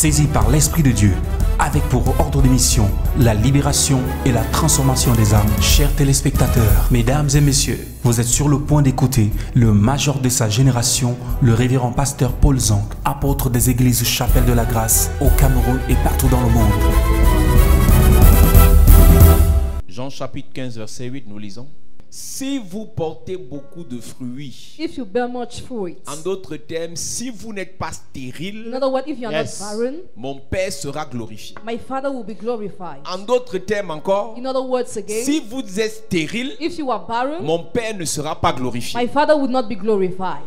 saisi par l'Esprit de Dieu, avec pour ordre de mission la libération et la transformation des âmes. Chers téléspectateurs, mesdames et messieurs, vous êtes sur le point d'écouter le major de sa génération, le révérend pasteur Paul Zonk, apôtre des églises Chapelle de la Grâce au Cameroun et partout dans le monde. Jean chapitre 15 verset 8, nous lisons: si vous portez beaucoup de fruits, if you bear much fruit, en d'autres termes, si vous n'êtes pas stérile, in other words, if you are not barren, mon Père sera glorifié. my Father will be glorified. En d'autres termes encore, In other words again, si vous êtes stérile, if you are barren, mon Père ne sera pas glorifié. my Father will not be glorified.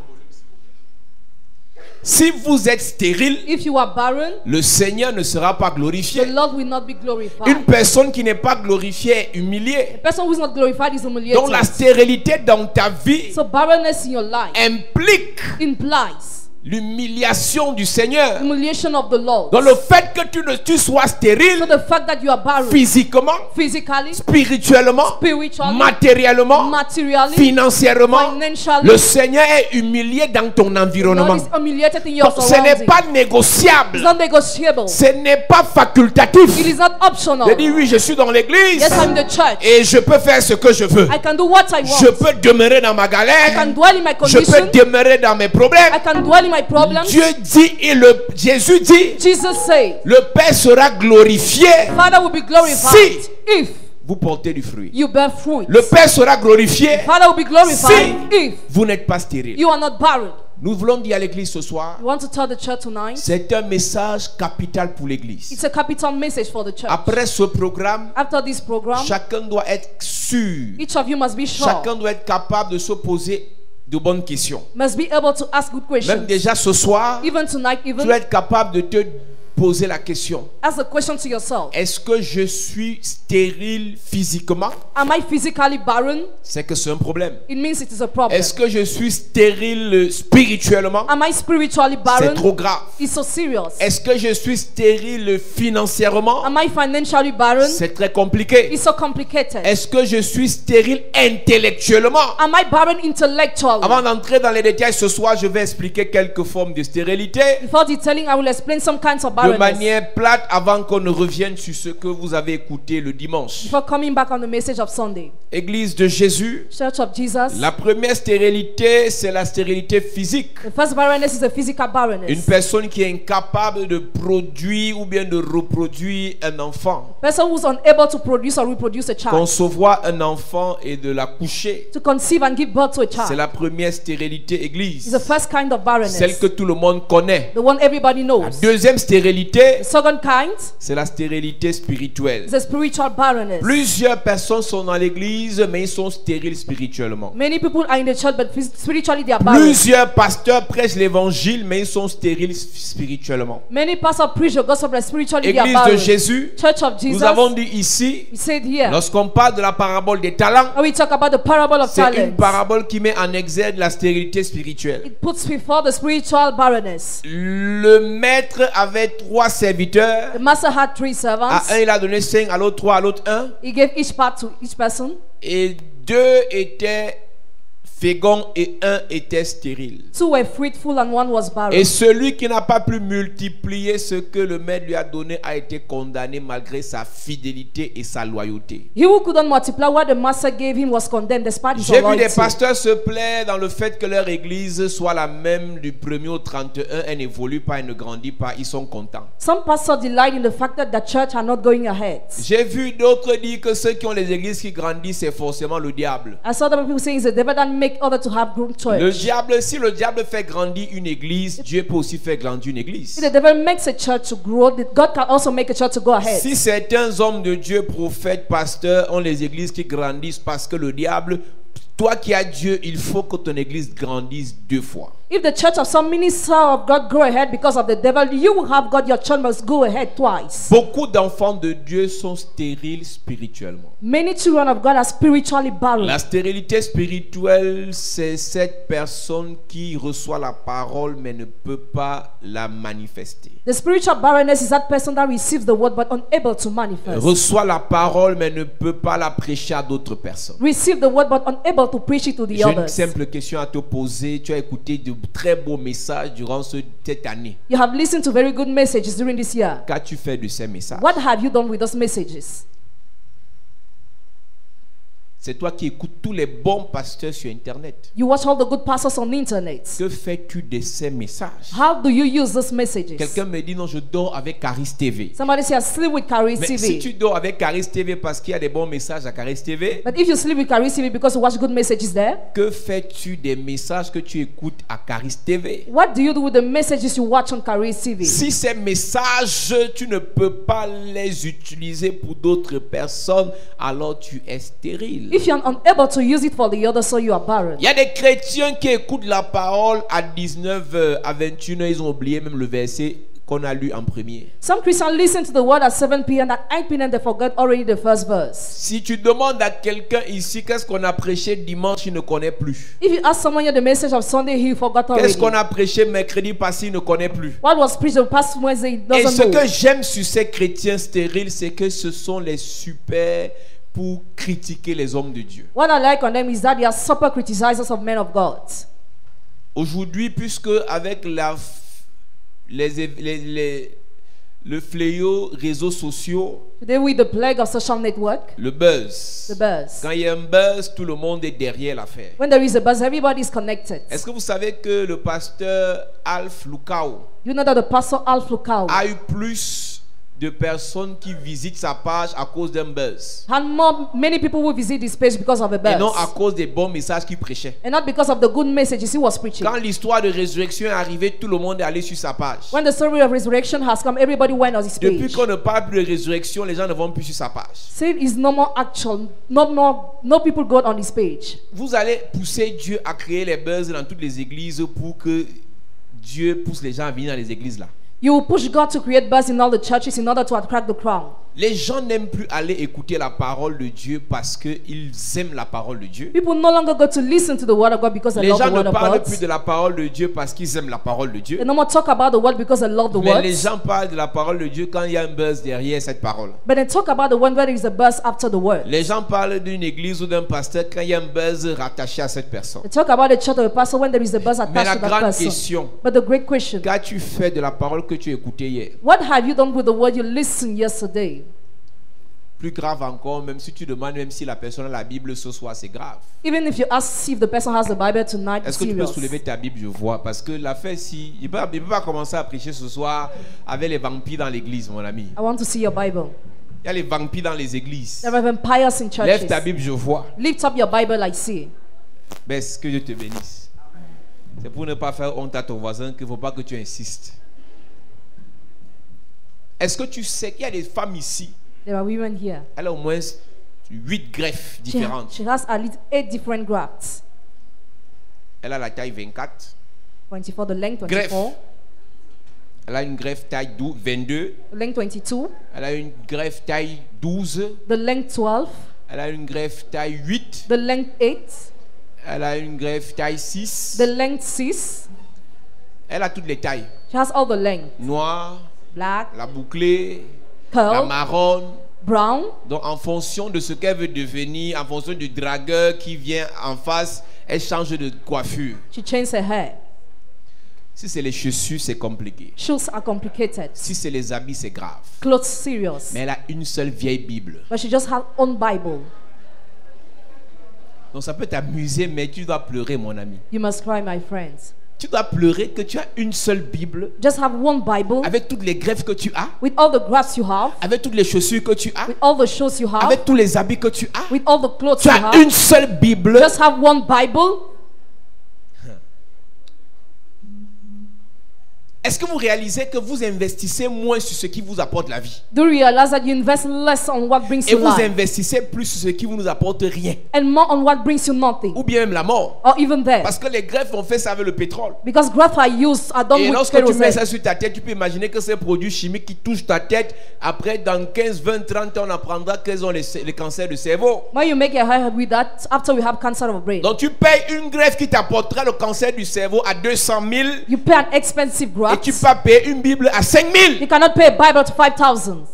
Si vous êtes stérile, If you are barren, le Seigneur ne sera pas the glorifié. Lord will not be glorified. Une personne qui n'est pas glorifiée est humiliée. A person who is not glorified is humiliated. Donc la stérilité dans ta vie So barrenness in your life implique implies l'humiliation du Seigneur. humiliation of the Lord. Donc le fait que tu sois So stérile the fact that you are barren physiquement, physically, spirituellement, spiritually, matériellement, materially, financièrement, financially, le Seigneur est humilié dans ton the Lord environnement. is humiliated in your Donc ce n'est surroundings. pas It's négociable. not negotiable. Ce n'est pas facultatif. It is not optional. Je dis oui, je suis dans l'église Yes, I'm in the church. et je peux faire ce que je veux. I can do what I want. Je peux demeurer dans ma I galère. can dwell in my Je peux condition. demeurer dans mes problèmes. I can dwell in my problems. Dieu dit et Jésus dit, Jesus said, le Père sera glorifié Father will be glorified si if vous portez du fruit. you bear fruit. Le Père sera glorifié Father will be glorified si if vous n'êtes pas stérile. you are not barren. Nous voulons dire à l'église ce soir, We want to tell the church tonight, c'est un message capital pour l'église. it's a capital message for the church. Après ce programme, After this program, chacun doit être sûr. each of you must be sure, Chacun doit être capable de se poser de bonnes questions. must be able to ask good Même questions. déjà ce soir, Even tonight, tu even dois être capable de te poser la question: ask the question to yourself. est-ce que je suis stérile physiquement? Am I physically barren? C'est que c'est un problème. It means it is a problem. Est-ce que je suis stérile spirituellement? Am I spiritually C'est barren? trop grave. It's so serious. Est-ce que je suis stérile financièrement? Am I financially barren? C'est très compliqué. It's so complicated. Est-ce que je suis stérile intellectuellement? Am I barren intellectually? Avant d'entrer dans les détails ce soir, je vais expliquer quelques formes de stérilité Before detailing, I will explain some kinds of de barrenness. manière plate avant qu'on ne revienne sur ce que vous avez écouté le dimanche. Before coming back on the message of Sunday. Église de Jésus, Church of Jesus. la première stérilité, c'est la stérilité physique. The first barrenness is a physical barrenness. Une personne qui est incapable de produire ou bien de reproduire un enfant. Person who's unable to produce or reproduce a child. Concevoir un enfant et de l'accoucher. To conceive and give birth to a C'est child. la première stérilité, It's église. the first kind of barrenness. Celle que tout le monde connaît. The one everybody La knows. deuxième stérilité, The second kind c'est la stérilité spirituelle. is a spiritual barrenness. Plusieurs personnes sont dans l'église, mais ils sont stériles spirituellement. Many people are in the church, but spiritually they are barren. Plusieurs pasteurs prêchent l'évangile, mais ils sont stériles spirituellement. Many pastors preach the gospel, but spiritually they are Église de barren. Jésus, Church of Jesus. nous avons dit ici, We said here. lorsqu'on parle de la parabole des talents, When we talk about the parable of c'est une talents, parabole qui met en exergue la stérilité spirituelle. it puts before the spiritual barrenness. Le maître avait 3 serviteurs. The master had 3 servants. À un, il a donné 5, à l'autre 3, à l'autre 1. He gave each part to each person. Et 2 étaient féconds et 1 était stérile. 2 were fruitful and 1 was barren. Et celui qui n'a pas pu multiplier ce que le maître lui a donné a été condamné malgré sa fidélité et sa loyauté. He who couldn't multiply what the master gave him was condemned despite his J'ai vu des loyalty. pasteurs se plaire dans le fait que leur église soit la même du 1er au 31. Elle n'évolue pas, elle ne grandit pas. Ils sont contents. Some pastors delight in the fact that the church are not going ahead. J'ai vu d'autres dire que ceux qui ont les églises qui grandissent, c'est forcément le diable. I saw other people saying it's the devil that make others to have grown Le church. diable, si le diable fait grandir une église, Dieu peut aussi faire grandir une église. If the devil makes a church to grow, God can also make a church to go ahead. Si certains hommes de Dieu, prophètes, pasteurs, ont les églises qui grandissent parce que le diable, toi qui as Dieu, il faut que ton église grandisse 2 fois. If the church of some minister of God go ahead because of the devil, you will have God, your church must go ahead twice. Beaucoup d'enfants de Dieu sont stériles spirituellement. Many children of God are spiritually barren. La stérilité spirituelle, c'est cette personne qui reçoit la parole mais ne peut pas la manifester. The spiritual barrenness is that person that receives the word but unable to manifest. Reçoit la parole mais ne peut pas la prêcher à d'autres personnes. Receive the word but unable to preach it to the J'ai une others. simple question à te poser. Tu as écouté de très beaux messages durant cette année. You have listened to very good messages during this year. Qu'as-tu fait de ces messages? What have you done with those messages? C'est toi qui écoutes tous les bons pasteurs sur Internet. You watch all the good pastors on the internet. Que fais-tu de ces messages? How do you use those messages? Quelqu'un me dit non, je dors avec Caris TV. Somebody say I sleep with Caris Mais TV. si tu dors avec Caris TV parce qu'il y a des bons messages à Caris TV, But if you sleep with Caris TV because you watch good messages there, que fais-tu des messages que tu écoutes à Caris TV? what do you do with the messages you watch on Caris TV? Si ces messages, tu ne peux pas les utiliser pour d'autres personnes, alors tu es stérile. If you are unable to use it for the other, so you are barren. Il y a des chrétiens qui écoutent la parole à 19h, à 21h, ils ont oublié même le verset qu'on a lu en premier. Some Christians listen to the word at 7 p.m. At 8 p.m. they forget already the first verse. Si tu demandes à quelqu'un ici qu'est-ce qu'on a prêché dimanche, il ne connaît plus. If you ask someone here the message of Sunday, he forgot already. Qu'est-ce qu'on a prêché mercredi passé, il ne connaît plus. What was preached the past Wednesday, he Et doesn't ce know. que j'aime sur ces chrétiens stériles, c'est que ce sont les super pour critiquer les hommes de Dieu. What I like on them is that they are super criticizers of men of God. Aujourd'hui, puisque avec le fléau réseaux sociaux, Today with the plague of social network, le buzz. the buzz. Quand il y a un buzz, tout le monde est derrière l'affaire. When there is a buzz, everybody is connected. Est-ce que vous savez que le pasteur Alf Lukao You know that the pastor Alf Lukau a eu plus de personnes qui visitent sa page à cause d'un buzz had many people who visit this page because of a et non à buzz, cause des bons messages qu'il prêchait? and not because of the good messages he was preaching. Quand l'histoire de résurrection est arrivée, tout le monde est allé sur sa page. When the story of resurrection has come, everybody went on his Depuis page. qu'on ne parle plus de résurrection, les gens ne vont plus sur sa page. Sin is no more actual. No people go on his page. Vous allez pousser Dieu à créer les buzz dans toutes les églises pour que Dieu pousse les gens à venir dans les églises là. You will push God to create buzz in all the churches in order to attract the crowd. Les gens n'aiment plus aller écouter la parole de Dieu parce qu'ils aiment la parole de Dieu. People no longer go to listen to the word of God because they Les love gens the word ne of parlent God. plus de la parole de Dieu parce qu'ils aiment la parole de Dieu. They no more talk about the word because they love the Mais word. les gens parlent de la parole de Dieu quand il y a un buzz derrière cette parole. But they talk about the word where there is a buzz after the word. Les gens parlent d'une église ou d'un pasteur quand il y a un buzz rattaché à cette personne. They talk about the church of a pastor when there is a buzz Mais attached la to that grande person. question, But the great question, qu'as-tu fait de la parole que tu écoutais hier? what have you done with the word you listened yesterday? Plus grave encore, même si tu demandes, même si la personne a la Bible ce soir, c'est grave. Even if you ask if the person has the Bible tonight, it's Est-ce que tu peux serious. soulever ta Bible, je vois? Parce que l'affaire, si il ne peut pas commencer à prêcher ce soir avec les vampires dans l'église, mon ami. I want to see your Bible. Il y a les vampires dans les églises. There are vampires in churches. Lève ta Bible, je vois. Lift up your Bible, I see. Baisse, que Dieu te bénisse. C'est pour ne pas faire honte à ton voisin qu'il ne faut pas que tu insistes. Est-ce que tu sais qu'il y a des femmes ici? There are women here. Elle a au moins 8 greffes différentes. She has at least 8 different grafts. Elle a la taille 24. 24, the length 24, Greffe. Elle a une greffe taille 22. the length 22, Elle a une greffe taille 12. the length 12, Elle a une greffe taille 8. the length 8, Elle a une greffe taille 6. the length 6. Elle a toutes les tailles. She has all the length. Noire, Black, la bouclée, la pearl, marronne. brown. Donc en fonction de ce qu'elle veut devenir, en fonction du dragueur qui vient en face, elle change de coiffure. She changed her hair. Si c'est les chaussures, c'est compliqué. Shoes are complicated. Si c'est les habits, c'est grave. Clothes serious. Mais elle a une seule vieille Bible. But she just has own Bible. Donc ça peut t'amuser, mais tu dois pleurer, mon ami. You must cry, my friends. Tu dois pleurer que tu as une seule Bible Just have one Bible avec toutes les greffes que tu as, with all the grafts you have, avec toutes les chaussures que tu as, with all the shoes you have, avec tous les habits que tu as. with all the clothes Tu you as have. une seule Bible. Just have one Bible. Est-ce que vous réalisez que vous investissez moins sur ce qui vous apporte la vie Do you realize that you invest less on what brings et you vous life investissez plus sur ce qui vous nous apporte rien and more on what brings you nothing ou bien même la mort? or even death? Parce que les greffes ont fait ça avec le pétrole. Because grafts are used, are done Et with lorsque tu mets kerosene. ça sur ta tête, tu peux imaginer que ces produits chimiques qui touchent ta tête, après dans 15, 20, 30 ans, on apprendra qu'ils ont les cancers du cerveau. When you make your hair with that, after we have cancer of brain, Donc tu payes une greffe qui t'apportera le cancer du cerveau à 200 000 you pay an expensive et graft. tu peux payer une Bible à 5 000. You cannot pay a Bible to 5,000.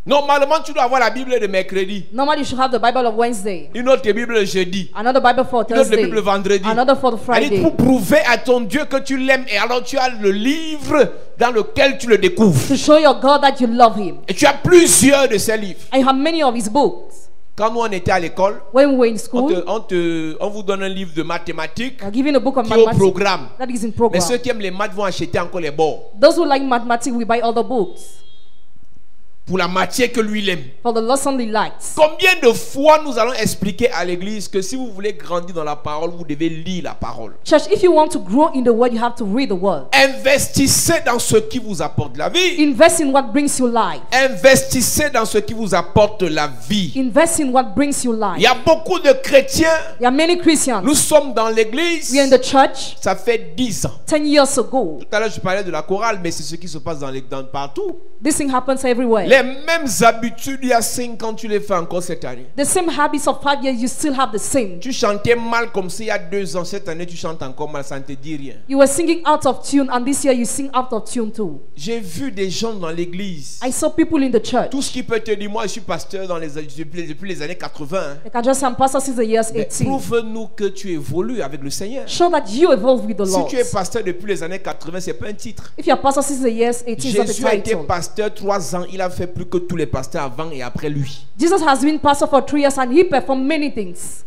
Normalement, tu dois avoir la Bible de mercredi, Normally, you should have the Bible of Wednesday, une autre Bible le jeudi, another Bible for une autre Thursday, Bible le vendredi. another for the Elle dit Friday. pour prouver à ton Dieu que tu l'aimes, et alors tu as le livre dans lequel tu le découvres. To show your God that you love Him. Et tu as plusieurs de ces livres. And you have many of His books. Quand nous on était à l'école, When we were in school, on vous donne un livre de mathématiques we are given a book of qui est au mathematics programme. that is in Mais program. ceux qui aiment les maths vont acheter encore les bords Those who like mathematics, we buy other books pour la matière que lui il aime. for the lesson he likes. Combien de fois nous allons expliquer à l'église que si vous voulez grandir dans la parole, vous devez lire la parole. Church, if you want to grow in the Word, you have to read the Word. Investissez dans ce qui vous apporte la vie. Invest in what brings you life. Investissez dans ce qui vous apporte la vie. Invest in what brings you Il life. y a beaucoup de chrétiens. There are many Christians. Nous sommes dans l'église. We are in the church Ça fait 10 ans. 10 years ago. Tout à l'heure, je parlais de la chorale, mais c'est ce qui se passe partout. This thing happens everywhere. Les mêmes habitudes il y a 5 ans, tu les fais encore cette année. The same habits of 5 years, you still have the same. Tu chantais mal comme ça il y a 2 ans. Cette année, tu chantes encore mal, ça ne te dit rien. You were singing out of tune, and this year you sing out of tune too. J'ai vu des gens dans l'église. I saw people in the church. Tout ce qui peut te dire, moi je suis pasteur depuis les années 80. Hein. Like I just say, I'm pastor since the years Mais 18. prouve-nous que tu évolues avec le Seigneur. Show that you evolve with the Si Lord. tu es pasteur depuis les années 80, c'est pas un titre. If you are pastor since the years 18, it's not Jésus a a été title. pasteur 3 ans. Il a fait plus que tous les pasteurs avant et après lui. Jesus has been pastor for 3 years and he performed many things.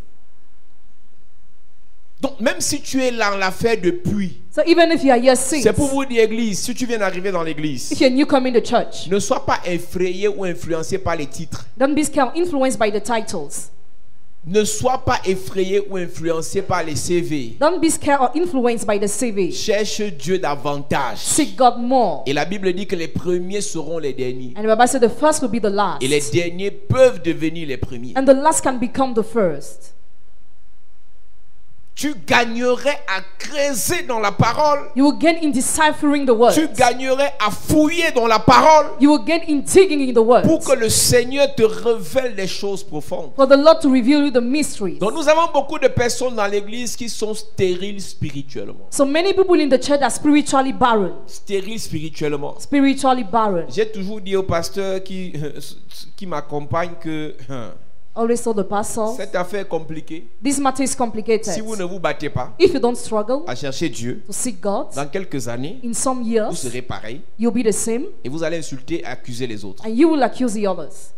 Donc même si tu es là, on l'a fait depuis. So even if you are here since, C'est pour vous dire, église, si tu viens d'arriver dans l'église, if you're newcomer in the church, ne sois pas effrayé ou influencé par les titres. don't be scared or influenced by the titles. Ne sois pas effrayé ou influencé par les CV. Don't be scared or influenced by the CV. Cherche Dieu davantage. Seek God more. Et la Bible dit que les premiers seront les derniers. And the Bible said the first will be the last. Et les derniers peuvent devenir les premiers. And the last can become the first. Tu gagnerais à creuser dans la parole. You will gain in deciphering the words. Tu gagnerais à fouiller dans la parole You will gain in digging in the words. pour que le Seigneur te révèle les choses profondes. For the Lord to reveal you the mysteries. Donc nous avons beaucoup de personnes dans l'église qui sont stériles spirituellement. So many people in the church are spiritually barren. Stériles spirituellement. Spiritually barren. J'ai toujours dit au pasteur qui m'accompagne que Always told the pastor, cette affaire est compliquée. this matter is complicated. Si vous ne vous battez pas If you don't struggle à chercher Dieu, to seek God, dans quelques années, in some vous years, serez pareil you'll be the same et vous allez insulter et accuser les autres. and you will accuse the others.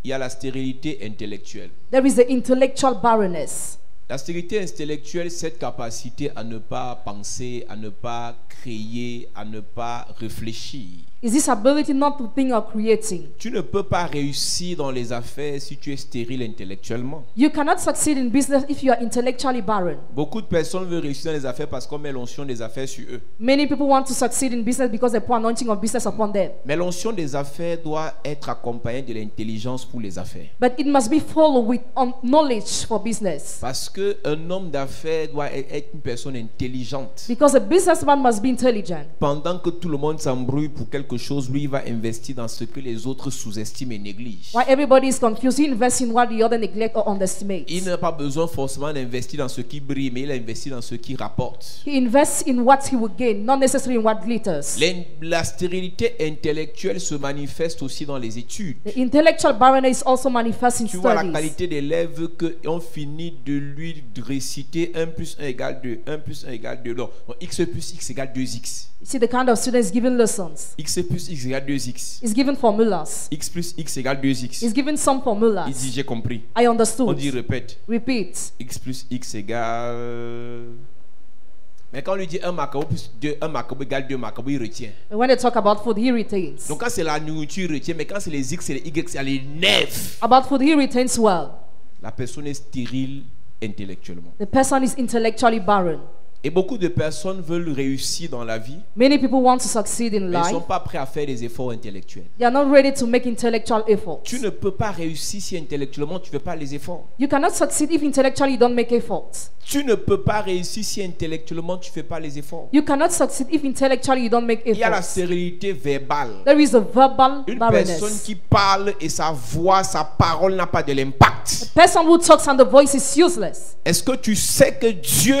Il y a la stérilité intellectuelle. There is the intellectual barrenness. La stérilité intellectuelle, cette capacité à ne pas penser, à ne pas créer, à ne pas réfléchir. Is this ability not to think or creating. Tu ne peux pas réussir dans les affaires si tu es stérile intellectuellement. You cannot succeed in business if you are intellectually barren. Beaucoup de personnes veulent réussir dans les affaires parce qu'on met l'onction des affaires sur eux. Many people want to succeed in business because they put anointing of business upon them. Mais l'onction des affaires doit être accompagnée de l'intelligence pour les affaires. But it must be followed with knowledge for business. Parce qu'un homme d'affaires doit être une personne intelligente. Because a businessman must be intelligent. Pendant que tout le monde s'embrouille pour quelque chose, lui il va investir dans ce que les autres sous-estiment et négligent. While everybody is confused, he invests in what the other neglect or underestimates. Il n'a pas besoin forcément d'investir dans ce qui brille, mais il a investi dans ce qui rapporte. He invests in what he will gain, not necessarily in what glitters. La stérilité intellectuelle se manifeste aussi dans les études. The intellectual barrenness also manifests in Tu vois la studies. qualité d'élève qu'on finit de lui réciter 1 plus 1 égale 2, 1 plus 1 égale 2. Non, x plus x égale 2x. See the kind of students given lessons. X plus x égale 2x. Is given formulas. X plus x égale 2x. Is given some Il formulas. dit j'ai compris. I On understood. dit répète. Repeat. X plus x égale... Mais quand on lui dit 1 macabo plus 2, 1 macabo égale 2 macabo, il retient. And when they talk about food, he retains. Donc quand c'est la nourriture, il retient. Mais quand c'est les x et les y, c'est les nerfs. About food, he retains well. La personne est stérile intellectuellement. The person is intellectually barren. Et beaucoup de personnes veulent réussir dans la vie, Many people want to succeed in mais ils ne life. sont pas prêts à faire des efforts intellectuels. They are not ready to make intellectual efforts. Tu ne peux pas réussir si intellectuellement tu ne fais pas les efforts. You cannot succeed if intellectually you don't make efforts. Tu ne peux pas réussir si intellectuellement tu ne fais pas les efforts. You cannot succeed if intellectually you don't make Il y a la efforts. stérilité verbale. There is a verbal Une personne barrenness. qui parle et sa voix, sa parole n'a pas de l'impact. A person who talks and the voice is useless. Est-ce que tu sais que Dieu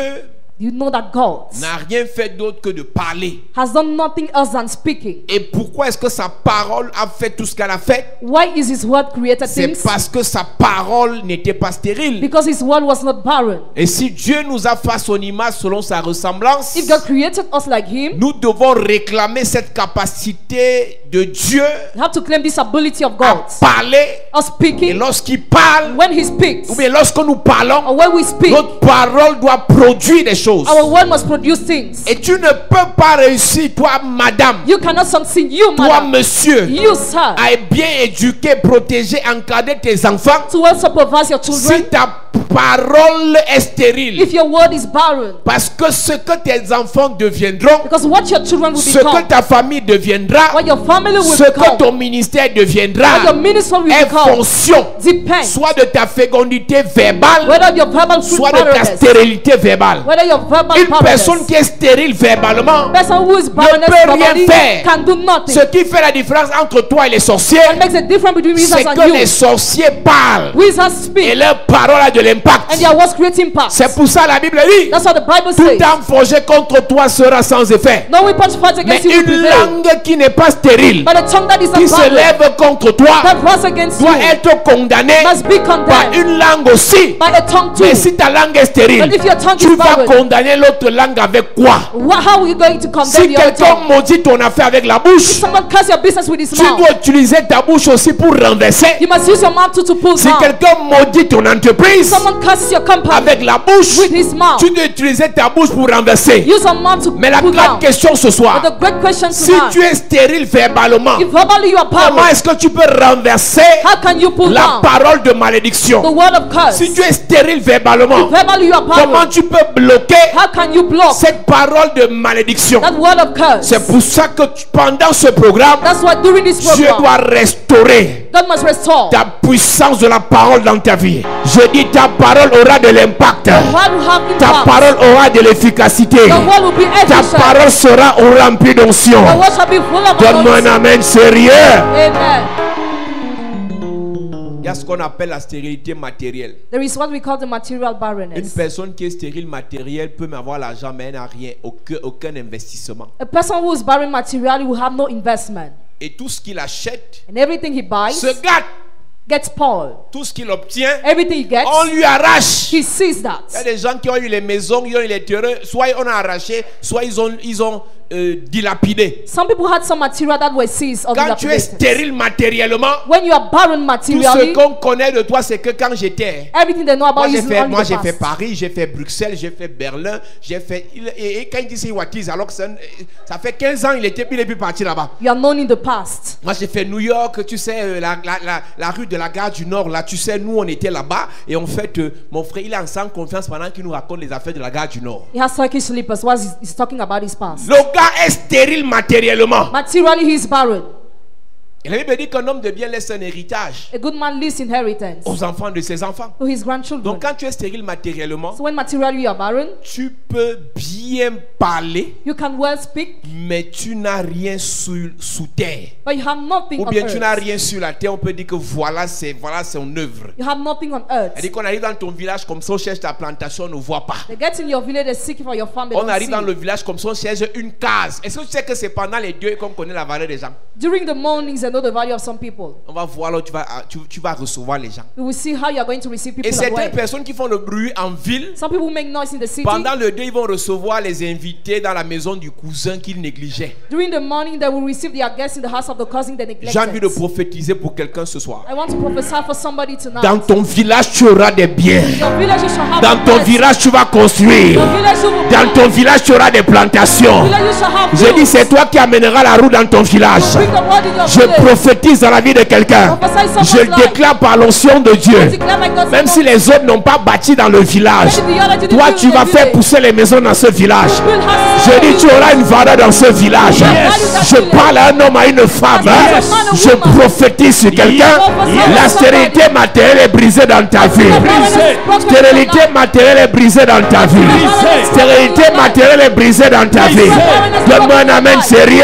Do you know that God n'a rien fait d'autre que de parler? has done nothing else than speaking? Et pourquoi est-ce que sa parole a fait tout ce qu'elle a fait? Why is His word created C'est things? parce que sa parole n'était pas stérile. Because His word was not barren. Et si Dieu nous a fait à son image selon sa ressemblance, If God created us like Him, nous devons réclamer cette capacité de Dieu we have to claim this ability of à God. parler. Of Et speaking, lorsqu'il parle, when He speaks, ou bien lorsque nous parlons, or when we speak, notre parole doit produire des choses. our word must produce things. Et tu ne peux pas réussir, toi, madame, You cannot succeed, you, toi, madam, monsieur, you, sir, à bien éduquer, protéger, encadrer tes enfants to well supervise your si children ta parole est stérile. if your word is barren. Parce que ce que tes enfants deviendront, Because what your children will ce que become, ta famille deviendra, what your family will ce que become, ton ministère what your deviendra, ministry will est become, fonction depends soit de ta fécondité verbale, whether your verbal fruit soit de ta barrenness, stérilité verbale. whether your verbal Une barrenness, personne qui est stérile verbalement person who is barrenness peut rien verbally faire. can do nothing. Ce qui fait la différence entre toi et les sorciers, What makes a difference between wizards c'est and que you? les sorciers parlent Wizards et speak leur parole a de l'impact. and their words create impact. C'est pour ça la Bible dit, That's what the Bible tout says. arme forgée contre toi sera sans effet. No weapon fight Mais against you will une prevail. langue qui n'est pas stérile, But the tongue that is qui not se barren, lève contre toi, that rose against you, doit être condamnée must be par condemned une langue aussi. by a tongue too. Mais si ta langue est stérile, But if your tongue tu is vas barren, condamner l'autre langue avec quoi? how are you going to condemn Si the other quelqu'un tongue? maudit ton affaire avec la bouche, Someone curse your business with his tu mouth. dois utiliser ta bouche aussi pour renverser. You must use your mouth to pull Si down. quelqu'un maudit ton entreprise Someone curses your company avec la bouche, with his mouth. tu dois utiliser ta bouche pour renverser. Use your mouth to Mais la pull grande down. question ce But soir, the great question si tonight, tu es stérile verbalement, if verbally you are comment barren, est-ce que tu peux renverser how can you pull la down parole de the malédiction? word of curse? Si tu es stérile verbalement, If verbally you are comment barren, tu peux bloquer how can you block cette parole de malédiction? that word of curse? C'est pour ça que pendant ce programme, That's why during this Dieu program, doit restaurer God must restore. ta puissance de la parole dans ta vie. Je dis ta parole aura de l'impact. The word will have Ta impact. parole aura de l'efficacité. The word will be Ta efficient. parole sera remplie d'onction. The word shall be full of Donne-moi un anointing. amen sérieux. Amen. Il y a ce qu'on appelle la stérilité matérielle. There is what we call the material Une barrenness. personne qui est stérile matérielle peut même avoir l'argent, mais elle n'a rien, aucun investissement. A person who is barren materially will have no investment. Et tout ce qu'il achète And everything he buys se gâte. gets spoiled. Tout ce qu'il obtient, Everything he gets, on lui arrache. he sees that. Il y a des gens qui ont eu les maisons, ils ont eu les terrains, soit on a arraché, soit ils ont dilapidé. Some people had some material that were seized or Quand tu es dilapidated. stérile matériellement, When you are barren tout materially, ce qu'on connaît de toi, c'est que quand j'étais... everything they know about Moi you j'ai is fait, only the j'ai fait past. Paris, j'ai fait Bruxelles, j'ai fait Berlin, j'ai fait... Et quand il dit c'est Watis, alors que ça fait 15 ans il est plus parti là-bas. You are known in the past. Moi j'ai fait New York, tu sais, la rue de la gare du Nord, là, tu sais, nous on était là-bas. Et en fait, mon frère, il est en sans confiance pendant qu'il nous raconte les affaires de la gare du Nord. He has Turkish slippers while he's talking about his past. Le gars est stérile matériellement. Materially, he is barren. Et la Bible dit qu'un homme de bien laisse un héritage A good man leaves inheritance aux enfants de ses enfants. to his grandchildren. Donc quand tu es stérile matériellement, So when materially you are barren, tu peux bien parler, you can well speak, mais tu n'as rien sous terre. but you have nothing Ou on bien tu n'as earth. rien sur la terre, on peut dire que voilà son œuvre. You have nothing on earth. Elle dit qu'on arrive dans ton village comme ça, on cherche ta plantation, on ne voit pas. They get in your village, they seek for your farm, they On don't arrive see dans it. le village comme ça, on cherche une case. Est-ce que tu sais que c'est pendant les deuils qu'on connaît la valeur des gens? During the mornings, I know the value of some people. On va voir là où tu vas recevoir les gens. We will see how you are going to receive people Et away. certaines personnes qui font le bruit en ville, Some people make noise in the city. pendant le deuil, ils vont recevoir les invités dans la maison du cousin qu'ils négligeaient. During the morning, they will receive their guests in the house of the cousin they J'ai envie de neglected. prophétiser pour quelqu'un ce soir. I want to prophesy for somebody tonight. Dans ton village, tu auras des biens. Your village you shall have Dans ton blessed. village, tu vas construire. Your village you will Dans ton village, tu auras des plantations. village you shall have Je dis, fruits. c'est toi qui amèneras la roue dans ton village. Bring the word in your Je village. prophétise dans la vie de quelqu'un. Prophesy someone's Je life. déclare par l'onction de Dieu. Declare by God's Même si les autres n'ont pas bâti dans le village, toi tu vas faire pousser les maisons dans ce village. Je dis, tu auras une valeur dans ce village. Je parle à un homme, à une femme. Je prophétise sur quelqu'un. La stérilité matérielle est brisée dans ta vie. Stérilité matérielle est brisée dans ta vie. Stérilité matérielle est brisée dans ta vie. Donne-moi un amen sérieux.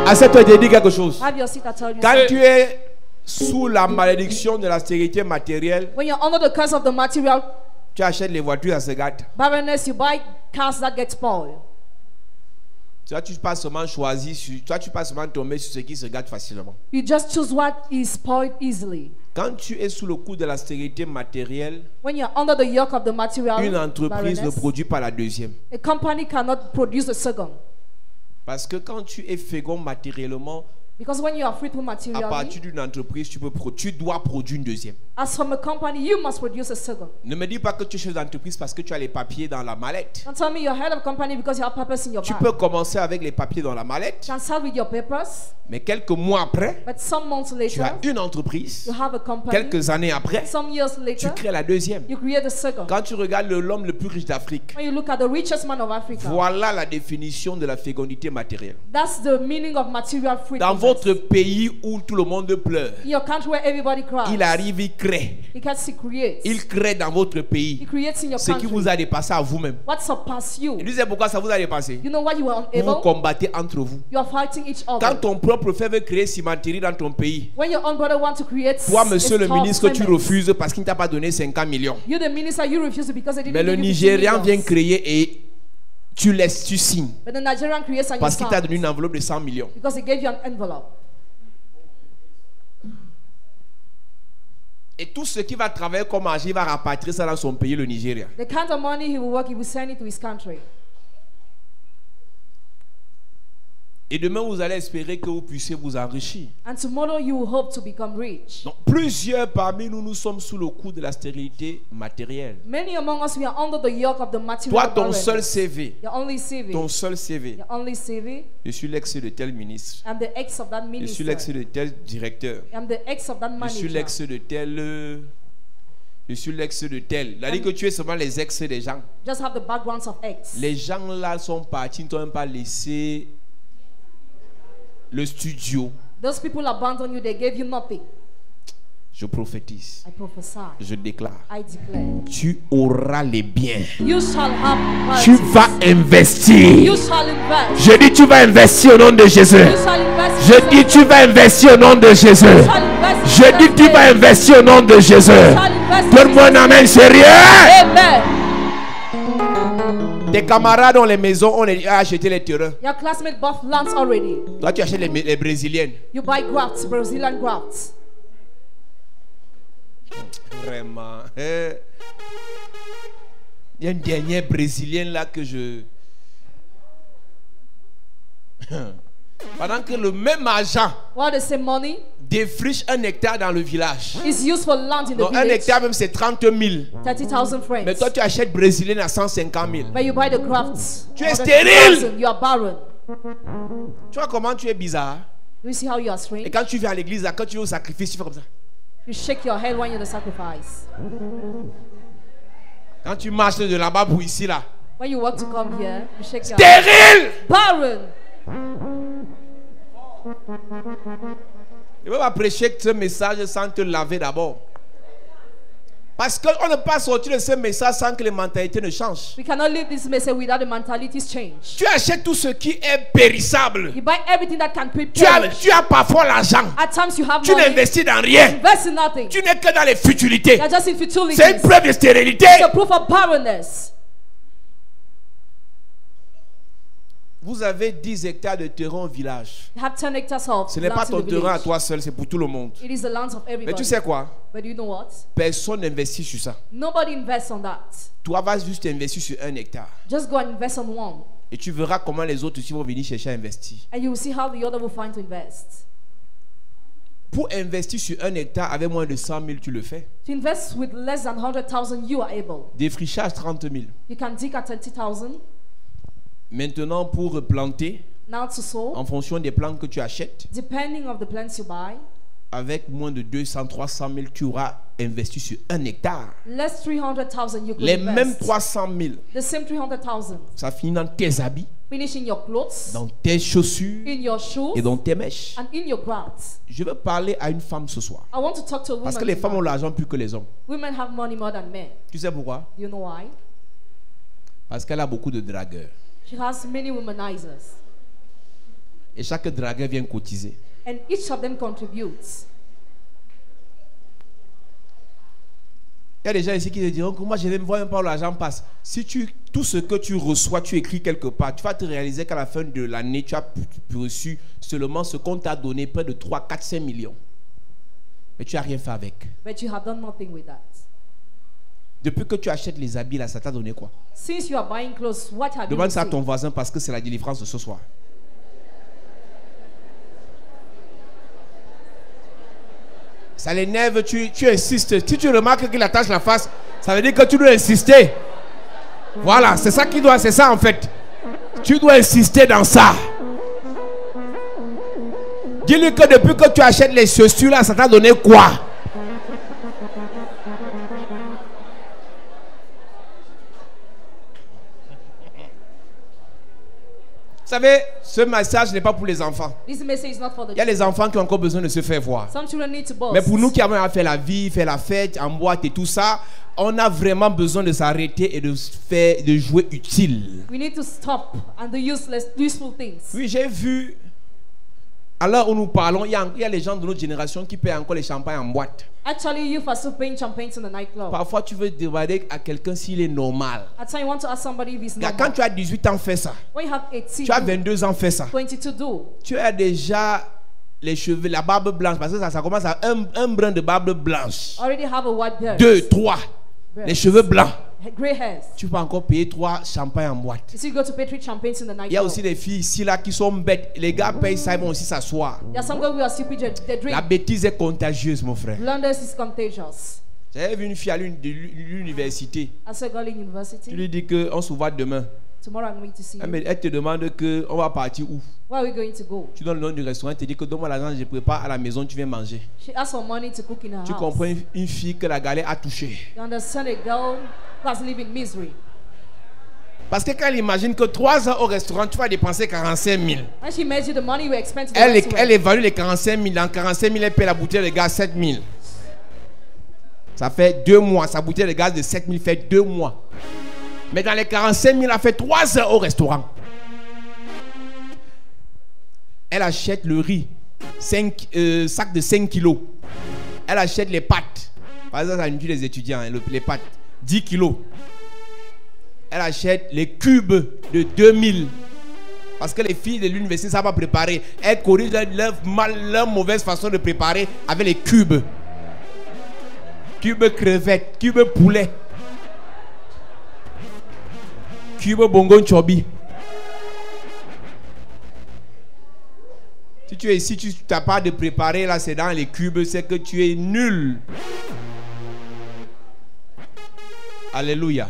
À cette heure, je dis quelque chose. Have your seat, I tell you. Quand tu es sous la malédiction de la stérilité matérielle, When you're under the curse of the material, Tu achètes les voitures, ça se gâte. Barrenness, you buy cars that get spoiled. Toi, tu pas seulement choisi, toi, tu pas seulement tomber sur ce qui se gâte facilement. You just choose what is spoiled easily. Quand tu es sous le coup de la stérilité matérielle, When you're under the yoke of the material une entreprise ne barrenness, produit pas la deuxième. a company cannot produce a second. Parce que quand tu es fécond matériellement, Because when you are fruitful à materially, partir d'une entreprise, tu dois produire une deuxième. as from a company, you must produce a second. Ne me dis pas que tu es chef d'entreprise parce que tu as les papiers dans la mallette. Don't tell me you're head of a company because you have papers in your Tu bag. peux commencer avec les papiers dans la mallette, You can start with your papers, mais quelques mois après, but some months tu as later, une entreprise. you have a company. Quelques années après, Some years tu later, crées la deuxième. you create a second. Quand tu regardes l'homme le plus riche d'Afrique, When you look at the richest man of Africa, voilà la définition de la fécondité matérielle. that's the meaning of material freedom. Dans votre pays où tout le monde pleure, In your country where everybody cries, il arrive, il crée. he creates. Il crée dans votre He pays creates in your ce qui country. vous a dépassé à vous-même. What surpass you? Et tu sais pourquoi ça vous a dépassé? You know what you were Vous vous unable? combattez entre vous. You are fighting each other. Quand ton propre frère veut créer cimenterie dans ton pays, When your own brother wants to create toi, monsieur a le store ministre, tu cement, refuses parce qu'il ne t'a pas donné 50 millions. You the minister, you refuse it because they didn't Mais le give you 50 Nigérian millions. vient créer et tu laisses, tu signes. But the Nigerian creates and you Parce qu'il t'a sign donné une enveloppe de 100 millions. because he gave you an envelope. Et tout ce qui va travailler comme agir, il va rapatrier ça dans son pays, le Nigeria. The kind of money he will work, he will send it to his country. Et demain, vous allez espérer que vous puissiez vous enrichir. And tomorrow you will hope to become rich. Donc, plusieurs parmi nous, nous sommes sous le coup de la stérilité matérielle. Many among us, we are under the yoke of the material Toi, ton barrenness. seul CV, Your only CV. ton seul CV, Your only CV. je suis l'ex de tel ministre, I'm the ex of that je minister. suis l'ex de tel directeur, I'm the ex of that je suis manager. l'ex de tel, je suis l'ex de tel. C'est-à-dire que tu es seulement les ex des gens. Just have the backgrounds of ex. Les gens là sont partis, ils ne t'ont même pas laissé le studio. Those people abandoned you, they gave you nothing. Je prophétise, I prophesy. je déclare, I declare. tu auras les biens. You shall have Tu mercy. vas investir. You shall invest. Je dis tu vas investir au nom de Jésus. You shall invest. Je dis tu vas investir au nom de Jésus. You shall invest. Je dis tu vas investir au nom de Jésus. You shall invest. Donne-moi un amen sérieux. Amen. Tes camarades ont les maisons, on a acheté les terrains. Your classmates bought lands already. Toi, tu achètes les brésiliennes. You buy grafts, Brazilian grafts. Vraiment. Il y a une dernière brésilienne là que je... Pendant que le même agent While the same money défriche 1 hectare dans le village. is used for land in the Donc 1 village. hectare même c'est 30 000. 30,000 francs. Mais toi tu achètes brésilienne à 150 000. But you buy the grafts. Tu es 100,000. stérile. You are barren. Tu vois comment tu es bizarre. Do you see how you are Et strange? quand tu viens à l'église, là, quand tu vas au sacrifice, tu fais comme ça. You shake your head when you're the sacrifice. Quand tu marches de là-bas pour ici là. When you walk to come here, you shake your head. Stérile. Barren. Je ne vais pas prêcher ce message sans te laver d'abord. Parce qu'on ne peut pas sortir de ce message sans que les mentalités ne changent. We cannot leave this message without the mentalities change. Tu achètes tout ce qui est périssable. You buy everything that can Tu perish. as parfois l'argent. At times you have Tu money. n'investis dans rien. Invest in nothing. Tu n'es que dans les futilités. You're just in futilities. C'est une preuve de stérilité. It's a proof of barrenness. Vous avez 10 hectares de terrain au village. You have 10 hectares of Ce n'est pas lands in ton the terrain à village. toi seul, c'est pour tout le monde. It is the lands of Mais everybody. tu sais quoi? But you know what? Personne n'investit sur ça. Nobody invests on that. Toi, vas juste investir sur 1 hectare. Just go and invest on one. Et tu verras comment les autres aussi vont venir chercher à investir. And you will see how the other will find to invest. Pour investir sur 1 hectare avec moins de 100 000, tu le fais. To invest with less than 100,000, you are able. Défrichage 30 000. You can dig at 30,000. Maintenant, pour replanter, Now to sow, en fonction des plantes que tu achètes, depending of the plants you buy, avec moins de 200, 300 000, tu auras investi sur 1 hectare. less 300,000 you could Les invest. mêmes 300 000, The same 300,000. ça finit dans tes habits, Finish in your clothes, dans tes chaussures in your shoes, et dans tes mèches. and in your grafts. Je veux parler à une femme ce soir. I want to talk to a woman. Parce que les femmes ont tonight. l'argent plus que les hommes. Women have money more than men. Tu sais pourquoi? Do you know why? Parce qu'elle a beaucoup de dragueurs. She has many womanizers. Et chaque dragueur vient cotiser. And each of them contributes. Il y a des gens ici qui te diront que moi je vais me voir même pas où l'argent passe. Si tout ce que tu reçois, tu écris quelque part, tu vas te réaliser qu'à la fin de l'année, tu as reçu seulement ce qu'on t'a donné, près de 3, 4, 5 millions. Mais tu n'as rien fait avec. But you have done nothing with that. Depuis que tu achètes les habits, là, ça t'a donné quoi? Since you are buying clothes, what have you Demande ça à received? ton voisin parce que c'est la délivrance de ce soir. Ça l'énerve, tu insistes. Si tu remarques qu'il attache la face, ça veut dire que tu dois insister. Voilà, c'est ça en fait. Tu dois insister dans ça. Dis-lui que depuis que tu achètes les chaussures là, ça t'a donné quoi? Vous savez, ce message n'est pas pour les enfants. This message is not for the Il y a les enfants qui ont encore besoin de se faire voir. Some children need to boast. Mais pour nous qui avons à faire la vie, faire la fête, en boîte et tout ça, on a vraiment besoin de s'arrêter et de jouer utile. We need to stop and do useful things. Oui, j'ai vu, à l'heure où nous parlons, il y a les gens de notre génération qui paient encore les champagnes en boîte. Actually, you are still paying champagne in the nightclub. Parfois, tu veux demander à quelqu'un s'il est normal. At times, you want to ask somebody if he's normal. Quand tu as 18 ans, fais ça. When you have 18, Tu as 22 ans, fais ça. 22, do. Tu as déjà les cheveux, la barbe blanche, parce que ça commence à un brin de barbe blanche. Already have a white beard. 2, 3, les cheveux blancs. Gray hairs. Tu peux encore payer 3 champagnes en boîte. You see, you go to pay 3 champagnes in the nightclub. Il y a aussi des filles ici là qui sont bêtes. Les gars payent ça, ils vont aussi s'asseoir. There are some girls who are stupid, they drink. La bêtise est contagieuse, mon frère. Blunders is contagious. J'avais vu une fille à l'université. I saw a girl in Tu university. lui dis qu'on se voit demain. Tomorrow I'm going to see you. Elle te demande qu'on va partir où. Where are we going to go? Tu donnes le nom du restaurant, elle te dit que donne-moi l'argent, je prépare à la maison, tu viens manger. She asked for money to cook in her Tu house. comprends une fille que la galère a touchée. You understand a girl who has lived in misery. Parce que quand elle imagine que 3 heures au restaurant, tu vas dépenser 45 000. When she measured the money we spent to the Elle restaurant, évalue les 45 000. En 45 000, elle paie la bouteille de gaz 7 000. Ça fait 2 mois. Sa bouteille de gaz de 7 000 fait 2 mois. Mais dans les 45 000, elle a fait 3 heures au restaurant. Elle achète le riz, sac de 5 kilos. Elle achète les pâtes. Par exemple, ça nous les étudiants, hein, les pâtes, 10 kilos. Elle achète les cubes de 2000. Parce que les filles de l'université ne savent pas préparer. Elles corrigent leur mauvaise façon de préparer avec les cubes. Cubes crevettes, cubes poulet, cubes bongo chobi. Si tu es ici, tu n'as pas de préparer, là c'est dans les cubes, c'est que tu es nul. Alléluia.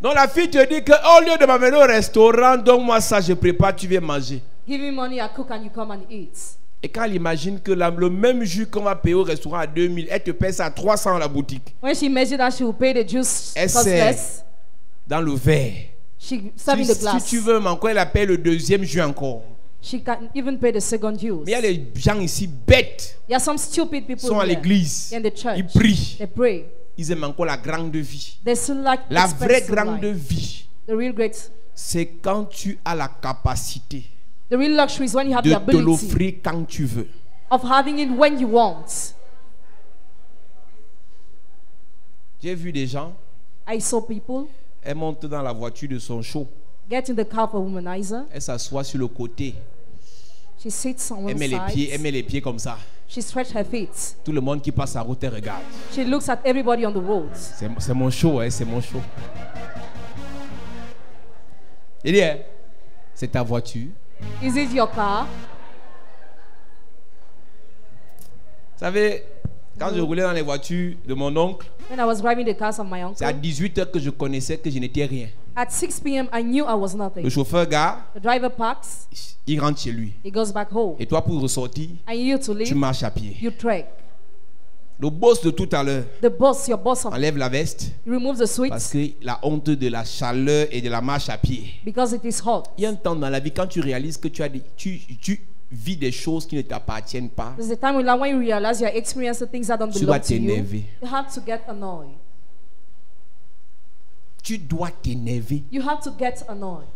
Donc la fille te dit qu'au lieu de m'amener au restaurant, donne-moi ça, je prépare, tu viens manger. give me money, I cook and you come and eat. Et quand elle imagine que le même jus qu'on va payer au restaurant à 2000, elle te paye ça à 300 à la boutique. When she measured that, she will pay the juice Elle cost sert less. dans le verre. She serve in the glass. Si tu veux, mais encore, elle paye le deuxième jus encore. She can even pay the second juice. Mais il y a des gens ici bêtes. There are some stupid people Ils sont à here l'église. in the church. Ils prient. They pray. Ils aiment encore la grande vie. They still like La vraie expensive grande life. vie, The real great, c'est quand tu as la capacité the real luxury is when you have de the te ability l'offrir quand tu veux. of having it when you want. J'ai vu des gens, I saw people elles montent dans la voiture de son show. get in the car for womanizer. Elle s'assoit sur le côté. She sits on Elle one met side. les pieds comme ça. She stretched her feet. Tout le monde qui passe la route, elle regarde. She looks at everybody on the road. C'est mon show, hein, c'est mon show. Il dit, hein, c'est ta voiture. Is it your car? Vous savez, quand je roulais dans les voitures de mon oncle, When I was driving the cars of my c'est à uncle, 18h que je connaissais que je n'étais rien. at 6 p.m. I knew I was Le nothing. chauffeur gare, The driver parks, il rentre chez lui. he goes back home. Et toi, pour ressortir, And you to tu leave, marches à pied. you trek. Le boss de tout à l'heure The boss, your boss, enlève la veste he removes the parce sweets que la honte de la chaleur et de la marche à pied. because it is hot. Il y a un temps dans la vie quand tu réalises que tu vis des choses qui ne t'appartiennent pas. There's a time when you realize you are experiencing things that don't Tu belong vas to you. t'énerver. You have to get annoyed. Tu dois t'énerver. You have to get annoyed.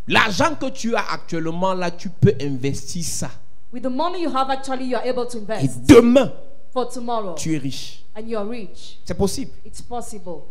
L'argent que tu as actuellement là, tu peux investir ça. With the money you have, actually, you are able to Et invest demain, for tomorrow. tu es riche. and you are rich. C'est possible. It's possible.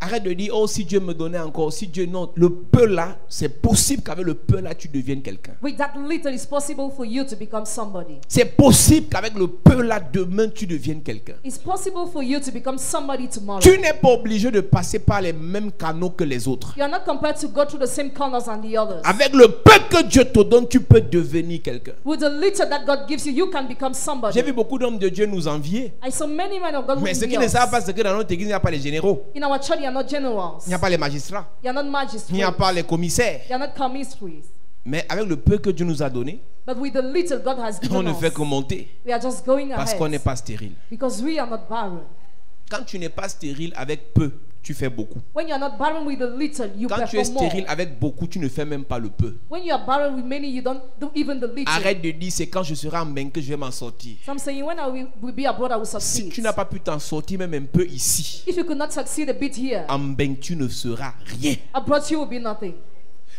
Arrête de dire, oh, si Dieu me donnait encore, si Dieu non. Le peu là, c'est possible qu'avec le peu là, tu deviennes quelqu'un. With that little, it's possible for you to become somebody. C'est possible qu'avec le peu là, demain, tu deviennes quelqu'un. It's possible for you to become somebody tomorrow. Tu n'es pas obligé de passer par les mêmes canaux que les autres. You are not compelled to go through the same corners as the others. Avec le peu que Dieu te donne, tu peux devenir quelqu'un. With the little that God gives you, you can become somebody. J'ai vu beaucoup d'hommes de Dieu nous envier. I saw many men of God who Mais ce envy qu'ils ne us. savent pas, c'est que dans notre église, il n'y a pas les généraux. In our church, you are not generals. Il n'y a pas les magistrats. You are not Il n'y a magistrates. pas les commissaires. You are not commissaries. Mais avec le peu que Dieu nous a donné, But with the little God has on given ne fait us, que monter. we are just going Parce qu'on n'est ahead. pas stérile. Because we are not barren. Quand tu n'es pas stérile avec peu, tu fais beaucoup. When you are not barren with the little, you Quand tu es perform more. stérile avec beaucoup, tu ne fais même pas le peu. When you are barren with many, you don't do even the little. Arrête de dire c'est quand je serai en bain que je vais m'en sortir. So I'm saying when I will be abroad, I will Si succeed. tu n'as pas pu t'en sortir même un peu ici, If you could not succeed a bit here, en bain tu ne seras rien. abroad you will be nothing.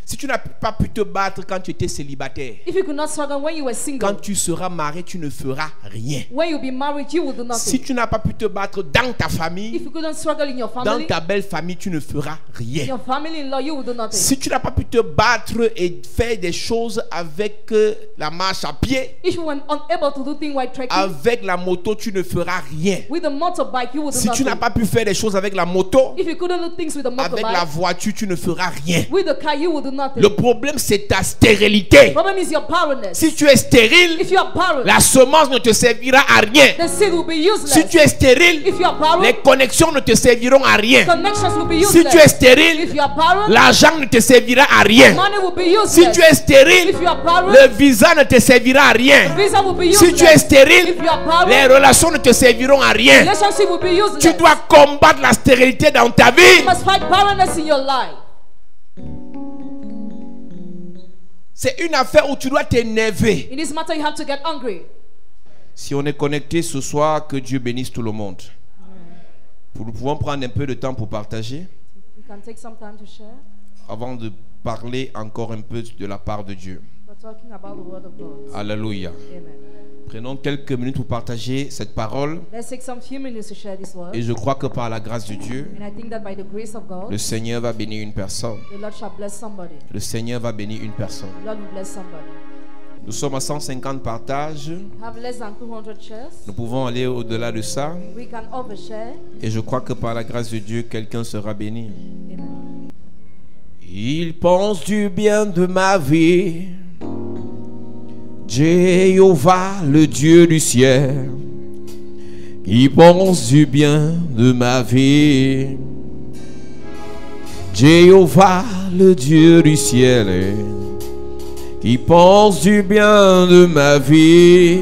Si tu n'as pas pu te battre quand tu étais célibataire, If you could not struggle when you were single, quand tu seras marié, tu ne feras rien. when you be married, you will do Si nothing. tu n'as pas pu te battre dans ta If famille, you couldn't struggle in your dans family, ta belle famille, tu ne feras rien. your family-in-law, you will do nothing. Si tu n'as pas pu te battre et faire des choses avec la marche à pied, If you were unable to do things while trekking, avec la moto, tu ne feras rien. with a motorbike, you will do Si tu n'as nothing. pas pu faire des choses avec la moto, If you couldn't do things with a avec la motorbike, voiture, tu ne feras rien. with a car, you will do nothing. Le problème, c'est ta stérilité. Problem is your barrenness. Si tu es stérile, If you are barren, la semence ne te servira à rien. the seed will be useless. Si tu es stérile, If you are barren, les connexions ne te serviront à rien. connections will be Si useless. tu es stérile, If you are barren, l'argent ne te servira à rien. money will be Si useless. tu es stérile, If you are barren, le visa ne te servira à rien. visa will be Si useless. tu es stérile, If you are barren, les relations ne te serviront à rien. relationship will be useless. Tu dois combattre la stérilité dans ta You vie. must fight barrenness in your life. C'est une affaire où tu dois t'énerver. In this matter, you have to get angry. Si on est connecté ce soir, que Dieu bénisse tout le monde. Nous pouvons prendre un peu de temps pour partager We can take some time to share. avant de parler encore un peu de la part de Dieu. We're talking about the word of God. Alléluia. Amen. Prenons quelques minutes pour partager cette parole. Let's take some few minutes to share this word. Et je crois que par la grâce de Dieu, And I think that by the grace of God, le Seigneur va bénir une personne. the Lord shall bless somebody. Le Seigneur va bénir une personne. The Lord will bless somebody. Nous sommes à 150 partages. Have less than 200 shares. Nous pouvons aller au-delà de ça. We can overshare. Et je crois que par la grâce de Dieu, quelqu'un sera béni. Amen. Il pense du bien de ma vie. Jéhovah, le Dieu du ciel. Il pense du bien de ma vie. Jéhovah, le Dieu du ciel. Il pense du bien de ma vie.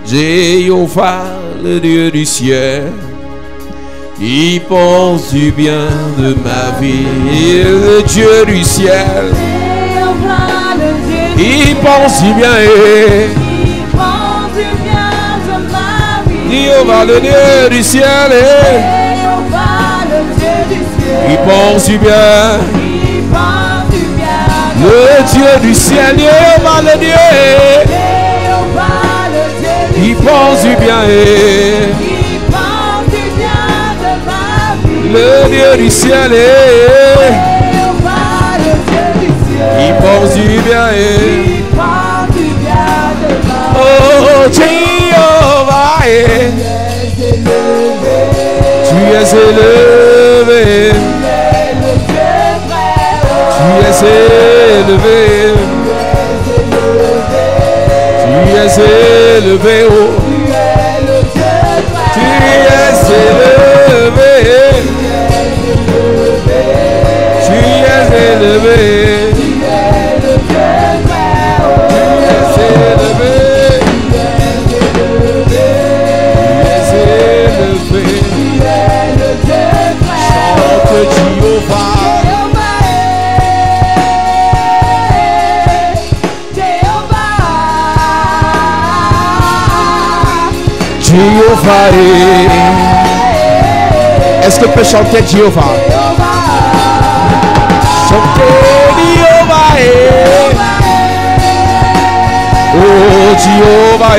Jéhovah, le Dieu du ciel. Il pense du bien de ma vie. Le Dieu du ciel. Il pense du bien. Jéhovah, le Dieu du ciel. Il pense du bien. Le Dieu du ciel. Jéhovah, le Dieu. Il pense du bien. Le Dieu du ciel. Il pense du bien. Oh, Jéhovah, tu es élevé. Tu es élevé. Tu es élevé. Oh. Tu es élevé. Tu es élevé. Jéhovah. Est-ce que peut chanter Jéhovah? Chantez Jéhovah. Oh Jéhovah.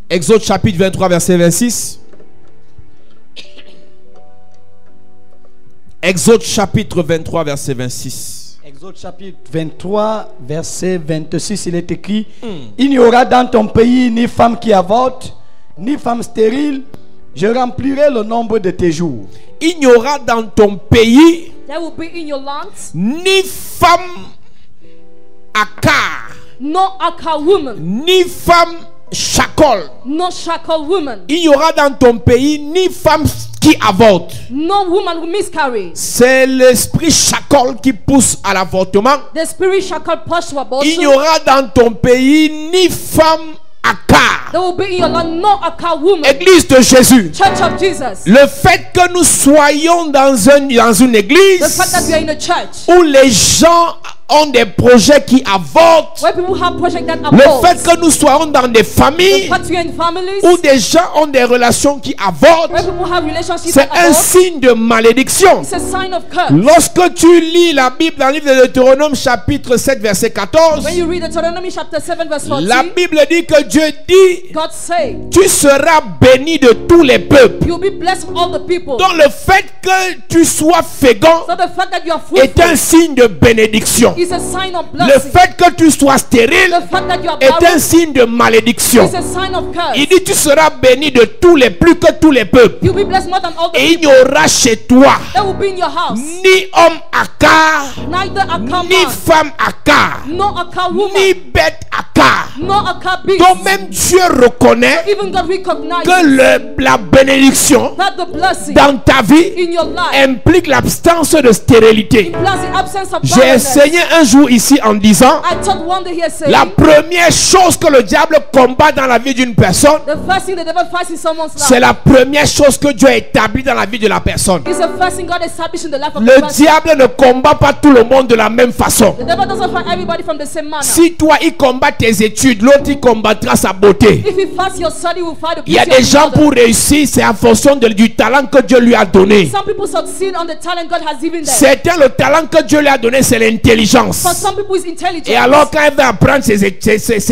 Exode chapitre 23 verset 26. Exode chapitre 23 verset 26. Exode chapitre 23 verset 26, il est écrit: il n'y aura dans ton pays ni femme qui avorte, ni femme stérile. Je remplirai le nombre de tes jours. Il n'y aura dans ton pays There will be in your lands ni femme akar, no Akar woman, ni femme chakol. no Shakal woman, Il n'y aura dans ton pays ni femme qui avorte. no woman who miscarry. C'est l'esprit chakol qui pousse à l'avortement. The spirit Shakal push to Il n'y abortion. aura dans ton pays ni femme akar. There will be in your land no Akar woman. Église de Jésus. Church of Jesus. Le fait que nous soyons dans une The église fact that we are in a church où les gens ont des projets qui avortent, where people have projects that le abort. fait que nous soyons dans des The familles fact we are in families où des gens ont des relations qui avortent, where people have relationships c'est that un abort. signe de malédiction. It's a sign of curse. Lorsque tu lis la Bible dans le livre de Deutéronome chapitre 7 verset 14, When you read Deuteronomy chapter 7 verse 14, la Bible dit que Dieu dit: God say, tu seras béni de tous les peuples. you'll be blessed with all the people. Donc le fait que tu sois fécond So the fact that you are est un fruitful signe de bénédiction. is a sign of Le blessing. fait que tu sois stérile The fact that you are est un barren signe de malédiction. is a sign of Il curse. dit: tu seras béni de tous les plus que tous les peuples. You'll be blessed more than all the Et il n'y people aura chez toi that will be in your house. ni homme akar, Neither Akar ni man, femme akar, no Akar ni woman, bête akar. no Akar beast. Donc même Dieu reconnaît Even God recognizes que la bénédiction that the blessing dans ta vie in your life implique l'absence de stérilité. plus the absence of J'ai barrenness. enseigné un jour ici en disant: I taught one day here saying, la première chose que le diable combat dans la vie d'une personne, the first thing the devil fights in someone's life c'est la première chose que Dieu a établie dans la vie de la personne. is the first thing God established in the life of the Le person. diable ne combat pas tout le monde de la même façon. The devil doesn't fight everybody from the same manner. Si toi il combat tes études, l'autre il combattra sa beauté. If he fights your study, he will fight the Il y a beauty des of gens the other. pour réussir, c'est en fonction du talent que Dieu lui a donné. Some people succeed on the talent God has given them. Certains, le talent que Dieu lui a donné, c'est l'intelligence. For some people, it's intelligence. Et alors quand elle va apprendre ses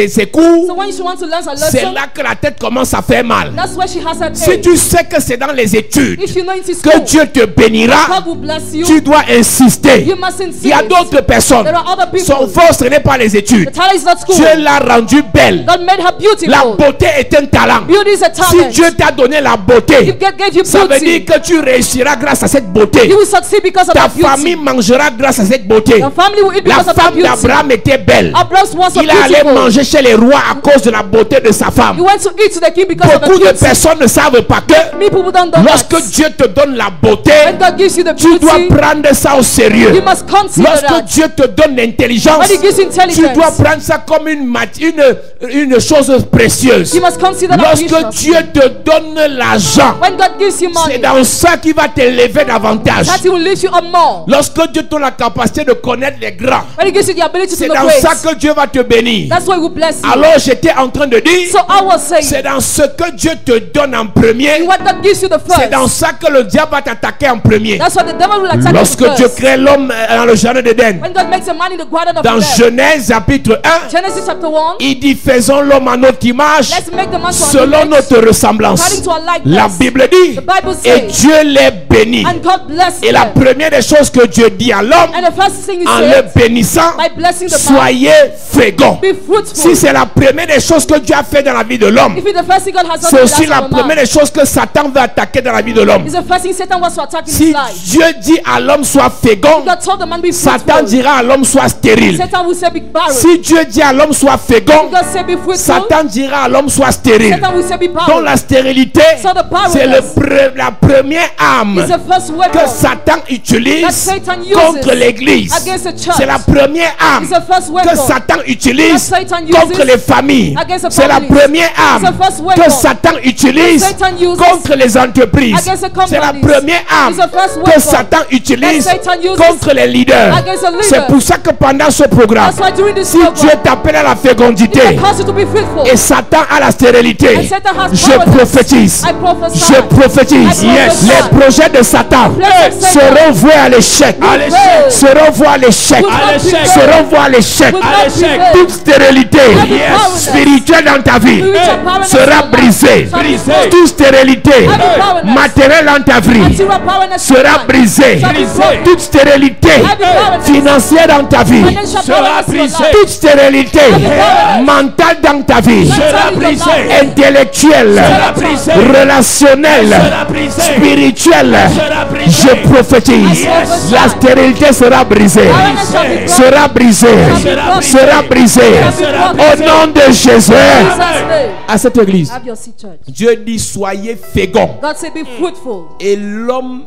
So cours, when she wants to learn a c'est lesson, là que la tête commence à faire mal. that's where she has her Si pain. tu sais que c'est dans les études If you know it is que school, Dieu te bénira, God will bless you. tu dois insister. You must Il y a insist. d'autres personnes, There are other son people. force ce n'est pas les The études. talent is not school. Dieu l'a rendue belle. God made her La beautiful. beauté est un talent. Beauty is a Si talent. Dieu t'a donné la If beauté, God gave you ça veut beauty, dire que tu réussiras grâce à cette beauté. you will succeed because of Ta that beauty. famille mangera grâce à cette beauté. Your family will eat La because of that femme beauty. d'Abraham était belle. Abraham was so Il est allé beautiful. manger chez les rois à cause de la beauté de sa femme. He went to eat to the king because of the Beaucoup de beauty. personnes ne savent pas que Many people don't know lorsque that. Dieu te donne la beauté, When God gives you the tu dois beauty, prendre ça au sérieux. you must consider Lorsque that. Dieu te donne l'intelligence, When He gives you tu dois intelligence, prendre ça comme une chose précieuse. you must consider that Lorsque precious. Dieu te donne l'argent, When God gives you c'est money, dans ça qu'il va t'élever davantage. that He will lift you up more. Lorsque Dieu te donne la capacité de connaître les grands, When He gives you the ability to c'est know dans grace, ça que Dieu va te bénir. that's why He will bless you. Alors j'étais en train de dire, So I was saying, c'est dans ce que Dieu te donne en premier, what God gives you the c'est dans first, ça que le diable va t'attaquer en premier. that's what the devil will attack you Lorsque Dieu first. crée l'homme dans le jardin d'Éden, When God makes a man in the garden of dans Eden, Genèse chapitre 1, Genesis chapter 1, il dit: faisons l'homme à notre image, let's make the man to our selon image, notre ressemblance. according to our La likeness. Bible dit, The Bible et says, Dieu les bénit. and God blessed Et la them. première des choses que Dieu dit à l'homme, And the first thing He en le said, bénissant, by blessing the man, soyez féconds. be fruitful. Si c'est la première des choses que Dieu a fait dans la vie de l'homme, If it's the first thing God has done c'est in the aussi life la of a man, première des choses que Satan veut attaquer dans la vie de l'homme. it's the first thing Satan wants to attack in his Si life. Dieu dit à l'homme sois fécond, God told the man be Satan fruitful. dira à l'homme sois stérile. Satan will say be barren. Si Dieu dit à l'homme sois fécond, God say be fruitful, Satan dira à l'homme sois stérile. Satan will say be Donc powerless. la stérilité, So the powerless c'est la première arme is the first que weapon Satan that utilise Satan uses contre l'église. against the church. C'est la première arme It's the first que weapon Satan that utilise Satan contre uses les familles. against the C'est la families. première arme It's the first weapon que Satan utilise that Satan uses contre les entreprises. against the companies. C'est la première arme It's the first que weapon Satan utilise that Satan uses contre les leaders. against the leaders. C'est pour ça que pendant ce programme, That's why during this si program, Dieu t'appelle à la if fécondité God calls you to be fruitful, et Satan à la stérilité, and Satan has je power, prophétise. I prophesy. Je prophétise. I prophesy. Les projets de Satan Plans of Satan seront voués à l'échec. fail. Seront voués à l'échec. Will not prevail. Seront voués à l'échec. Will not prevail. Toute stérilité powerless spirituelle dans ta vie Spiritual powerless sera in your life brisée. shall be broken. Toute stérilité powerless matérielle dans ta vie Material powerless in your sera life brisée. shall be broken. Toute stérilité powerless financière dans ta vie Financial powerless in your life. toute stérilité powerless. mentale dans ta vie, Sera brisée. intellectuelle, Sera brisée. relationnelle, Sera brisée. spirituelle, Sera brisée. je prophétise, Yes. la stérilité sera brisée, Powerless shall be broken. sera brisée, Sera sera brisée, Sera au nom de Jésus. Jesus' name. À cette église, Have your seat, church. Dieu dit soyez féconds. God said be fruitful. Et l'homme,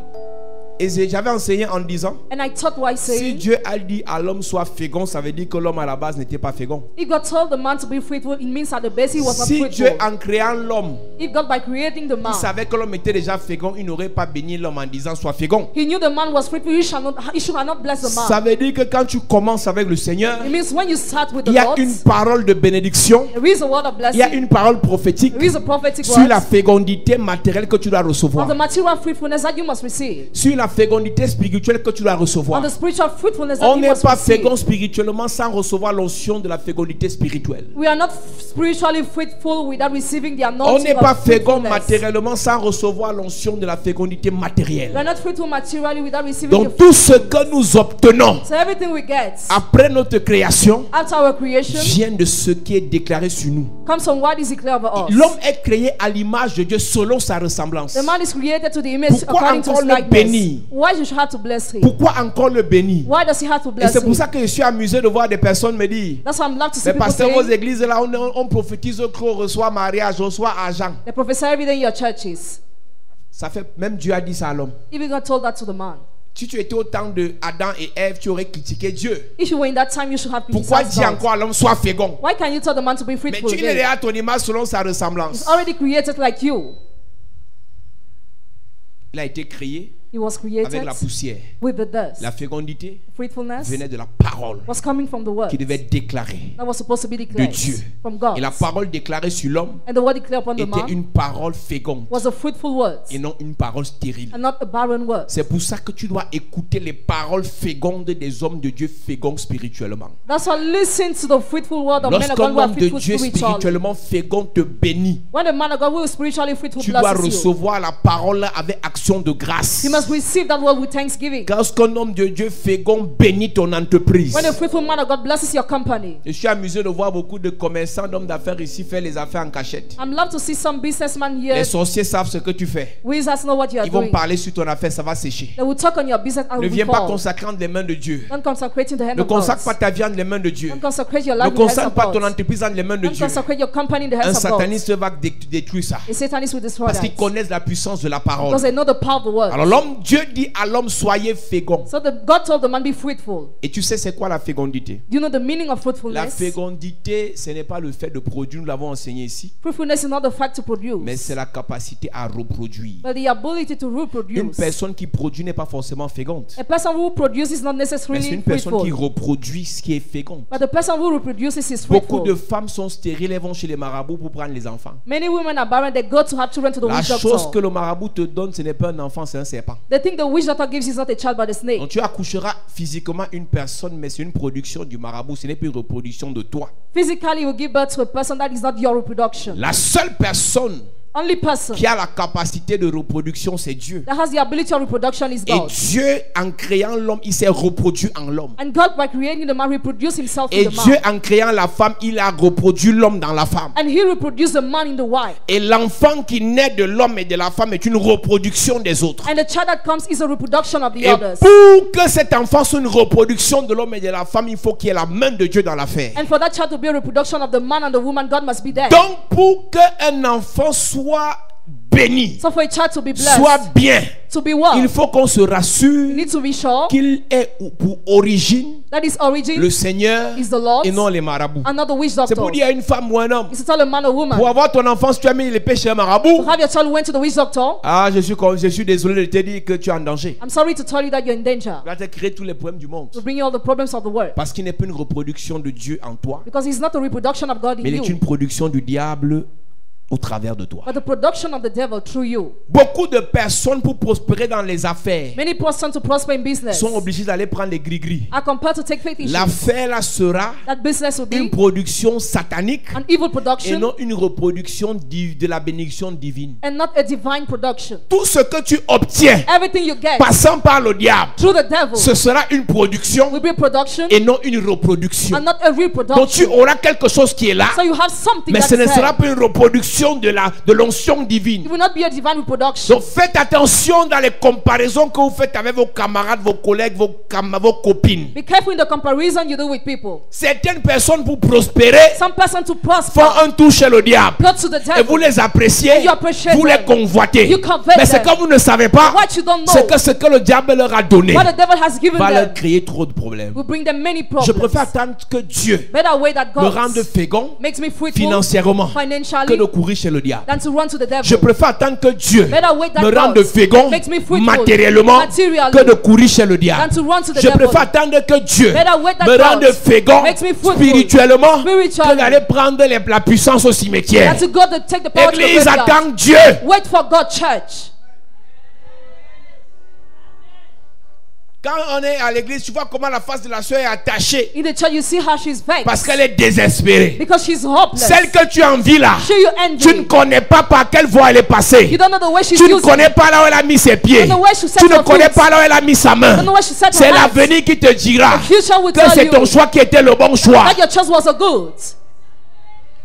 et j'avais enseigné en disant, And I taught why si saying, Dieu a dit à l'homme soit fécond, ça veut dire que l'homme à la base n'était pas fécond. if God told the man to be fruitful, it means at the base he was not Si fruitful. Dieu en créant l'homme, If God by creating the man, il savait que l'homme était déjà fécond, il n'aurait pas béni l'homme en disant sois fécond. he knew the man was fruitful, he should have not blessed the Ça man. veut dire que quand tu commences avec le Seigneur, It means when you start with the il y a Lord, une parole de bénédiction, there is a word of il y a blessing, une parole prophétique there is a prophetic sur word la fécondité matérielle que tu dois of recevoir, the material fruitfulness that you must receive, sur la fécondité spirituelle que tu dois on recevoir. the spiritual fruitfulness that On you n'est must pas receive. fécond spirituellement sans recevoir l'onction de la fécondité spirituelle. We are not spiritually fruitful without receiving the On anointing n'est pas of fécond fruitfulness. matériellement sans recevoir l'onction de la fécondité We are matérielle. not fruitful materially without receiving Donc the tout ce que nous obtenons So everything we get après notre création after our creation vient de ce qui est déclaré sur nous. comes from what is declared over us. L'homme est créé à l'image de Dieu selon sa ressemblance. The man is created to the image Pourquoi according to encore his le likeness. bénir? Why you should have to bless him? Pourquoi encore le bénir? Why does he have to Et bless c'est pour him? ça que je suis amusé de voir des personnes me dire, That's why I'm glad to see mais people pasteur, vos saying églises là, on prophétise qu'on reçoit mariage, on reçoit argent. they prophesy every day in your churches. Ça fait, même Dieu a dit ça à l'homme. Even God told that to the man. Si tu étais au temps de Adam et Ève, tu aurais critiqué Dieu. If you were in that time, you should have Pourquoi criticized dire God. encore à l'homme sois fécond? Why can you tell the man to be Mais fruitful tu n'es again? à ton image selon sa ressemblance. He's already created like you. Il a été créé He was created avec la poussière. with the dust. La fécondité Fruitfulness venait de la parole was coming from the word qui devait être déclarée that was supposed to be de declared Dieu. from God. Et la parole déclarée sur l'homme And the word declared upon the était man une parole féconde was a fruitful word et non une parole stérile. and not a barren word. C'est pour ça que tu dois écouter les paroles fécondes des hommes de Dieu féconds spirituellement. That's why listen to the fruitful word of men of Lorsqu'un God who are homme de fruitful Dieu spiritually. spirituellement fécond te bénit, When the man of God who is spiritually fruitful tu dois blesses you, recevoir la parole avec action de grâce. you must receive that word with thanksgiving. Lorsqu'un homme de Dieu fécond bénit ton entreprise. When a fruitful man of God blesses your company, Je suis amusé de voir beaucoup de commerçants, d'hommes d'affaires ici faire les affaires en cachette. I'm love to see some businessmen here. Les sorciers savent ce que tu fais. Wizards know what you are Ils vont doing. parler sur ton affaire, ça va sécher. They will talk on your business and Ne will viens pas fall. consacrer entre les mains de Dieu. Don't consecrate in the hand Ne of God. consacre pas ta vie entre les mains de Dieu. Don't consecrate your Ne life in the hands consacre of pas ton God. entreprise entre les mains de Don't Dieu. consecrate your company in the Un hands of God. sataniste va détruire ça. A Satanist will destroy Parce that. qu'ils connaissent la puissance de la parole. Because they know the power of the word. Alors l'homme, Dieu dit à l'homme soyez fécond. So God told the man be fruitful. Et tu sais c'est quoi la fécondité? Do you know the meaning of La fruitfulness? fécondité, ce n'est pas le fait de produire, nous l'avons enseigné ici, Fruitfulness is not the fact to mais c'est produce, la capacité à reproduire. but the ability to Une reproduce. personne qui produit n'est pas forcément féconde. A person who produces is not Mais c'est necessarily une personne qui fruitful, reproduit ce qui est fécond. but the person who reproduces is Beaucoup de fruitful. femmes sont stériles, elles vont chez les marabouts pour prendre les enfants. Many women are barren. They go to have children to the La witch chose que doctor. le marabout te donne, ce n'est pas un enfant, c'est un serpent. They think the witch doctor gives is not a child but a snake. Donc tu accoucheras physiquement une personne, mais c'est une production du marabout, ce n'est plus une reproduction de toi. Physically, you give birth to a person that is not your reproduction. La seule personne Only person qui a la capacité de reproduction, c'est Dieu. that has the ability of reproduction is Et God. Dieu, en créant l'homme, il s'est reproduit en l'homme. And God, by creating the man, reproduced himself Et in the Dieu, man. en créant la femme, il a reproduit l'homme dans la femme. And he reproduced the man in the wife. Et l'enfant qui naît de l'homme et de la femme est une reproduction des autres. And the child that comes is a reproduction of the Et others. pour que cet enfant soit une reproduction de l'homme et de la femme, il faut qu'il y ait la main de Dieu dans l'affaire. And for that child to be a reproduction of the man and the woman, God must be there. Donc, pour qu'un enfant soit béni, So for a child to be blessed, soit bien, to be well, il faut qu'on se you rassure need to be sure qu'il est pour origine that his origin le Seigneur is the Lord et non les marabouts. and not the witch C'est doctor. pour dire à une femme ou un homme, It's to tell a man or woman, pour avoir ton enfant, si tu as mis les péchés à un marabout, to have your child went to the witch doctor. ah, je suis désolé de te dire que tu es en danger. I'm sorry to tell you that you're in danger. Il va te créer tous les problèmes du monde. To bring you all the problems of the world. Parce qu'il n'est pas une reproduction de Dieu en toi, Because he's not a reproduction of God in mais il est you, une production du diable au travers de toi. but the production of the devil through you. Beaucoup de personnes, pour prospérer dans les affaires, Many persons to prosper in business sont obligées d'aller prendre les gris-gris. are compelled to take faith issues. L'affaire là sera That business will une be production satanique an evil et production non une reproduction de la bénédiction divine. and not a divine production. Tout ce que tu obtiens Everything you get passant par le diable, through the devil ce sera une production will be a production et non une reproduction. and not a Donc tu reproduction. auras quelque chose qui est là, So you have something mais that's ce ne sera there. pas une reproduction de l'onction divine. It will not be a divine reproduction. Donc faites attention dans les comparaisons que vous faites avec vos camarades, vos collègues, vos copines. Be careful in the comparison you do with people. Certaines personnes pour prospérer Some person to font prosper un tour chez le diable. go to the Et vous devil. les appréciez, You appreciate vous les them. convoitez. You covet Mais ce them. que vous ne savez pas, What you don't c'est know, que ce que le diable leur a donné what the devil has given va leur them, créer trop de problèmes. will bring them many Je problems. préfère attendre que Dieu Better way that me rende God fécond makes me fruitful financièrement que financially de courir chez le diable. than to run to the devil. Je préfère attendre que Dieu Better wait that me rende God fécond makes me fruitful matériellement materially que de courir chez le than diable. to run to the Je devil. préfère attendre que Dieu Better wait that me God rende fécond makes me fruitful spirituellement spiritually que d'aller prendre la puissance au cimetière. than to go to take the power to the Église, graveyard. attend Dieu. Wait for God, church. Quand on est à l'église, tu vois comment la face de la soeur est attachée In the church, you see how she's vexed parce qu'elle est désespérée. because she's hopeless. Celle que tu envies là, She you tu ne envy. connais pas par quelle voie elle est passée. You don't know the way she's Tu ne using. connais pas là où elle a mis ses pieds. You don't know where she set Tu ne her connais feet. pas là où elle a mis sa main. You don't know where she set her C'est hands. l'avenir qui te dira The future will que tell c'est you ton choix qui était le bon choix. that your choice was a good.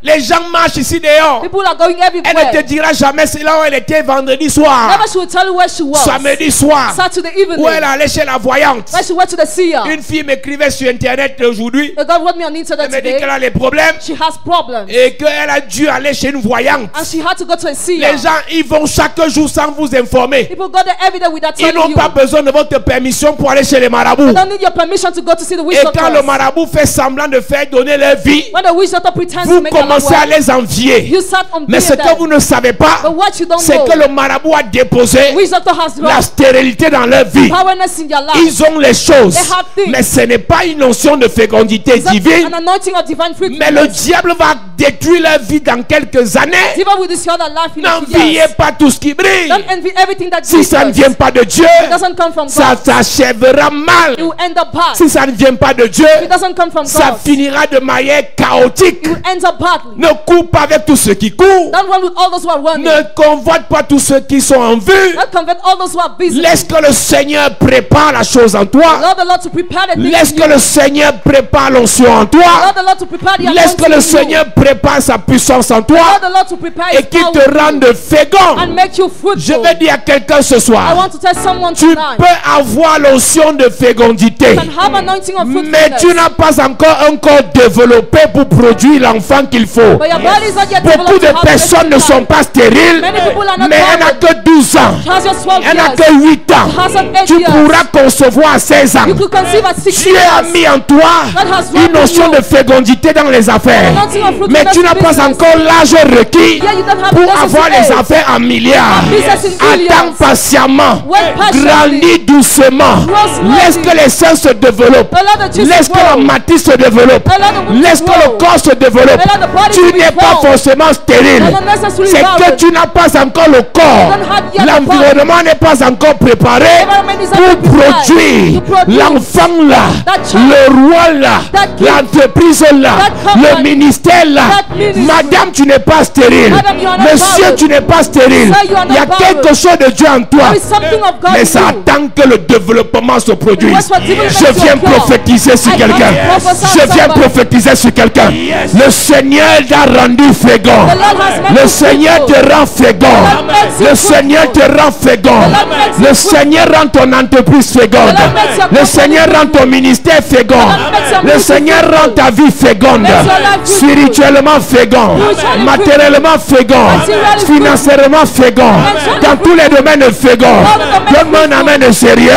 Les gens marchent ici dehors. People are going Elle ne te everywhere. dira jamais c'est là où elle était vendredi soir, Never she will tell you where she was. samedi soir, Saturday evening. où elle allait chez la voyante. Where she went to the seer. Une fille m'écrivait sur internet aujourd'hui. The God wrote me on internet Elle me dit today. qu'elle a des problèmes She has problems. et qu'elle a dû aller chez une voyante. And she had to go to a seer. Les gens, ils vont chaque jour sans vous informer. People go there every day without Ils telling n'ont you. pas besoin de votre permission pour aller chez les marabouts. They don't need your permission to go to see the witch Et quand le doctor. marabout fait semblant de faire donner leur vie, When the witch doctor pretends to vous make them commencez à well, les envier. you start on Mais ce que vous ne savez pas, But what you don't c'est know, que le marabout a déposé witch doctor has la dropped stérilité dans leur vie. powerness in your life. Ils ont les choses, They have things. mais ce n'est pas une notion de fécondité It's not divine. an anointing of divine fruit. Mais le diable va détruire leur vie dans quelques années. Devil will destroy their life in a few N'enviez years. pas tout ce qui brille. Don't envy everything that Si ça ne glitters. vient pas de Dieu, It doesn't come from ça God. s'achèvera mal. It will end up bad. Si ça ne vient pas de Dieu, If it doesn't come from ça God, finira de manière chaotique. it will end up badly. Ne cours pas avec tous ceux qui courent. Don't run with all those who are running. Ne convoite pas tous ceux qui sont en vue. Don't convert all those who are busy. Laisse que le Seigneur prépare la chose en toi. Allow the Lord to prepare the things Laisse in que you. le Seigneur prépare l'onction en Allow toi. the Lord to prepare the Laisse que anointing le in you. Seigneur prépare sa puissance en toi Allow the Lord to prepare et His qu'il power te in you rende fécond. and make you fruitful. Je vais dire à quelqu'un ce I soir, want to tell someone tu tonight. peux avoir l'onction de fécondité, You can have anointing of mais fruitfulness. tu n'as pas encore un corps développé pour produire l'enfant qu'il faut. But your body is not yet Beaucoup developed de to have personnes ne the sont pas stériles, Many people are not mais elle n'a barren. que 12 ans. She has just 12 Elle n'a years. que 8 ans. She has 8 Tu years. pourras concevoir à 16 ans. You could conceive at 16 Dieu a years. mis en toi God has une wrought in notion you de fécondité dans les affaires. anointing of fruitfulness Mais tu n'as in pas business. encore l'âge requis Yeah, you don't have pour the avoir les necessary affaires en milliards. business in billions. Attends patiemment. Wait patiently. Grandis doucement. Grow slowly. Laisse que les seins se développent. Allow the juice Laisse to que la grow. matrice se développe. Allow the womb to Laisse que grow. le corps se développe. Allow the body Tu to be n'es pas formed. forcément stérile. You're not necessarily C'est que barren. tu n'as pas encore le corps. You don't have yet the L'environnement n'est pas encore préparé Environment is pour not prepared produire to produce l'enfant là, that child, le roi là, that gift, l'entreprise là, that company, le ministère là. that ministry. Madame, tu n'es pas stérile. Madam, you are not Monsieur, barren. tu n'es pas stérile. Sir, you are Il y a not barren. quelque chose de Dieu en toi. There is something of God Mais in ça you. attend que le développement se produise. What's what development Je to viens occur. prophétiser sur I come quelqu'un. to prophesy Je viens somebody. prophétiser sur quelqu'un. Le Seigneur t'a rendu fécond. The Lord has made Le you Seigneur fruitful. te rend fécond. Lord makes you Le Seigneur te rend fécond. The Lord makes you Le Seigneur rend ton entreprise féconde. The Lord makes your Le company Seigneur rend ton ministère fécond. Lord makes your Le ministry Seigneur fruitful. rend ta vie féconde. Makes your life fruitful. Spirituellement fécond. Spiritually Matériellement fécond. Materially fruitful. Financièrement fécond. Financially Dans tous les domaines féconds. All the domains Donne-moi un fruitful. amen de sérieux.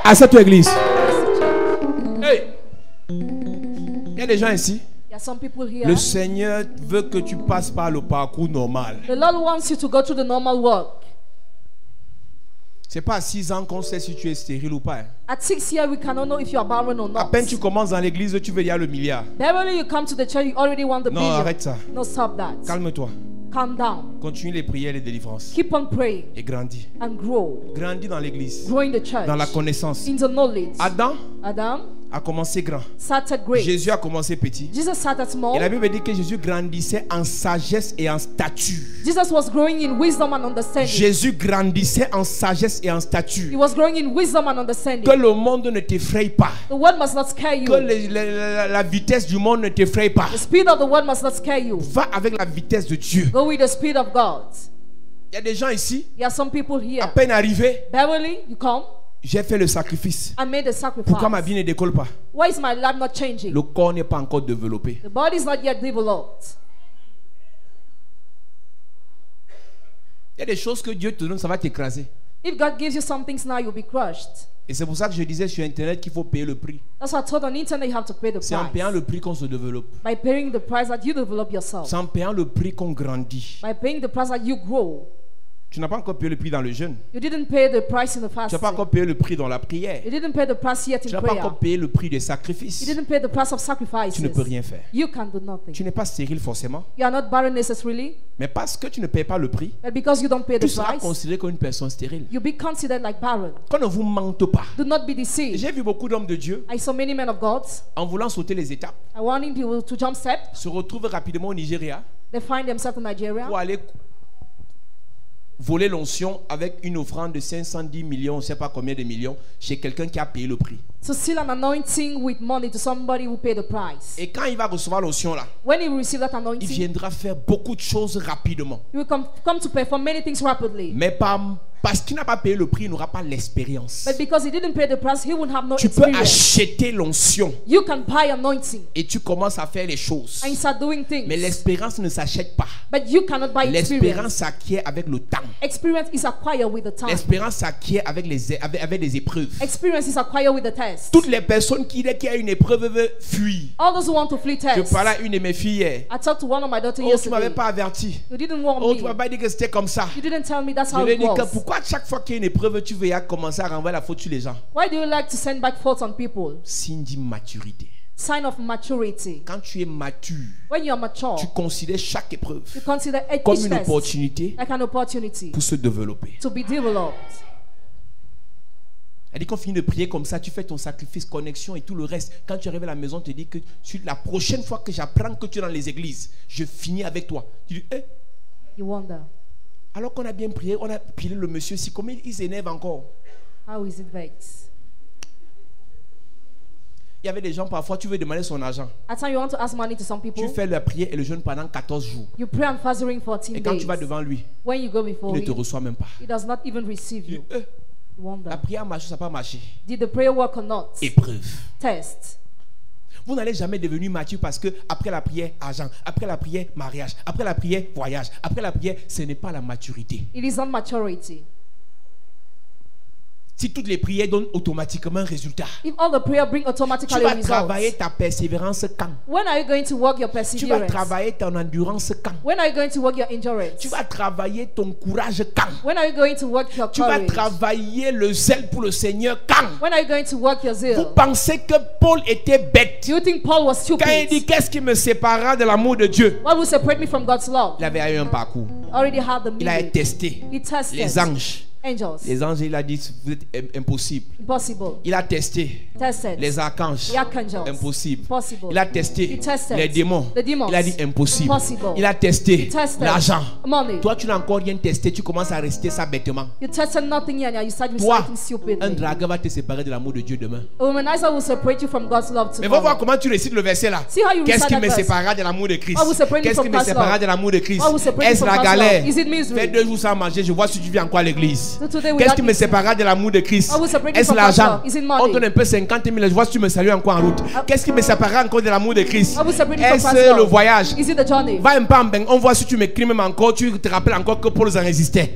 À cette église. Hey. Il y a des gens ici. There are some people here. Le Seigneur veut que tu passes par le parcours normal. The Lord wants you to go through the normal work. C'est pas à 6 ans qu'on sait si tu es stérile ou pas. Hein. At 6 years, we cannot know if you are barren or À not. peine tu commences dans l'église, tu veux dire le milliard. Barely you come to the church, you already want the Non, billion. arrête ça. No, stop that. Calme-toi. Calm down. Continue les prières et les délivrances. Keep on praying Et grandis. and grow. Grandis dans l'église. Grow in the church. Dans la connaissance. In the knowledge. Adam Adam a commencé grand. started great. Jésus a commencé petit. Jesus started small. Et la Bible dit que Jésus grandissait en sagesse et en stature. Jesus was growing in wisdom and understanding. Jésus grandissait en sagesse et en He stature. was growing in wisdom and understanding. Que le monde ne t'effraie pas. The word must not scare you. Que la vitesse du monde ne t'effraie pas. The speed of the word must not scare you. Va avec la vitesse de Dieu. Go with the speed of God. Il y a des gens ici, There are some people here. à peine arrivés, Beverly, you come. j'ai fait le sacrifice. I made a sacrifice. Pourquoi ma vie ne décolle pas? Why is my life not changing? Le corps n'est pas encore développé. The body is not yet developed. Il y a des choses que Dieu te donne, ça va t'écraser. If God gives you some things now, you'll be crushed. Et c'est pour ça que je disais sur Internet qu'il faut payer le prix. That's why I told on internet you have to pay the C'est en payant price. le prix qu'on se développe. By paying the price that you develop yourself. C'est en payant le prix qu'on grandit. By paying the price that you grow. Tu n'as pas encore payé le prix dans le jeûne. You didn't pay the price in the Tu n'as fasting. pas encore payé le prix dans la prière. You didn't pay the price yet Tu in n'as pas prayer. encore payé le prix des You sacrifices. didn't pay the price of sacrifices. Tu ne peux rien faire. You can do nothing. Tu n'es pas stérile forcément. You are not barren necessarily, Mais parce que tu ne payes pas le prix, but because you don't pay the tu seras price, considéré comme une personne stérile. you'll be considered like barren. Qu'on ne vous mente pas. Do not be deceived. J'ai vu beaucoup d'hommes de Dieu, I saw many men of God. en voulant sauter les étapes, I wanting people to jump step. se retrouvent rapidement au Nigeria They find themselves in Nigeria. pour aller voler l'onction avec une offrande de 510 millions, on ne sait pas combien de millions, chez quelqu'un qui a payé le prix. To seal an anointing with money to somebody who paid the price. Et quand il va recevoir l'onction là, When he will receive that il anointing, viendra faire beaucoup de choses rapidement. he will come to perform many things rapidly. Mais parce qu'il n'a pas payé le prix, il n'aura pas l'expérience. But because he didn't pay the price, he would have no Tu peux experience. acheter l'onction You can buy anointing et tu commences à faire les choses. and start doing things. Mais l'expérience ne s'achète pas. But you cannot buy L'expérience experience. s'acquiert avec le temps. Experience is acquired with the time. L'expérience s'acquiert avec des épreuves. Experience is acquired with the test. Toutes les personnes qui, dès qu'il y a une épreuve, veulent fuir. All those who want to flee Je test. parlais à une de mes filles hier. I talked to one of my daughters Oh, tu ne m'avais yesterday. pas averti. You didn't warn Oh, me. tu m'as pas dit que c'était comme ça. You didn't tell me that's Je how lui ai it dit que was. pourquoi chaque fois qu'il y a une épreuve, tu veux commencer à renvoyer la faute sur les gens? Why do you like to send back faults on people? Signe d'immaturité. Sign of maturity. Quand tu es mature, When you are mature, tu considères chaque épreuve you consider each comme une test opportunité like an opportunity pour se développer. to be developed. Elle dit qu'on finit de prier comme ça, tu fais ton sacrifice, connexion et tout le reste. Quand tu arrives à la maison, tu te dis que la prochaine fois que j'apprends que tu es dans les églises, je finis avec toi. Tu dis, You wonder, alors qu'on a bien prié, on a prié le monsieur, si comment il s'énerve encore. how is it vexed? Il y avait des gens, parfois, tu veux demander son argent. At times you want to ask money to some people. Tu fais la prière et le jeûne pendant 14 jours. You pray and fast during 14 Et quand days. tu vas devant lui, When you go before il ne te him, reçoit même pas. he does not even receive Tu you. dis, You wonder, la prière a marché, ça n'a pas marché. did the prayer work or not? Épreuve. Test. Vous n'allez jamais devenir mature parce que après la prière, argent. Après la prière, mariage. Après la prière, voyage. Après la prière, ce n'est pas la maturité. It is not maturity. Si toutes les prières donnent automatiquement un résultat, If all the prayer bring tu automatically vas results, travailler ta persévérance quand? when are you going to work your Tu vas perseverance? travailler ton endurance quand? When are you going to work your endurance? Tu vas travailler ton courage quand? When are you going to work your Tu vas courage? travailler le zèle pour le Seigneur quand? When are you going to work your Vous zeal? pensez que Paul était bête Do you think Paul was quand il dit stupid? qu'est-ce qui me séparera de l'amour de Dieu? What will separate me from God's love? Il avait eu un parcours. Already had the Il a meaning. testé He tested les anges. angels. Les anges, il a dit vous êtes impossible. Impossible. Il a testé Tested les archanges. the archangels. Impossible. Possible. Il a testé He tested les démons. the demons. Il a dit impossible. Impossible. Il a testé He tested l'argent. money. Toi, tu n'as encore rien testé. Tu commences à rester ça bêtement. You tested nothing yet and you start with Toi, something stupid. un dragueur va te séparer de l'amour de Dieu demain. A womanizer will separate you from God's love Mais va voir tomorrow. comment tu récites le verset là. See how you Qu'est-ce recite qui that me verse? séparera de l'amour de Christ? What will separate me Qu'est-ce from qui me God's séparera love? de l'amour de Christ? What will separate me Est-ce from la God's galère? love? Is it misery? Fais 2 jours sans manger, je vois si tu viens encore à l'église. So today we Qu'est-ce got qui me séparera de l'amour de Christ? What will separate me Est-ce from l'argent? God's love? Is it money? On donne un peu 50 000, je vois si tu me salues encore en route. Qu'est-ce qui me séparera encore de l'amour de Christ? What will separate me from God's Est-ce le love? voyage? Is it the journey? Va un peu en bain, on voit si tu m'écris même encore, tu te rappelles encore que Paul en résistait.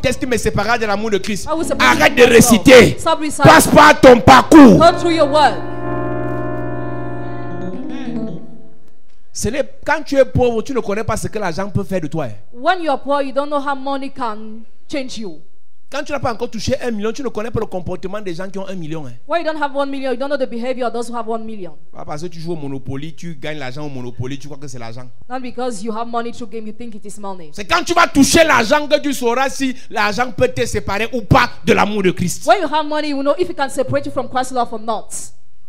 Qu'est-ce qui me séparera de l'amour de Christ? What will separate me Arrête from de God's love? réciter. Stop reciting. Passe par ton parcours. Go through your word. Ce n'est quand tu es pauvre, tu ne connais pas ce que l'argent peut faire de toi. When you are poor, you don't know how money can change you. Quand tu n'as pas encore touché 1 million, tu ne connais pas le comportement des gens qui ont 1 million. When you don't have 1 million, you don't know the behavior of those who have 1 million. Pas parce que tu joues au Monopoly, tu gagnes l'argent au Monopoly, tu crois que c'est l'argent. Not because you have money through game, you think it is money. C'est quand tu vas toucher l'argent que tu sauras si l'argent peut te séparer ou pas de l'amour de Christ. When you have money, you will know if it can separate you from Christ's love or not.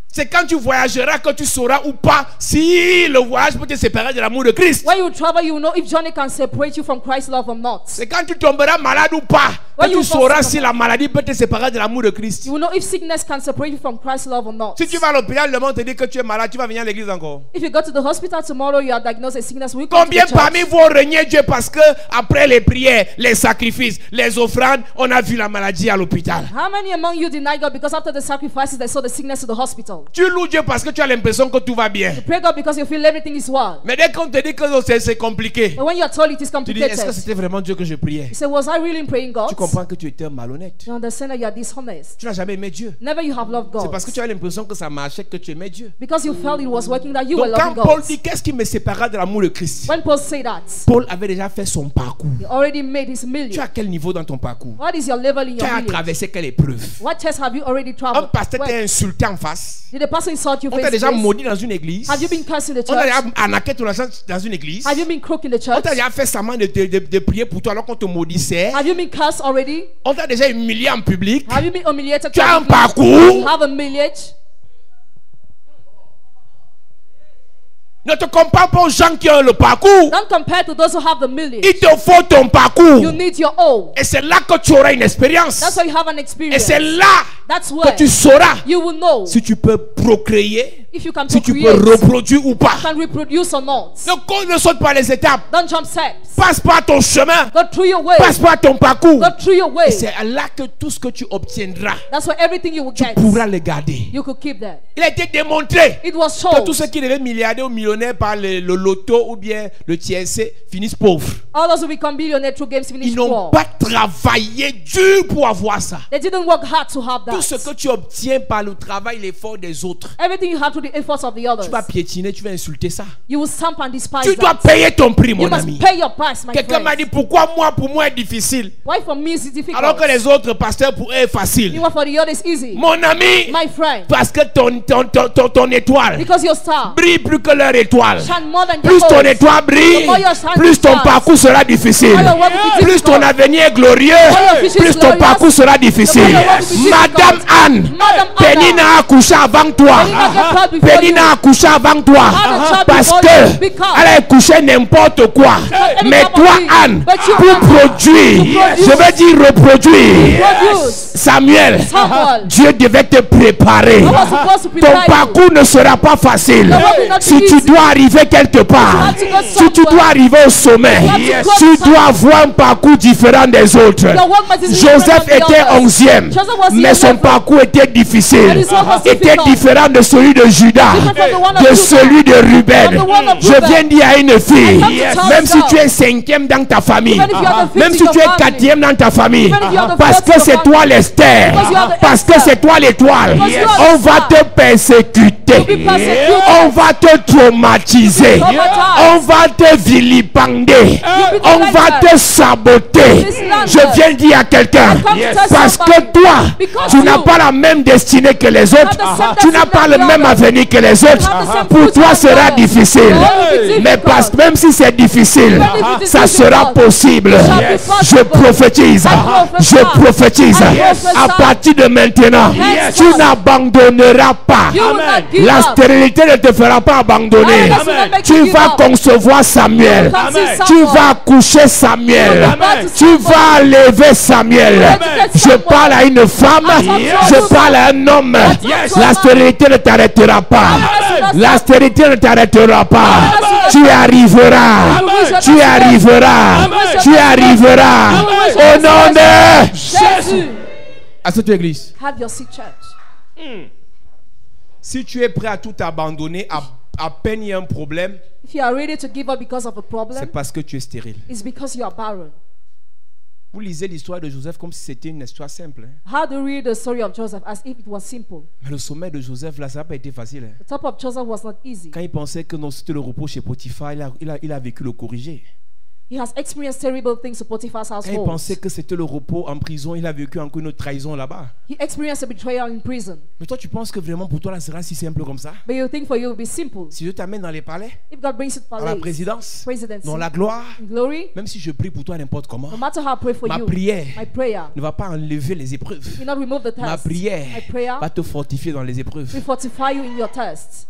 C'est quand tu voyageras que tu sauras ou pas si le voyage peut te séparer de l'amour de Christ. When you travel, you will know if journey can separate you from Christ's love or not. C'est quand tu tomberas malade ou pas que When you tu sauras fall si sick. la maladie peut te séparer de l'amour de Christ. You will know if sickness can separate you from Christ's love or not. Si tu vas à l'hôpital, le monde te dit que tu es malade, tu vas venir à l'église encore. If you go to the hospital tomorrow, you are diagnosed with sickness. Will you come to Combien the church? parmi vous reniez Dieu parce que après les prières, les sacrifices, les offrandes, on a vu la maladie à l'hôpital? How many among you deny God because after the sacrifices they saw the sickness to the hospital? Tu loues Dieu parce que tu as l'impression que tout va bien. You pray God because you feel everything is well. Mais dès qu'on te dit que c'est compliqué, But when you are told it is tu dis est-ce que complicated, c'était vraiment Dieu que je priais? you say, was I really praying God? Tu comprends que tu étais un malhonnête. You understand that you are dishonest. Tu n'as jamais aimé Dieu. Never you have loved C'est God. parce que tu as l'impression que ça marchait que tu aimais Dieu. Because you felt it was working that you were Donc quand loving Paul God. dit qu'est-ce qui me séparera de l'amour de Christ, When Paul said that, Paul avait déjà fait son parcours. he already made his Tu million. as à quel niveau dans ton parcours? What is your level in Tu your as million? traversé quelle épreuve? What test have you already Un traveled? pasteur t'a Where? insulté en face. Did the person insult you On t'a face to déjà face? maudit dans une église. Have you been cursed in the On t'a déjà church? arnaqué ton argent dans une église. Have you been crooked in the On church? t'a déjà fait semblant de prier pour toi alors qu'on te maudissait. Have you been cursed already? On t'a déjà humilié en public. Have you been humiliated? Tu as un publicly? parcours. You have a millage. Ne te compare pas aux gens qui ont le parcours. Don't compare to those who have the millage. Il te faut ton parcours. You need your own. Et c'est là que tu auras une expérience. That's why you have an Et experience. c'est là That's que where tu sauras you will know si tu peux procréer, if you can si tu peux procreate, reproduire ou pas. can reproduce or not. Ne saute pas les étapes. Don't jump steps. Passe par ton chemin. Go through your way. Passe par ton parcours. Go through your Et way. c'est là que tout ce que tu obtiendras, That's why everything you will tu get, pourras le garder. you could keep that. Il a été démontré It was que shown. tous ceux qui deviennent milliardaires ou millionnaires par le loto ou bien le TSC finissent pauvres. All those who become billionaires through games finish Ils n'ont poor. pas travaillé dur pour avoir ça. They didn't work hard to have Tout ce that. que tu obtiens par le travail, l'effort des autres, Everything you have through the efforts of the others. tu vas piétiner, tu vas insulter ça. You will stamp and despise Tu dois that. payer ton prix, You mon must ami. pay your price, my Quelqu'un m'a friend. dit pourquoi pour moi est difficile, Why for me is it difficult? alors que les autres pasteurs pour eux est You facile. want for the others easy. Mon ami, My friend. parce que ton étoile Because your star brille plus que leur étoile. shine more than Plus their ton own. étoile brille, The more your shine plus ton shines. parcours sera difficile. The more your work will be Plus ton difficult. avenir est glorieux, your future plus is ton glorious. parcours sera difficile. The more your work will be difficult. Madame Anne, Madame Pénina a accouché avant toi. Penina get proud before Pénina a accouché avant toi. Had a child Parce before que you. Because elle a accouché n'importe quoi. any Mais type of toi, thing. Anne, But you, pour Anne, produire, produce. je veux dire reproduire. produce. Samuel, Samuel. Dieu devait te préparer. I was supposed to Ton prepare you. parcours ne sera pas facile. Your work will not Si be tu easy. dois arriver quelque part, You have to go si tu somewhere. dois arriver au sommet, You have to go tu somewhere. dois avoir un parcours différent des autres. Your work must be different Joseph from the était others. 11e, Joseph was mais son 11th. parcours était difficile, And his work was était difficult. différent de celui de Judas, de celui de Ruben. Je viens dire à une fille, même si tu es 5e dans ta famille, même si tu es 4e dans ta famille, parce que c'est toi l'Esther, parce que c'est toi l'étoile, on va te persécuter, on va te traumatiser, on va te vilipender, on va te saboter. Je viens dire à quelqu'un, parce que toi, tu n'as pas la même destinée que les autres, tu n'as pas le même avenir que les autres. Pour toi sera difficile, mais parce que même si c'est difficile, ça sera possible. Je prophétise, à partir de maintenant, tu n'abandonneras pas. La stérilité ne te fera pas abandonner. Tu vas concevoir Samuel, tu vas accoucher Samuel, tu vas lever Samuel. Je parle à une femme, je parle à un homme. La stérilité ne t'arrêtera pas. La stérilité ne t'arrêtera pas. Tu arriveras. Tu arriveras. Tu arriveras. Au nom de Jésus. À cette église. Have your seat, church. Si tu es prêt à tout abandonner, à peine il y a un problème, If you are ready to give up because of a c'est problem, parce que tu es stérile. it's because you are barren. Vous lisez l'histoire de Joseph comme si c'était une histoire simple. Hein. How do you read the story of Joseph as if it was simple? Mais le sommet de Joseph, là, ça n'a pas été facile. Hein. The top of Joseph was not easy. Quand il pensait que non, c'était le repos chez Potiphar, il a vécu le corriger. He has experienced terrible things to Potiphar's Quand il household. pensait que c'était le repos en prison, il a vécu encore une autre trahison là-bas. He experienced a betrayal in prison. Mais toi, tu penses que vraiment pour toi, là, sera si simple comme ça? But you think for you it will be simple. Si Dieu t'amène dans les palais, If God brings you to à la palace, présidence, presidency, dans la gloire, in glory, même si je prie pour toi n'importe comment, no matter how I pray for ma you, prière my prayer ne va pas enlever les épreuves. will not remove the Ma test. prière My prayer va te fortifier dans les épreuves. will fortify you in your test.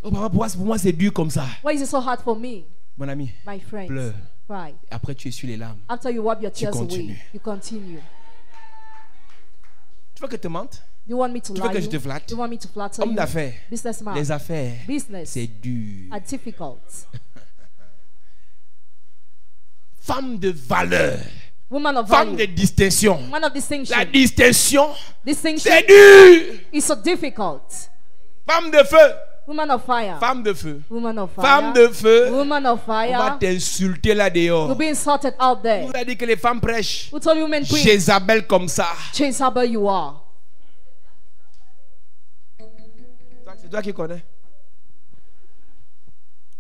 Oh, papa, pour moi, c'est dur comme ça. Why is it so hard for me, Mon ami, my friends? pleure. Cry. Après, tu essuies les larmes. After you wipe your tears away, continues. you continue. Tu veux que je te mente? You want me to Tu veux lie que je you? te flatte? You want me to flatter Homme you? d'affaires, Businessman. les affaires, Business c'est dur. are difficult. Femme de valeur, Woman of femme de value. distinction. Woman of distinction. La distinction, Distinction c'est dur. is so difficult. Femme de feu, Woman of fire. femme de feu, Woman of fire. femme de feu. Woman of On va fire. t'insulter là dehors. You'll be insulted out On there. vous a dit que les femmes prêchent. Who told you men preach? Jézabel comme ça. Jezebel you are. C'est toi qui connais.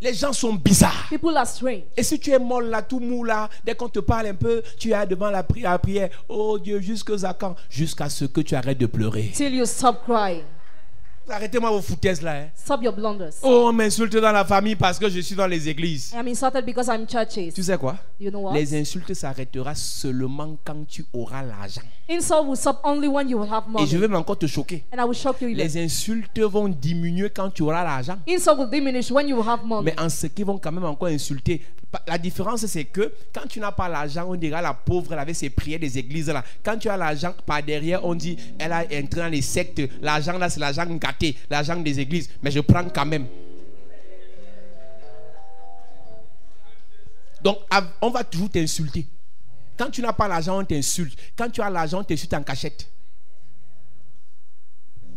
Les gens sont bizarres. People are strange. Et si tu es molle là, tout mou là, dès qu'on te parle un peu, tu es devant la prière. Oh Dieu, jusqu'à quand? Jusqu'à ce que tu arrêtes de pleurer. Till you stop crying. Arrêtez-moi vos foutaises là. Hein. Stop your blunders. Oh, on m'insulte dans la famille parce que je suis dans les églises. I'm insulted because I'm churches. Tu sais quoi? You know what? Les insultes s'arrêtera seulement quand tu auras l'argent. Insult will stop only when you will have Et je money. vais encore te choquer. And I will shock you even. Les insultes vont diminuer quand tu auras l'argent. Insult will diminish when you will have money. Mais en ce qui vont quand même encore insulter. La différence, c'est que quand tu n'as pas l'argent, on dira la pauvre, elle avait ses prières des églises là. Quand tu as l'argent, par derrière, on dit elle a entré dans les sectes. L'argent là, c'est l'argent gâté, l'argent des églises. Mais je prends quand même. Donc, on va toujours t'insulter. Quand tu n'as pas l'argent, on t'insulte. Quand tu as l'argent, on t'insulte en cachette.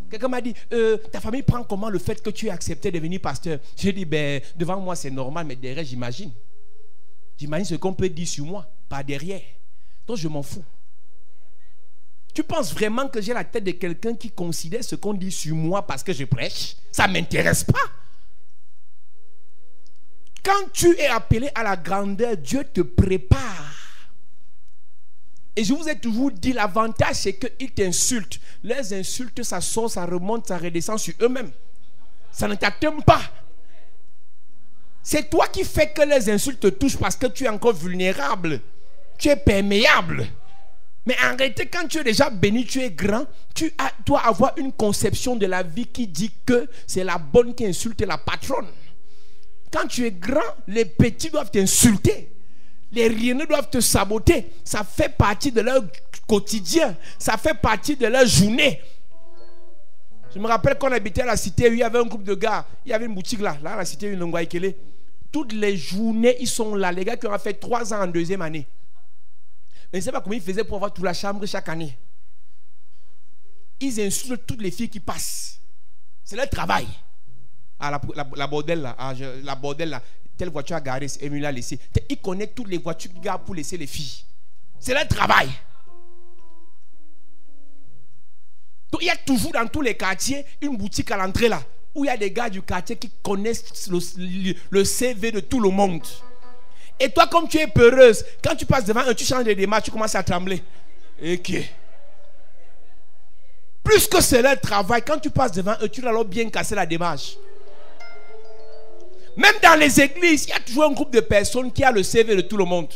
Quelqu'un m'a dit, ta famille prend comment le fait que tu aies accepté de devenir pasteur? J'ai dit, ben, devant moi c'est normal, mais derrière j'imagine. J'imagine ce qu'on peut dire sur moi, pas derrière. Donc je m'en fous. Tu penses vraiment que j'ai la tête de quelqu'un qui considère ce qu'on dit sur moi parce que je prêche? Ça ne m'intéresse pas. Quand tu es appelé à la grandeur, Dieu te prépare. Et je vous ai toujours dit, l'avantage c'est qu'ils t'insultent. Les insultes, ça sort, ça remonte, ça redescend sur eux-mêmes. Ça ne t'atteint pas. C'est toi qui fais que les insultes te touchent parce que tu es encore vulnérable. Tu es perméable. Mais en réalité, quand tu es déjà béni, tu es grand, tu dois avoir une conception de la vie qui dit que c'est la bonne qui insulte la patronne. Quand tu es grand, les petits doivent t'insulter. Les rieneux doivent te saboter. Ça fait partie de leur quotidien. Ça fait partie de leur journée. Je me rappelle qu'on habitait à la cité, il y avait un groupe de gars. Il y avait une boutique là, à la cité Longwaikele. Toutes les journées, ils sont là. Les gars qui ont fait 3 ans en 2e année. Mais je ne sais pas comment ils faisaient pour avoir toute la chambre chaque année. Ils insultent toutes les filles qui passent. C'est leur travail. Ah, la bordelle là, la bordelle là, telle voiture a garé, Emile l'a laissé. Il connaît toutes les voitures qu'il garde pour laisser les filles. C'est leur travail. Donc il y a toujours dans tous les quartiers une boutique à l'entrée là, où il y a des gars du quartier qui connaissent le CV de tout le monde. Et toi, comme tu es peureuse, quand tu passes devant un, tu changes de démarche, tu commences à trembler. Ok. Plus que c'est leur travail, quand tu passes devant eux, tu dois alors bien casser la démarche. Même dans les églises, il y a toujours un groupe de personnes qui a le CV de tout le monde.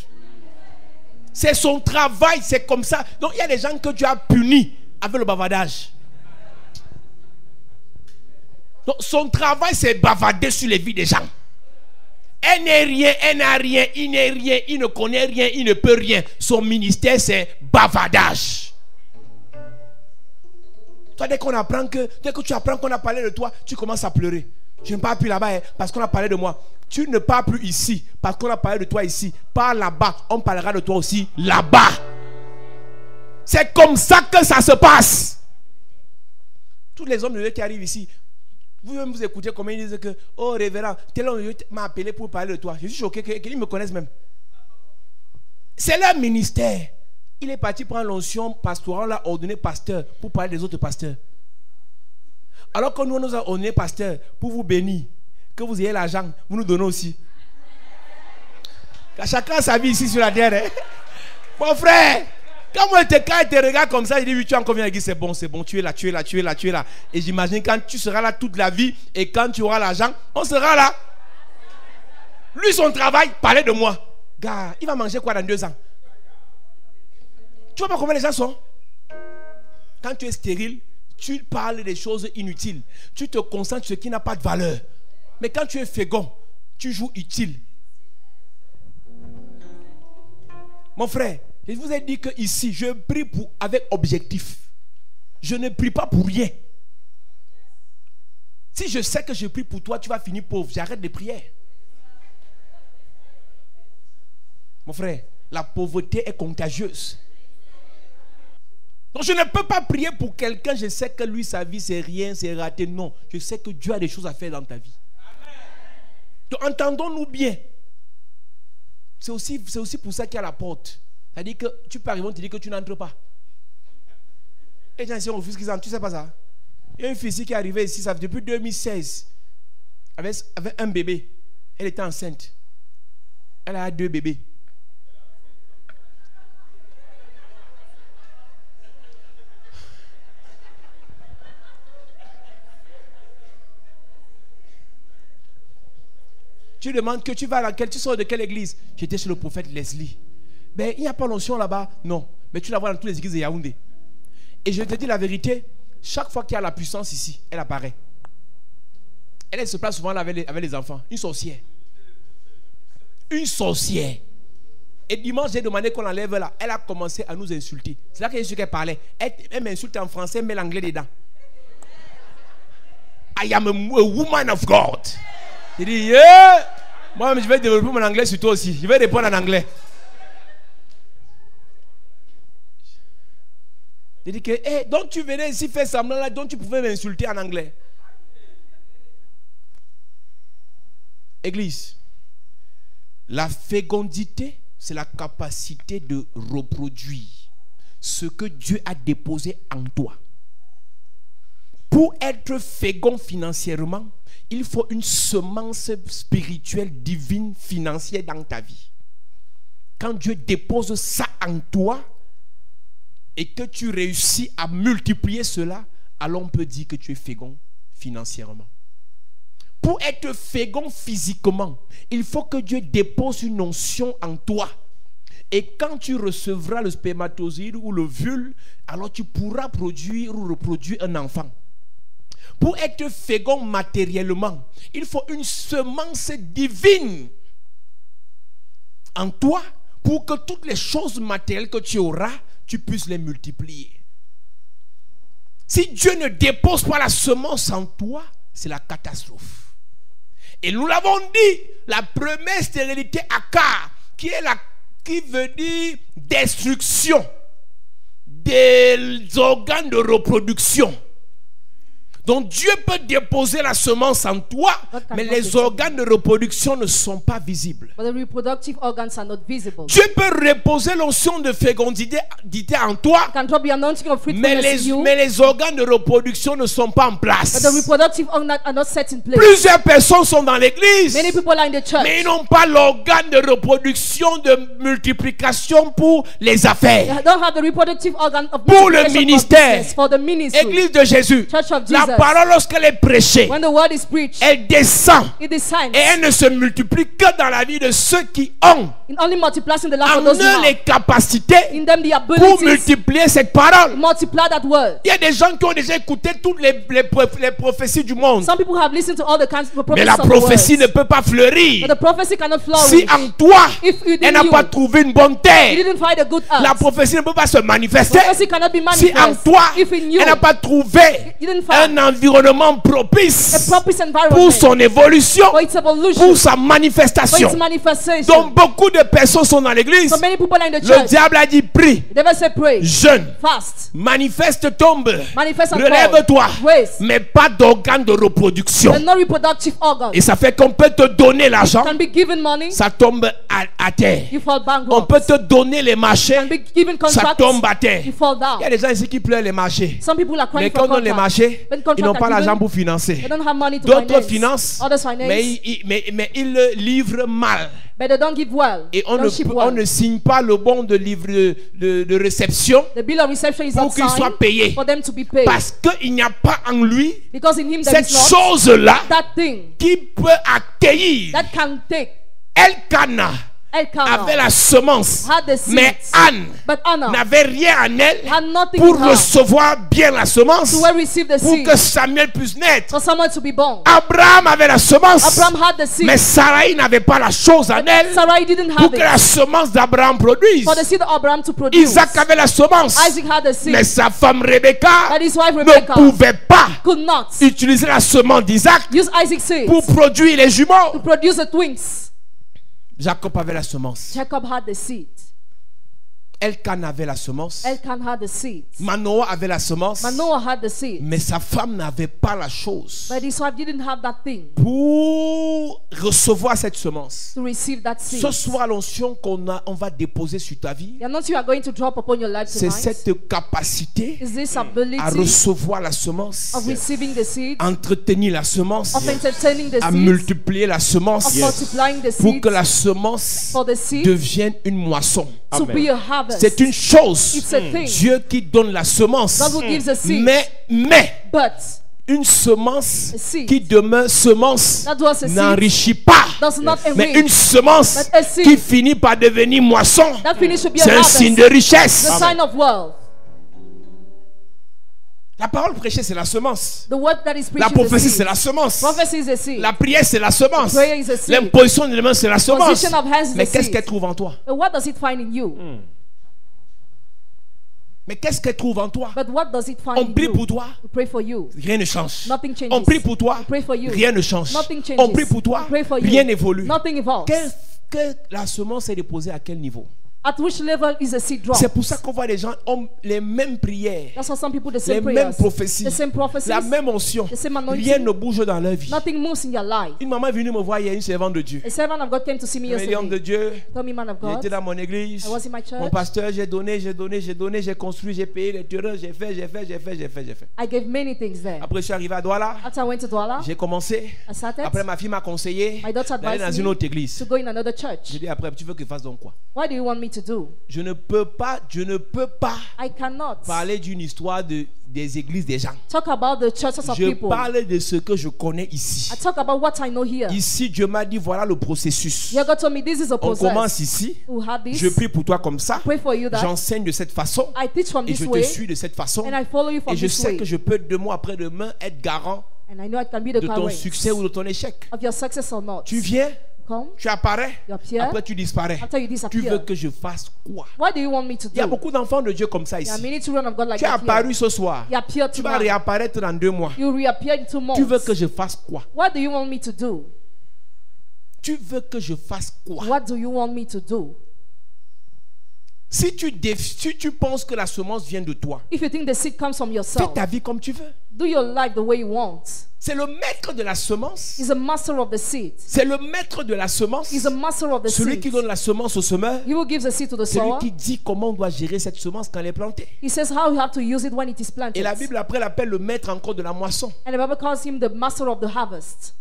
C'est son travail, c'est comme ça. Donc il y a des gens que tu as punis avec le bavardage. Donc son travail, c'est bavarder sur les vies des gens. Elle n'est rien, elle n'a rien, il n'est rien, il ne connaît rien, il ne peut rien. Son ministère, c'est bavardage. Toi, dès que tu apprends qu'on a parlé de toi, tu commences à pleurer. Je ne parle plus là-bas parce qu'on a parlé de moi. Tu ne parles plus ici parce qu'on a parlé de toi ici. Parle là-bas, on parlera de toi aussi là-bas. C'est comme ça que ça se passe. Tous les hommes de Dieu qui arrivent ici, vous-même vous écoutez comment ils disent que, oh révérend, tel homme de Dieu m'a appelé pour parler de toi. Je suis choqué qu'ils me connaissent même. C'est leur ministère. Il est parti prendre l'onction pastorale, l'a ordonné pasteur pour parler des autres pasteurs. Alors que nous avons ordonné pasteur pour vous bénir, que vous ayez l'argent, vous nous donnez aussi. Chacun a sa vie ici sur la terre. Hein? Mon frère, quand il te regarde comme ça, il dit oui, tu as encore bien dit c'est bon, tu es là, tu es là, tu es là, tu es là. Et j'imagine quand tu seras là toute la vie et quand tu auras l'argent, on sera là. Lui, son travail, parler de moi. Gars, il va manger quoi dans 2 ans? Tu vois pas comment les gens sont? Quand tu es stérile, tu parles des choses inutiles. Tu te concentres sur ce qui n'a pas de valeur. Mais quand tu es fécond, tu joues utile. Mon frère, je vous ai dit que ici, je prie avec objectif. Je ne prie pas pour rien. Si je sais que je prie pour toi, tu vas finir pauvre. J'arrête de prier. Mon frère, la pauvreté est contagieuse. Donc je ne peux pas prier pour quelqu'un, je sais que lui, sa vie, c'est rien, c'est raté. Non, je sais que Dieu a des choses à faire dans ta vie. Donc entendons-nous bien. C'est aussi pour ça qu'il y a la porte. C'est-à-dire que tu peux arriver, on te dit que tu n'entres pas. Et les gens ici, on refuse qu'ils entrent, tu sais pas ça? Il y a une fille ici qui est arrivée ici, ça fait depuis 2016, avec un bébé. Elle était enceinte. Elle a 2 bébés. Tu demandes que tu vas à laquelle, tu sors de quelle église? J'étais chez le prophète Leslie. Ben, il n'y a pas l'onction là-bas. Non. Mais tu la vois dans toutes les églises de Yaoundé. Et je te dis la vérité, chaque fois qu'il y a la puissance ici, elle apparaît. Elle se place souvent là avec les enfants. Une sorcière. Une sorcière. Et dimanche, j'ai demandé qu'on l'enlève là. Elle a commencé à nous insulter. C'est là qu'elle parlait. Elle m'insulte en français, mais l'anglais dedans. I am a woman of God. Il dit, yeah. Moi, je vais développer mon anglais sur toi aussi. Je vais répondre en anglais. Il dit que, hey, donc tu venais ici faire semblant là, donc tu pouvais m'insulter en anglais. Église, la fécondité, c'est la capacité de reproduire ce que Dieu a déposé en toi. Pour être fécond financièrement, il faut une semence spirituelle, divine, financière dans ta vie. Quand Dieu dépose ça en toi et que tu réussis à multiplier cela, alors on peut dire que tu es fécond financièrement. Pour être fécond physiquement, il faut que Dieu dépose une onction en toi. Et quand tu recevras le spermatozoïde ou l'ovule, alors tu pourras produire ou reproduire un enfant. Pour être fécond matériellement, il faut une semence divine en toi pour que toutes les choses matérielles que tu auras, tu puisses les multiplier. Si Dieu ne dépose pas la semence en toi, c'est la catastrophe. Et nous l'avons dit, la première stérilité Akar, qui veut dire destruction des organes de reproduction. Donc Dieu peut déposer la semence en toi, mais les organes de reproduction ne sont pas visibles. But the reproductive organs are not visible. Dieu peut reposer l'onction de fécondité en toi, Can drop the anointing of fruitfulness in you, mais les organes de reproduction ne sont pas en but place. the reproductive organs are not set in place. Plusieurs personnes sont dans l'église, Many people are in the church. mais ils n'ont pas l'organe de reproduction, de multiplication pour les affaires. They don't have the reproductive organ of Pour le multiplication for ministère. business, for the ministry. Église de Jésus, Church of la Jesus. parole lorsqu'elle est prêchée, When the word is preached, elle descend it descends. et elle ne se multiplie que dans la vie de ceux qui ont It only multiplies in the life en of those who eux les have. capacités In them the pour abilities multiplier cette parole. multiply that word. Il y a des gens qui ont déjà écouté toutes les prophéties du monde, Some people have listened to all the kinds of mais prophecies la of the prophétie words. ne peut pas fleurir But the prophecy cannot flourish. si en toi If you elle n'a didn't pas you, trouvé une bonne you terre. didn't find a good La earth. prophétie ne peut pas se manifester Prophecy cannot be si en manifest. toi If in you, elle n'a pas trouvé you didn't un find environnement a propice proper environment pour son évolution, for its evolution, pour sa for manifestation. its manifestation. Donc beaucoup de personnes sont dans l'église. So many people are in the Le church. diable a dit prie, They never say pray, jeûne, fast, manifeste, tombe, manifest and relève-toi, call, raise, mais pas d'organe de reproduction. but no reproductive organ. Et ça fait qu'on peut te donner l'argent, Can be given money, ça tombe à terre. you fall On bankrupt. peut te donner les marchés, Can be given ça contracts, tombe à terre. you fall Il y a down. des gens ici qui pleurent les marchés. Some people are Mais crying quand for on donne les contracts. marchés, When contracts ils n'ont are pas l'argent given, pour financer. they don't have money to D'autres finance. financent, Others finance, mais ils le livrent mal. but they don't give well. Et on Don't ship on ne well. signe pas le bon de livre de réception The bill of reception is pour not qu'il soit signed payé. for them to be paid. Parce qu'il n'y a pas en lui Because in him there cette is not chose-là that thing qui peut accueillir. that can take. Elkanah Elkanah avait la semence, had the seeds, mais Anne but Anna n'avait rien en elle had nothing pour in her recevoir bien la semence, to well receive the pour seed que Samuel puisse naître. for someone to be born. Abraham avait la semence, Abraham had the seed, mais Sarai n'avait pas la chose en elle Sarai didn't pour have que la it semence d'Abraham produise. for the seed of Abraham to produce. Isaac avait la semence, Isaac had the seed, mais sa femme Rebecca but his wife ne Rebecca pouvait pas could not utiliser la semence d'Isaac use Isaac's seed pour produire les jumeaux. to produce the twins. Jacob avait la semence, Jacob had the seed. Elkanah avait la semence, Elkanah had the seed. Manoah avait la semence, Manoah had the seed. mais sa femme n'avait pas la chose But his wife didn't have that thing pour recevoir cette semence. to receive that seed. Ce soir, l'onction on va déposer sur ta vie, The anointing you are going to drop upon your life c'est tonight cette capacité is this à ability recevoir la semence, of receiving the seed, entretenir la semence, of entertaining the à seed, multiplier la semence of multiplying the pour seed que la semence for the seed devienne une moisson. to be a harvest. C'est une chose. It's a thing. Dieu qui donne la semence. God who gives the seed. Mais But une semence A seed qui demeure semence that was a seed n'enrichit pas. does not Mais enrich. une semence But a seed qui finit par devenir moisson, That finish to be a c'est un harvest. signe de richesse. The sign of wealth. La parole prêchée, c'est la semence. The word that is La preached is prophétie, a c'est seed. la semence. Prophecy is a seed. La prière, c'est la semence. Prayer is a seed. L'imposition des mains, c'est la semence. Position of hands is Mais a qu'est-ce seed. qu'elle trouve en toi? But what does it find in you? Mais qu'est-ce qu'elle trouve en toi? But what does it find On in prie you? pour toi, We pray for you. rien ne change. Nothing changes. On prie pour toi, We pray for you. rien ne change. Nothing changes. On prie pour toi, We pray for you. rien n'évolue. Nothing evolves. Que la semence est déposée à quel niveau? At which level is a seed drop? C'est pour ça qu'on voit les gens ont les mêmes prières, That's why some people the les same mêmes prayers, prophéties, the same prophecies, la même onction. the same anointing. Rien ne bouge dans leur vie. Nothing moves in your life. Une maman est venue me voir hier, une servante de Dieu. A servant of God came to see me Elle m'a dit, homme de yesterday. Dieu, Told me, man of God, j'étais dans mon église. I was in my church. Mon pasteur, j'ai donné, j'ai construit, j'ai payé les terrains, j'ai fait. I gave many things there. Après, je suis arrivé à Douala. After I went to Douala, J'ai commencé. I started Après, ma fille m'a conseillé My daughter d'aller dans advised une me autre église. to go in another church. J'ai dit après, tu veux que je fasse donc quoi? What do you want me to do? Je ne peux pas I cannot parler d'une histoire des églises des gens. talk about the churches of Je people. parle de ce que je connais ici. I talk about what I know here. Ici, Dieu m'a dit, voilà le processus. Your God told me this is a On process. commence ici. Who had this? Je prie pour toi comme ça. Pray for you that. J'enseigne de cette façon. I teach from Et this je te way. suis de cette façon. And I follow you from Et je this sais way. que je peux demain après-demain être garant And I know I can be the de ton parent succès ou de ton échec. of your success or not. Tu viens, Come. tu apparais, You appear. après tu disparais. After you Tu disappear. veux que je fasse quoi? What do you want me to Il y a do? beaucoup d'enfants de Dieu comme ça There are ici. many children of God like Tu es that apparu here. ce soir. You appear Tu vas tonight. réapparaître dans 2 mois. You reappear in 2 months. Tu veux que je fasse quoi? What do you want me to do? Tu veux que je fasse quoi? What do you want me to do? Si tu penses que la semence vient de toi, If you think the seed comes from fais yourself, ta vie comme tu veux. do your life the way you want. C'est le maître de la semence. He's a master of the seed. C'est le maître de la semence. He's a master of the Celui seed. qui donne la semence au semeur. He who gives the seed to the C'est lui sower. qui dit comment on doit gérer cette semence quand elle est plantée. He says how you have to use it when it is planted. Et la Bible après l'appelle le maître encore de la moisson. And the Bible calls him the master of the harvest.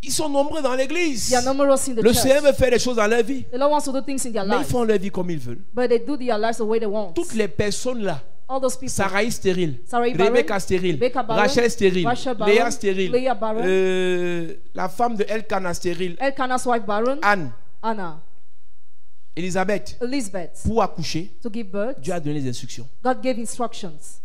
Ils sont nombreux dans l'église. They are numerous in the Le church. Seigneur veut faire des choses dans leur vie. The Lord wants to do things in their Mais ils lives, font leur vie comme ils veulent. but they do their lives the way they want. Toutes les personnes là, All those people. Sarai stérile, Sarai barren, Rebecca stérile, Rebecca barren, Rachel stérile, Rachel barren, Léa stérile, Leah barren, la femme de Elkanah stérile, Elkanah's wife barren, Anne, Anna, Elisabeth. Elizabeth, Pour accoucher, to give birth. Dieu a donné des instructions. God gave instructions.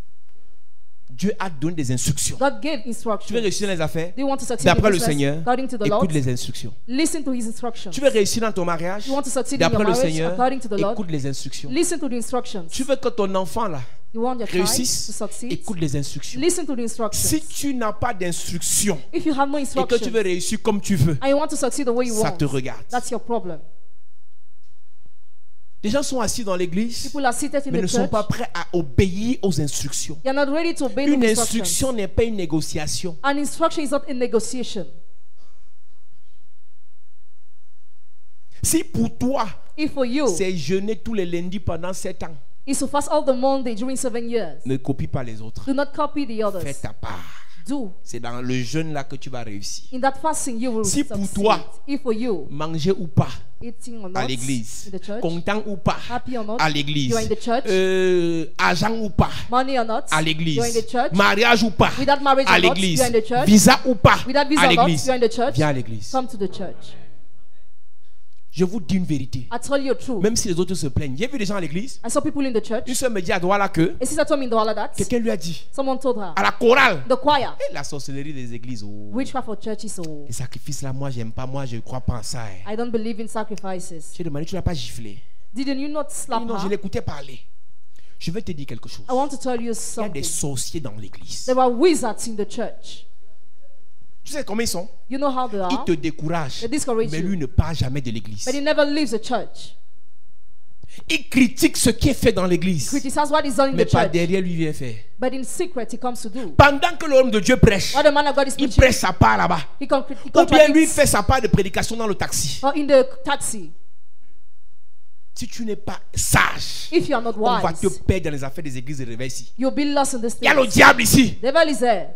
Dieu a donné des instructions. God gave Tu veux instructions. réussir dans les affaires? Do you want to succeed in D'après le business? Seigneur, According to the Lord, écoute les instructions. listen to his instructions. Tu veux réussir dans ton mariage? You want to succeed in your D'après le marriage? Seigneur, According to the Lord, écoute les instructions. listen to the instructions. Tu veux que ton enfant là You want your child to réussisse? succeed? Écoute les instructions. Listen to the instructions. Si tu n'as pas d'instructions If you have no et que instructions tu veux réussir comme tu veux, and you want to succeed the way you ça want, te regarde. that's your problem. Les gens sont assis dans l'église, People are seated in mais the ne sont church. pas prêts à obéir aux instructions. You're not ready to obey Une the instruction instructions. n'est pas une négociation. An instruction is not a negotiation. Si pour toi, If for you c'est jeûner tous les lundis pendant 7 ans, is to fast all the Monday during 7 years, ne copie pas les autres. do not copy the Fais others. ta part. Do. C'est dans le jeûne là que tu vas réussir. In that fasting, you will Si pour succeed. toi, If for you, manger ou pas eating or à not l'église, in the church, content ou pas happy or not, à l'église, you are in the church, argent ou pas money or not, à you are in the l'église, church, mariage ou pas without marriage à or not, l'église, you are in the church, visa ou pas without visa à or not, l'église, you are in the church, viens à l'église. come to the church. Je vous dis une vérité. I tell you the truth. Même si les autres se plaignent. J'ai vu des gens à l'église. I saw people in the church. Une soeur me dit à Douala que A sister told me in Douala that quelqu'un lui a dit someone told her, à la chorale. the choir, La sorcellerie des églises. Oh. witchcraft for churches, oh, Les sacrifices là, moi j'aime pas. Moi je crois pas en ça. I don't believe in sacrifices. J'ai demandé, tu n'as pas giflé? Didn't you not Il slap dit, non, je her? l'écoutais parler. Je vais te dire quelque chose. I want to tell you Il y a something. des sorciers dans l'église. There are wizards in the church. Tu sais comment ils sont? You know how they Ils are, te découragent. They discourage Mais you. lui ne part jamais de l'église. but he never leaves the church. Il critique ce qui est fait dans l'église. Criticize what is done in Mais the pas church, derrière lui vient faire. but in secret he comes to do. Pendant que l'homme de Dieu prêche, What the man of God is il preaching, prêche sa part là-bas. he Ou bien lui contradicts, fait sa part de prédication dans le taxi. or in the taxi. Si tu n'es pas sage, If you are not on va wise, te perdre dans les affaires des églises de réveil ici. you'll be lost in this Il y a le thing. diable ici. Devil is there.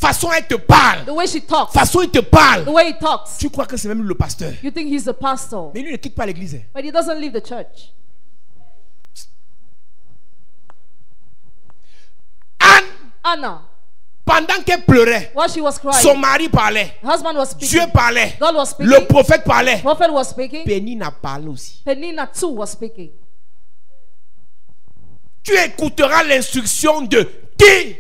Façon elle te parle. The way she talks, Façon il te parle. the way he talks, Tu crois que c'est même lui le pasteur. you think he's the pastor, Mais lui ne quitte pas l'église. but he doesn't leave the church. Anne, Anna, pendant qu'elle pleurait, while she was crying, son mari parlait. her husband was Dieu speaking, parlait. God was speaking, Le prophète parlait. prophet was speaking, Pénina parle aussi. Penina too was speaking. Tu écouteras l'instruction de qui?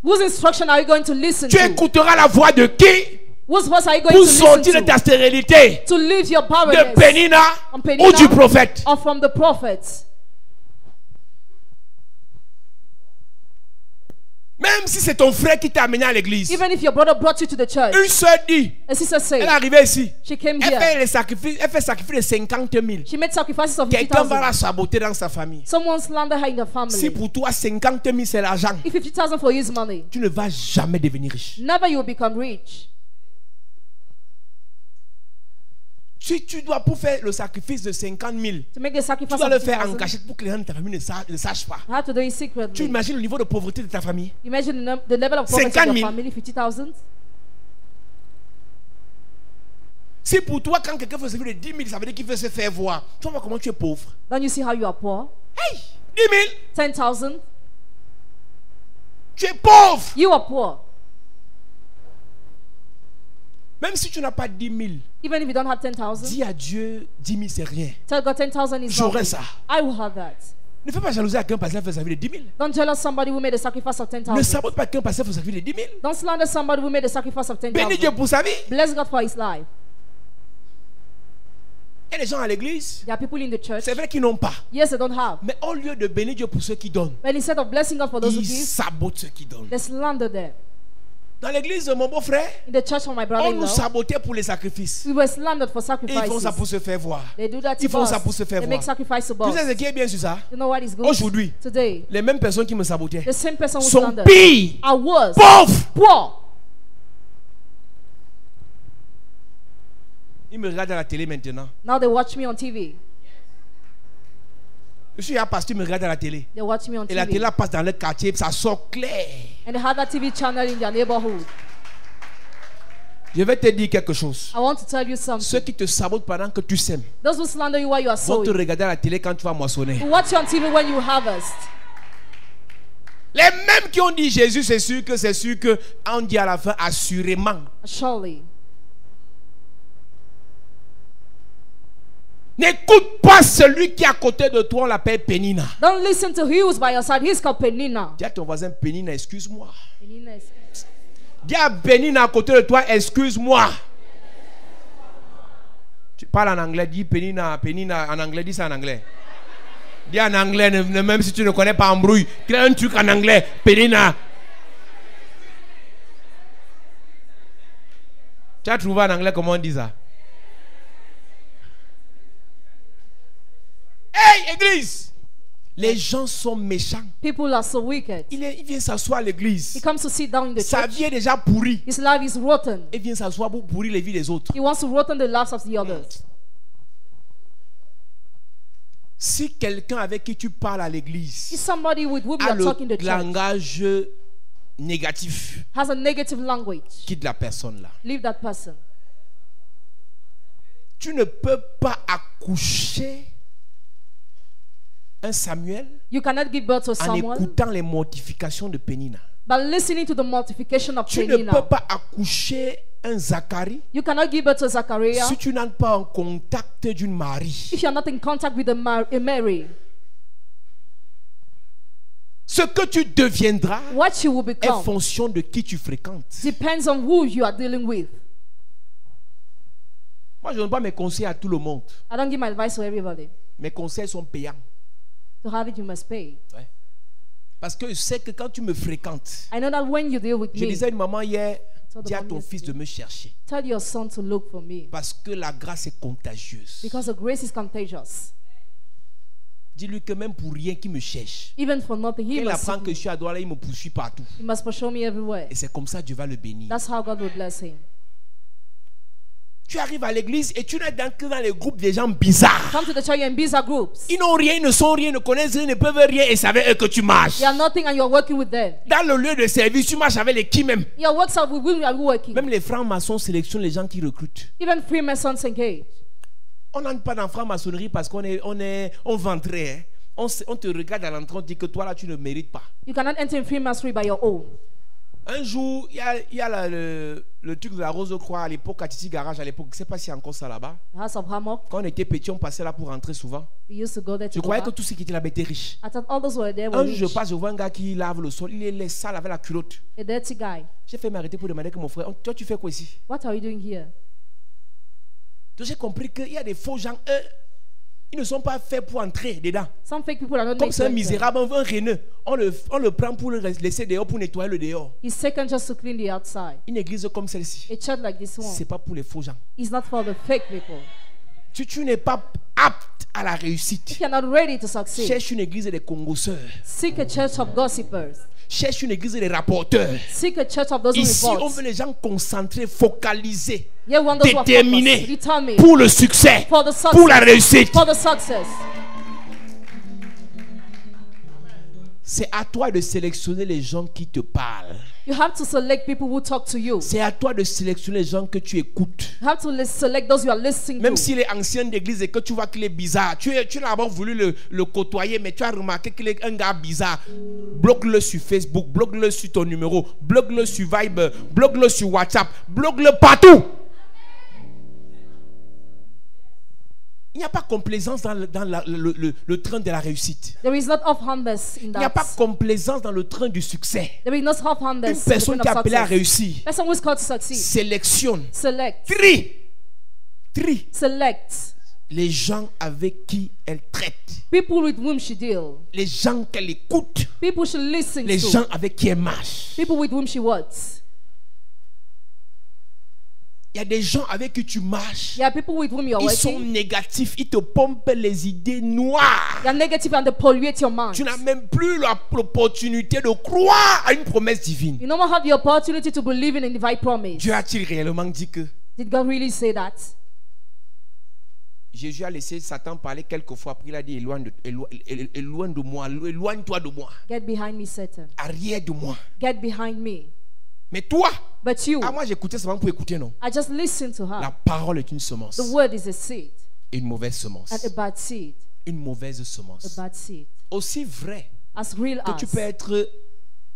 Whose instruction are you going to listen Tu to? écouteras la voix de qui? Whose voice are you going Pour to sortir de listen ta stérilité. to leave your De barrenness, Pénina on Penina ou du prophète. or from the prophet? Même si c'est ton frère qui t'a amené à l'église. Even if your brother brought you to the church, Une soeur dit, a sister elle said est arrivée ici. she came Elle here, fait les sacrifices, elle fait sacrifice de 50 000. she made sacrifices of Quelqu'un va 50,000. la saboter dans sa famille. Someone slandered her in the family. Si pour toi 50 000 c'est l'argent, If 50,000 for his money, tu ne vas jamais devenir riche. never you will become rich. Si tu dois pour faire le sacrifice de 50 000, To make the tu sacrifice dois of le faire en 50,000, cachette pour que les gens de ta famille ne sachent pas. you have to do it Tu secretly. imagines le niveau de pauvreté de ta famille? Imagine the level of poverty of 50,000. your family, 50,000. Si pour toi, quand quelqu'un veut se faire de 10 000, ça veut dire qu'il veut se faire voir. Tu vois comment tu es pauvre. Then you see how you are poor. Hey, 10 000, 10,000, tu es pauvre. you are poor. Même si tu n'as pas 10 000, Even if you don't have 10,000, dis à Dieu, 10 000 c'est rien. tell God 10,000 is J'aurai nothing. ça. I will have that. Ne fais pas jalouser à quelqu'un parce qu'il a fait sa vie de 10 000. Don't jealous somebody who made a sacrifice of Ne 10,000. sabote pas quelqu'un parce qu'il a fait sa vie de 10 000. Don't slander somebody who made a sacrifice of Bénis 10,000. Dieu pour sa vie. Bless God for his life. Il y a des gens à l'église, There are people in the church. c'est vrai qu'ils n'ont pas. Yes, they don't have. Mais au lieu de bénir Dieu pour ceux qui donnent, But instead of blessing God for those who ils give, sabotent ceux qui donnent. they slander them. Dans l'église de mon beau-frère, In the church of my on nous brother-in-law, sabotait pour les sacrifices. we were slandered for Et ils font ça sacrifices. pour se faire voir. They do that to Ils font us. ça pour se faire They voir. make sacrifice to Tu us. sais ce qui est bien sur ça? You know what is good? Aujourd'hui, Today, les mêmes personnes qui me sabotaient the same person who sont slandered pires, are worse, pauvres. poor. Ils me regardent à la télé maintenant. Now they watch me on TV. Je suis un pasteur, ils me regardent à la télé. They watch me on Et la télé TV. passe dans le quartier, ça sort clair. And they have that TV channel in their neighborhood. Je vais te dire quelque chose. I want to tell you Ceux something. qui te sabotent pendant que tu sèmes Those who slander you while you are vont te sowing, regarder à la télé quand tu vas moissonner. who watch you on TV when you harvest. Les mêmes qui ont dit Jésus, c'est sûr que on dit à la fin assurément. Surely. N'écoute pas celui qui est à côté de toi, on l'appelle Pénina. Don't listen to he who's by your side. He's called Penina. Dis à ton voisin Pénina, excuse-moi. Penina is- Dis à Pénina à côté de toi, excuse-moi. Tu parles en anglais, dis Pénina en anglais, dis ça en anglais. Dis en anglais, même si tu ne connais pas embrouille. Crée un truc en anglais, Pénina. Tu as trouvé en anglais comment on dit ça? Hey, église! Les gens sont méchants. People are so wicked. Il vient s'asseoir à He l'église. comes to sit down in the Sa church. vie est déjà pourrie. His life is rotten. Il vient s'asseoir pour pourrir les vies des autres. He wants to rotten the lives of the others. Si quelqu'un avec qui tu parles à If l'église somebody with whom you a are talking le to church langage négatif, has a negative language, quitte la personne là. leave that person. Tu ne peux pas accoucher un Samuel You cannot give birth to en someone écoutant les mortifications de Pénina. by listening to the mortification of Tu ne peux Penina. pas accoucher un Zacharie You cannot give birth to Zachariah si tu n'as pas en contact d'une Marie. if you are not in contact with a Mary. Ce que tu deviendras What you will est become fonction de qui tu fréquentes. depends on who you are dealing with. Moi, je ne donne pas mes conseils à tout le monde. I don't give my advice to everybody. Mes conseils sont payants. To have it, you must pay. Ouais. Parce que je sais que quand tu me fréquentes, I know that when you deal with je me, disais à une maman hier, So the dis à mom ton yesterday. fils de me chercher. tell your son to look for me. Parce que la grâce est contagieuse. Because the grace is contagious. Dis-lui que même pour rien qu'il me cherche. Even for nothing, he Il must apprend seek que me. je suis à droite, là, il me poursuit partout. He must pursue me everywhere. Et c'est comme ça que Dieu va le bénir. That's how God will bless him. Tu arrives à l'église et tu n'es que dans les groupes des gens bizarres. Come to the church, you're in bizarre groups. Ils n'ont rien, ils ne sont rien, ils ne connaissent rien, ils ne peuvent rien et c'est avec eux que tu marches. You are nothing and you're working with them. Dans le lieu de service, tu marches avec les qui même. Your works out with whom you are working. Même les francs-maçons sélectionnent les gens qui recrutent. Even Freemasons engage. On n'entre pas dans la franc-maçonnerie parce on ventrait. Hein. On te regarde à l'entrée, on dit que toi là tu ne mérites pas. You cannot enter in Freemasonry by your own. Un jour, il y a le truc de la Rose de Croix à l'époque, à Titi Garage à l'époque. Je ne sais pas s'il y a encore ça là-bas. The House of Hammock. Quand on était petit, on passait là pour rentrer souvent. We used to go there Je to go croyais que back. tous ceux qui étaient là-bas étaient riches. I thought all those who were there were Un jour, je rich. passe, je vois un gars qui lave le sol. Il est sale avec la culotte. A dirty guy. J'ai fait m'arrêter pour demander que mon frère, toi tu fais quoi ici? What are you doing here? Donc j'ai compris qu'il y a des faux gens, eux, ils ne sont pas faits pour entrer dedans. Some fake people are not Comme made c'est to un enter. misérable, un renneux, on le prend pour le laisser dehors, pour nettoyer le dehors. He's taken just to clean the outside. Une église comme celle-ci, A church like this one c'est pas pour les faux gens. is not for the fake people. Si tu n'es pas apte à la réussite, If you're not ready to succeed, cherche une église des congosseurs, seek a church of gossipers. cherche une église des rapporteurs. Seek a church of those who Ici, on report. veut les gens concentrés, focalisés, Here we want those who are déterminés focused, determined pour le succès, for the success. pour la réussite. For the success. C'est à toi de sélectionner les gens qui te parlent. You have to select people who talk to you. C'est à toi de sélectionner les gens que tu écoutes. You have to select those you are listening Même to. s'il est ancien d'église et que tu vois qu'il est bizarre, tu as d'abord voulu le côtoyer, mais tu as remarqué qu'il est un gars bizarre. Bloque-le sur Facebook, bloque-le sur ton numéro, bloque-le sur Viber, bloque-le sur WhatsApp, bloque-le partout. Il n'y a pas complaisance dans le train de la réussite. There is not offhandedness in Il n'y a pas that. complaisance dans le train du succès. There is not Une offhandedness in the personne train qui est of appelée à success. réussir Person who is called to succeed. sélectionne, Select. trie Select. les gens avec qui elle traite, People with whom she deal. les gens qu'elle écoute, People she listens les to. gens avec qui elle marche. People with whom she works. Il y a des gens avec qui tu marches. There are people with whom you're Ils sont working. négatifs. Ils te pompent les idées noires. They are negative and they pollute your mind. Tu n'as même plus l'opportunité de croire à une promesse divine. You no more have the opportunity to believe in a divine promise. Dieu a-t-il réellement dit que Did God really say that? Jésus a laissé Satan parler quelques fois. Après il a dit éloigne de moi, éloigne-toi de moi. Get behind me, Satan. Arrière de moi. Get behind me. Mais toi, But you, moi j'écoutais seulement pour écouter, non? I just listened to her. La parole est une semence. The word is a seed Et une mauvaise semence. and a bad seed. Une mauvaise semence. A bad seed. Aussi vrai As real que tu peux as. être,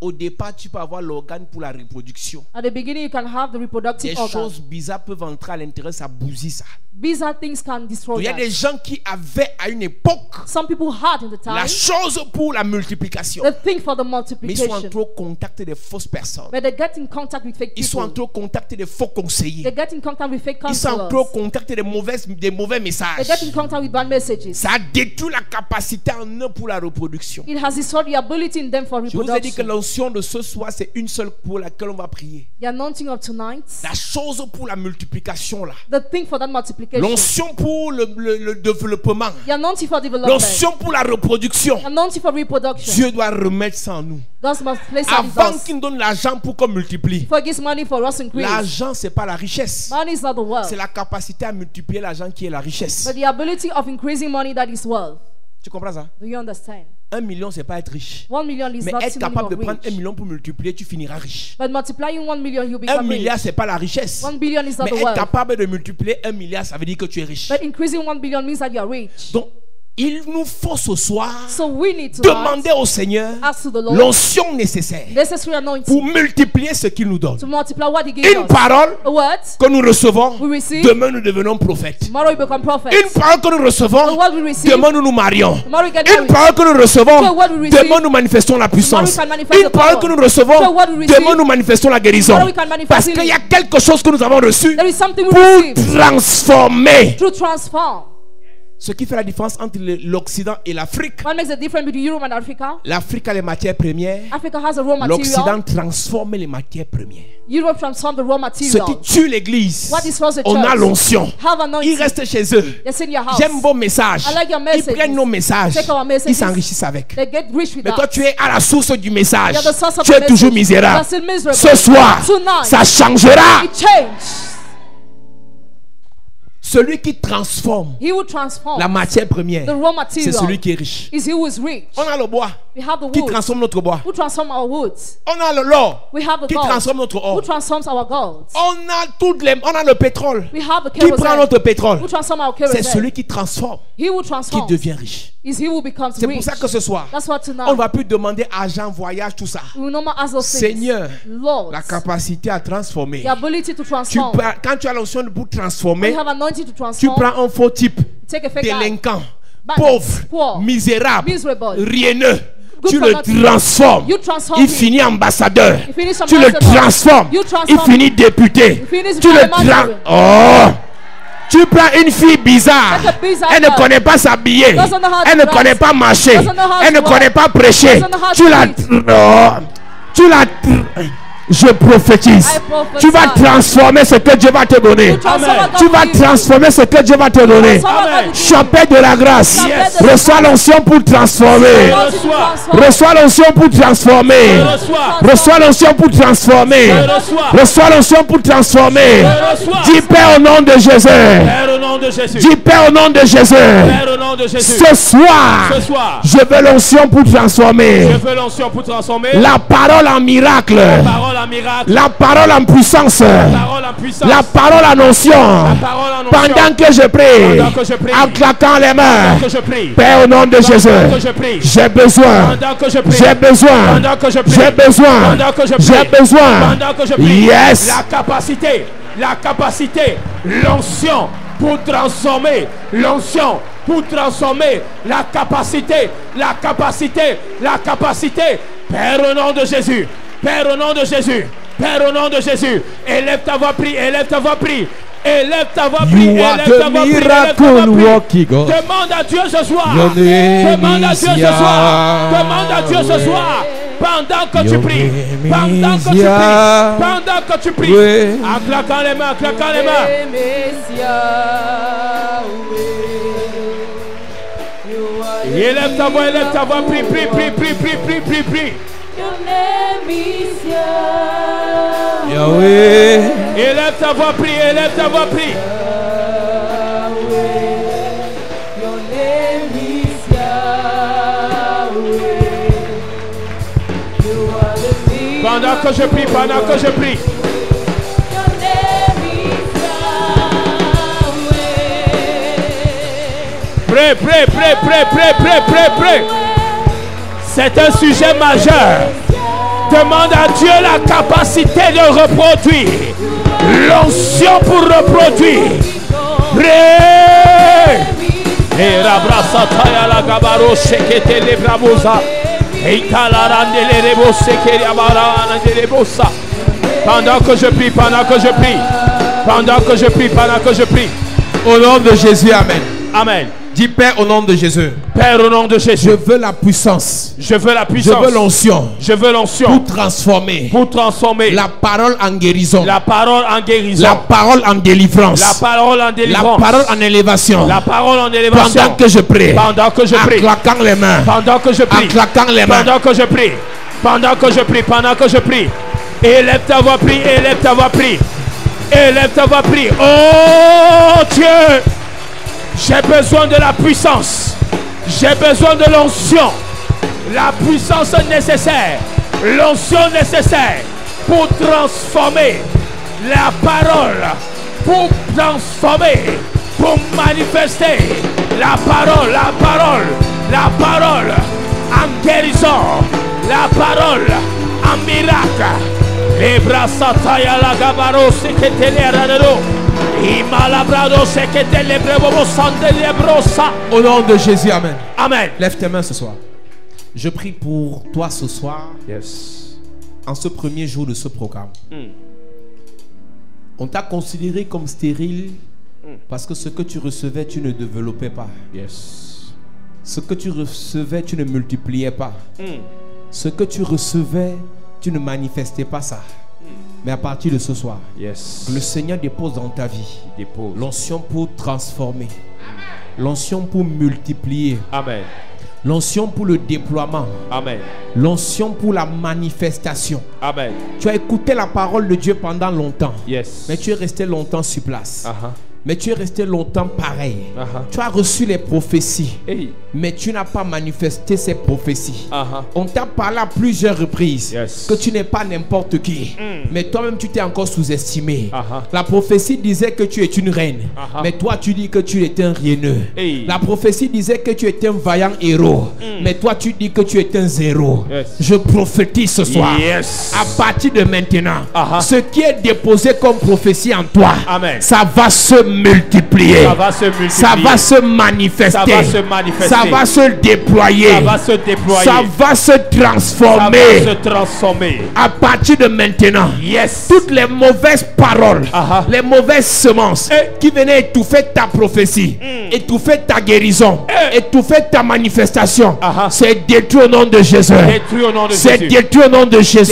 au départ, tu peux avoir l'organe pour la reproduction. At the beginning, you can have the Des reproductive organ. choses bizarres peuvent entrer à l'intérieur, ça bousille ça. Bizarre things can destroy Il y a that. des gens qui avaient à une époque Some people had in the la time chose pour la multiplication. the thing for the Mais ils sont multiplication. entrés au contact des fausses personnes. But they get in contact with fake Ils sont people. entrés au contact des faux conseillers. They get in contact with fake Ils sont entrés au counselors. contact des mauvais They messages. get in contact with bad messages. Ça détruit la capacité en eux pour la reproduction. It has destroyed the ability in them for Je vous ai dit que reproduction. l'onction de ce soir, c'est une seule pour laquelle on va prier. The anointing of tonight, La chose pour la multiplication là. the thing for that multiplication, L'onction pour le développement. the anointing for development, L'onction pour la reproduction. the anointing for reproduction. Dieu doit remettre ça en nous. God must place that in Avant us. qu'il nous donne l'argent pour qu'on multiplie. Before he gives money for us to increase. L'argent, c'est pas la richesse. Money is not the wealth, C'est la capacité à multiplier l'argent qui est la richesse. but the ability of increasing money that is wealth. Tu comprends ça? Do you understand? 1 million, c'est pas être riche. 1 million is Mais not être synonym capable de of prendre 1 rich. million pour multiplier, tu finiras riche. But multiplying 1 million, you 1 become milliard, rich. c'est pas la richesse. 1 billion is not Mais the être wealth. capable de multiplier 1 milliard, ça veut dire que tu es riche. But increasing 1 billion means that you are rich. Donc, il nous faut ce soir So we need to demander au Seigneur ask to the Lord l'onction nécessaire necessary anointing pour multiplier ce qu'il nous donne. to multiply what he gives Une us. parole A word, que nous recevons, we receive. demain nous devenons prophètes. Tomorrow we become prophets. Une parole que nous The recevons, word we receive. demain nous nous marions. Tomorrow we get Une married. parole que nous recevons, The word we receive. demain nous manifestons la puissance. Tomorrow we can manifest Une the parole que power. nous recevons, The word we receive. demain nous manifestons la guérison. Tomorrow we can manifest Parce qu'il y a healing. quelque chose que nous avons reçu There is something we pour receive transformer. to transform. Ce qui fait la différence entre l'Occident et l'Afrique. What makes the difference between Europe and Africa? L'Afrique a les matières premières. Africa has a raw L'Occident material. transforme les matières premières. Europe transforms the raw Ce material. qui tue l'église, What destroys the on a church? l'onction. Have Ils anointing. restent chez eux. They sit in your house. J'aime vos messages. I like your Ils messages. prennent nos messages. Take our messages. Ils s'enrichissent avec. They get rich with Mais toi, that. tu es à la source du message. You're the source of Tu the es toujours message. misérable. You're still miserable. Ce soir, Tonight, ça changera. it changed. Celui qui transforme He will transform la matière première, the raw c'est celui material. qui est riche. Is he who is rich. On a le bois We have the qui wood. transforme notre bois. Who transform our woods. On a l'or We have the qui gold. transforme notre Who or. transforms our gold. On a le pétrole We have the qui prend kerosene. notre pétrole. Who transforms our C'est kerosene. celui qui transforme He who qui transforms devient riche. is he who becomes C'est pour rich. ça que ce soir, That's what on ne tonight va plus demander argent, voyage, tout ça. we will no more ask those things. Seigneur, Lord, la capacité à transformer. the ability to transform. Quand tu as l'onction pour When transformer, you have anointing to tu transform, prends un faux type, take a fake guy, délinquant, Bad, pauvre, poor, misérable, miserable, rieneux. good Tu for le nothing. transformes. You transform Il him. finit ambassadeur. You finish Tu le ambassador. transformes. You transform Il finit député. You finish Tu le parliamentary. Oh! Tu prends une fille bizarre. Like a bizarre Elle ne girl. connaît pas s'habiller. Doesn't know how to Elle ne dress. connaît pas marcher. Doesn't know how Elle to ne connaît walk. pas prêcher. Doesn't know how Tu to la... lead. Oh! Tu la... Je prophétise. I prophesy. Tu vas transformer ce que Dieu va te donner. You transform what God Tu vas will give you. transformer ce que Dieu va te donner. Transform what God will give you. Chapelet de la grâce. Yes. Reçois l'onction pour transformer. Anointing to transform. Reçois l'onction pour transformer. Reçois l'onction pour transformer. Reçois l'onction pour transformer. Dis Père au nom de Jésus. Père, au nom de Jésus. Dis Père au nom de Jésus. Père, au nom de Jésus. Ce soir, Ce soir, je veux l'onction pour transformer. je veux l'onction pour transformer La parole en miracle. parole en miracle, La parole en puissance. parole en puissance, La parole en onction. parole en onction. Pendant que je prie. Pendant que je prie. En claquant les mains. que je prie. Père au nom de Jésus. Pendant que je prie. J'ai besoin. Pendant que je prie. J'ai besoin. Pendant que je prie. J'ai besoin. Pendant que je prie. J'ai besoin. Pendant que je prie. Yes. La capacité, l'onction pour transformer, l'onction pour transformer, la capacité. Père au nom de Jésus, Père au nom de Jésus, Père au nom de Jésus, élève ta voix, prie, élève ta voix, prie. Élève ta voix, prie, You are élève ta the voix, prie, élève ta miracle voix, prie. working God. Demande à Dieu ce soir. Your name Demande à is Dieu ce soir. Yahweh. Demande à Dieu ce soir. Pendant que tu pries. Pendant que tu pries. Pendant que tu pries. En claquant les mains, en claquant les mains. Élève ta voix, prie, prie, prie, prie, prie, prie, prie, prie. Yahweh. Élève ta voix, prie, élève ta voix, prie. Pendant que je prie, pendant que je prie. Prêt, prêt, prêt, prêt, prêt, prêt, prêt, prêt. C'est un sujet majeur. Demande à Dieu la capacité de reproduire. L'onction pour reproduire. Prêt. Et la brassa taille la gabaro shekete le brabosa. Pendant que je prie, pendant que je prie, pendant que je prie, pendant que je prie. Au nom de Jésus, amen. Amen. Dis Père au nom de Jésus. Père au nom de Jésus. Je veux la puissance. Je veux la puissance. Je veux l'onction. Je veux l'onction. Pour transformer. Pour transformer. La parole en guérison. La parole en guérison. La parole en délivrance. La parole en délivrance. La parole en élévation. La parole en élévation. Pendant que je prie. Pendant que je prie. En claquant les mains. Pendant que je prie. En claquant les mains. Pendant que je prie. Pendant que je prie. Pendant que je prie. Élève ta voix, prie. Élève ta voix, prie. Élève ta voix, prie. Oh Dieu. J'ai besoin de la puissance. J'ai besoin de l'onction. La puissance nécessaire. L'onction nécessaire pour transformer la parole. Pour transformer. Pour manifester la parole. La parole. La parole en guérison. La parole en miracle. Les bras sataya la gabaro seketelera. Au nom de Jésus, amen. Amen. Lève tes mains ce soir. Je prie pour toi ce soir. Yes. En ce premier jour de ce programme. On t'a considéré comme stérile parce que ce que tu recevais, tu ne développais pas. Yes. Ce que tu recevais, tu ne multipliais pas. Ce que tu recevais, tu ne manifestais pas ça. Mais à partir de ce soir, yes, le Seigneur dépose dans ta vie l'onction pour transformer, l'onction pour multiplier, amen, l'onction pour le déploiement, amen, l'onction pour la manifestation. Amen. Tu as écouté la parole de Dieu pendant longtemps, yes, mais tu es resté longtemps sur place. Mais tu es resté longtemps pareil. Tu as reçu les prophéties, mais tu n'as pas manifesté ces prophéties. On t'a parlé à plusieurs reprises, yes, que tu n'es pas n'importe qui. Mais toi-même tu t'es encore sous-estimé. La prophétie disait que tu es une reine, mais toi tu dis que tu es un rieneux. La prophétie disait que tu es un vaillant héros, mais toi tu dis que tu es un zéro. Yes. Je prophétise ce soir, yes, à partir de maintenant, ce qui est déposé comme prophétie en toi, amen, ça va se multiplier, ça va se multiplier, ça va se manifester, ça va se manifester, ça va se déployer, ça va se déployer, ça va se transformer, ça va se transformer. À partir de maintenant, yes, toutes les mauvaises paroles, les mauvaises semences qui venaient étouffer ta prophétie, étouffer ta guérison, étouffer ta manifestation, c'est détruit au nom de Jésus. C'est détruit au nom de Jésus.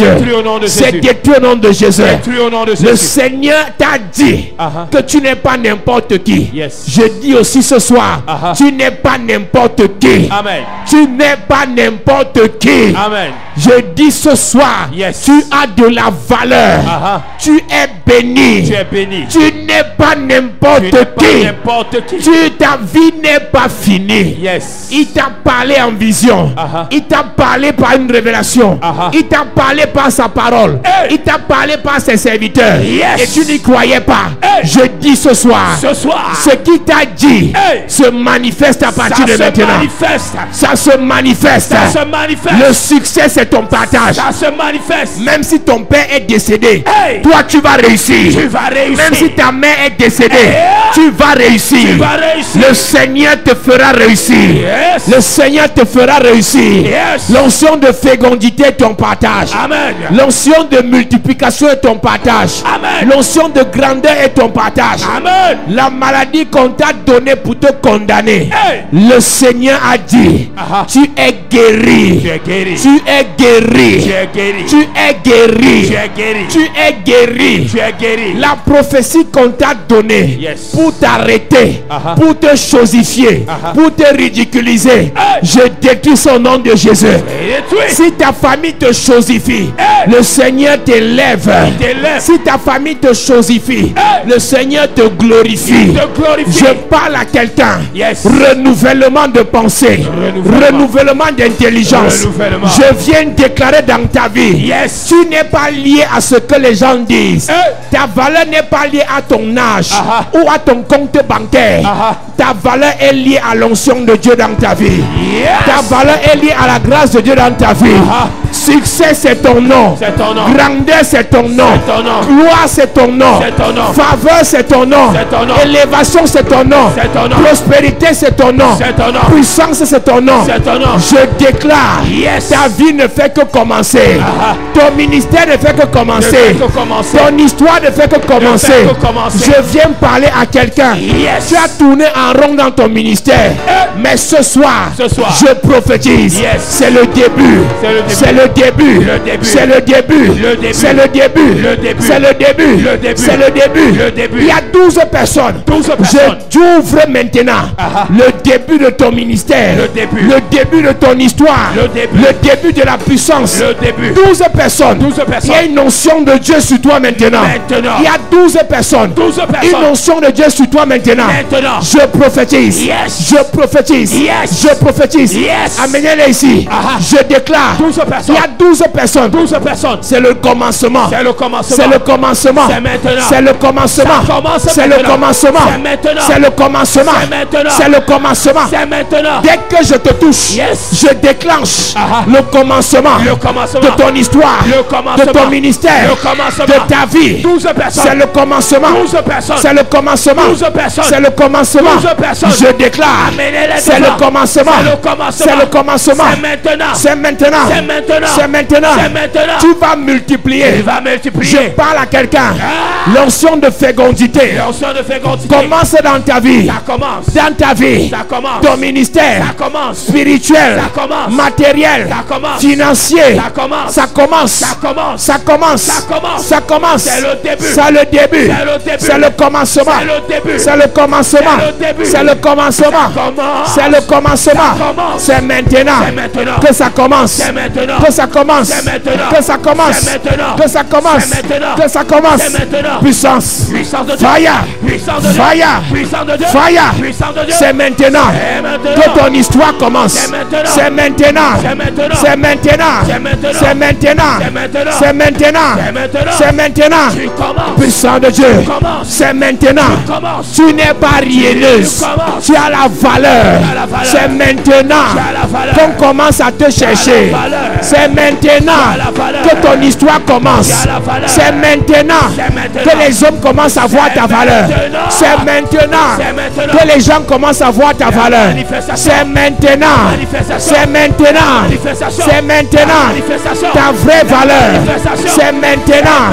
C'est détruit au nom de Jésus. Le Seigneur t'a dit que tu n'es pas n'importe qui. Yes. Je dis aussi ce soir, tu n'es pas n'importe qui. Amen. Tu n'es pas n'importe qui. Amen. Je dis ce soir, yes, tu as de la valeur. Tu es béni. Tu es béni. Tu n'es pas n'importe qui. Ta vie n'est pas finie. Yes. Il t'a parlé en vision. Il t'a parlé par une révélation. Il t'a parlé par sa parole. Il t'a parlé par ses serviteurs. Yes. Et tu n'y croyais pas. Je dis ce soir, ce qui t'a dit se manifeste à partir de maintenant. Ça se manifeste. Le succès, c'est ton partage. Ça se manifeste. Même si ton père est décédé, toi tu vas réussir. Même si ta mère est décédée, tu vas réussir. Le Seigneur te fera réussir. Yes. Le Seigneur te fera réussir. Yes. L'onction de fécondité est ton partage. L'onction de multiplication est ton partage. L'onction de grandeur est ton partage. Amen. La maladie qu'on t'a donnée pour te condamner. Le Seigneur a dit, tu es guéri. Tu es guéri. Tu es guéri. Tu es guéri. Tu es guéri. Tu es guéri. Tu es guéri. Tu es guéri. La prophétie qu'on t'a donnée pour t'arrêter, pour te chosifier, pour te ridiculiser, je détruis son nom de Jésus. Si ta famille te chosifie, le Seigneur t'élève. Si ta famille te chosifie, le Seigneur te glorifie. Je parle à quelqu'un. Renouvellement de pensée, renouvellement d'intelligence. Je viens déclarer dans ta vie, tu n'es pas lié à ce que les gens disent. Ta valeur n'est pas liée à ton âge ou à ton compte bancaire. Ta valeur est liée à l'onction de Dieu dans ta vie. Ta valeur est liée à la grâce de Dieu dans ta vie. Succès, c'est ton nom. Grandeur, c'est ton nom. Gloire, c'est ton nom. Faveur, c'est ton nom. Élévation, c'est ton nom. Prospérité, c'est ton nom. Puissance, c'est ton nom. Je déclare, ta vie ne fait que commencer. Ton ministère ne fait que commencer. Ton histoire ne fait que commencer. Je viens parler à quelqu'un. Tu as tourné en rond dans ton ministère. Mais ce soir, je prophétise. C'est le début. C'est le début. C'est le début. C'est le début. C'est le début. C'est le début. Il y a 12 personnes. J'ouvre maintenant le début de ton ministère. Le début de ton histoire. Le début de la puissance. 12 personnes. Il y a une notion de Dieu sur toi maintenant. Il y a 12 personnes. Une notion de Dieu sur toi maintenant. Je prophétise. Je prophétise. Je prophétise. Amenez-les ici. Je déclare. Il y a 12 personnes. C'est le commencement. C'est le commencement. C'est le commencement. C'est le commencement. C'est le commencement. C'est le commencement. Dès que je te touche, je déclenche le commencement de ton histoire, de ton ministère, de ta vie. C'est le commencement. C'est le commencement. C'est le commencement. Je déclare, c'est le commencement. C'est le commencement. C'est maintenant. C'est maintenant. Tu vas multiplier. Je parle à quelqu'un. L'onction de fécondité commence dans ta vie. Dans ta vie. Ton ministère spirituel, matériel, financier. Ça commence. Ça commence. Ça commence. C'est le début. C'est le commencement. C'est le commencement. C'est le commencement. C'est le commencement. C'est maintenant que ça commence. Que ça commence. Que ça commence. Que ça commence. Que ça commence. Puissance. Fire. Fire. Fire. C'est maintenant que ton histoire commence. C'est maintenant. C'est maintenant. C'est maintenant. C'est maintenant. C'est maintenant. Puissant de Dieu. C'est maintenant. Tu n'es pas rielleuse. Tu as la valeur. C'est maintenant qu'on commence à te chercher. C'est maintenant que ton histoire commence. C'est maintenant que les hommes commencent à voir ta valeur. C'est maintenant que les gens commencent à voir ta valeur. C'est maintenant. C'est maintenant. C'est maintenant ta vraie valeur. C'est maintenant.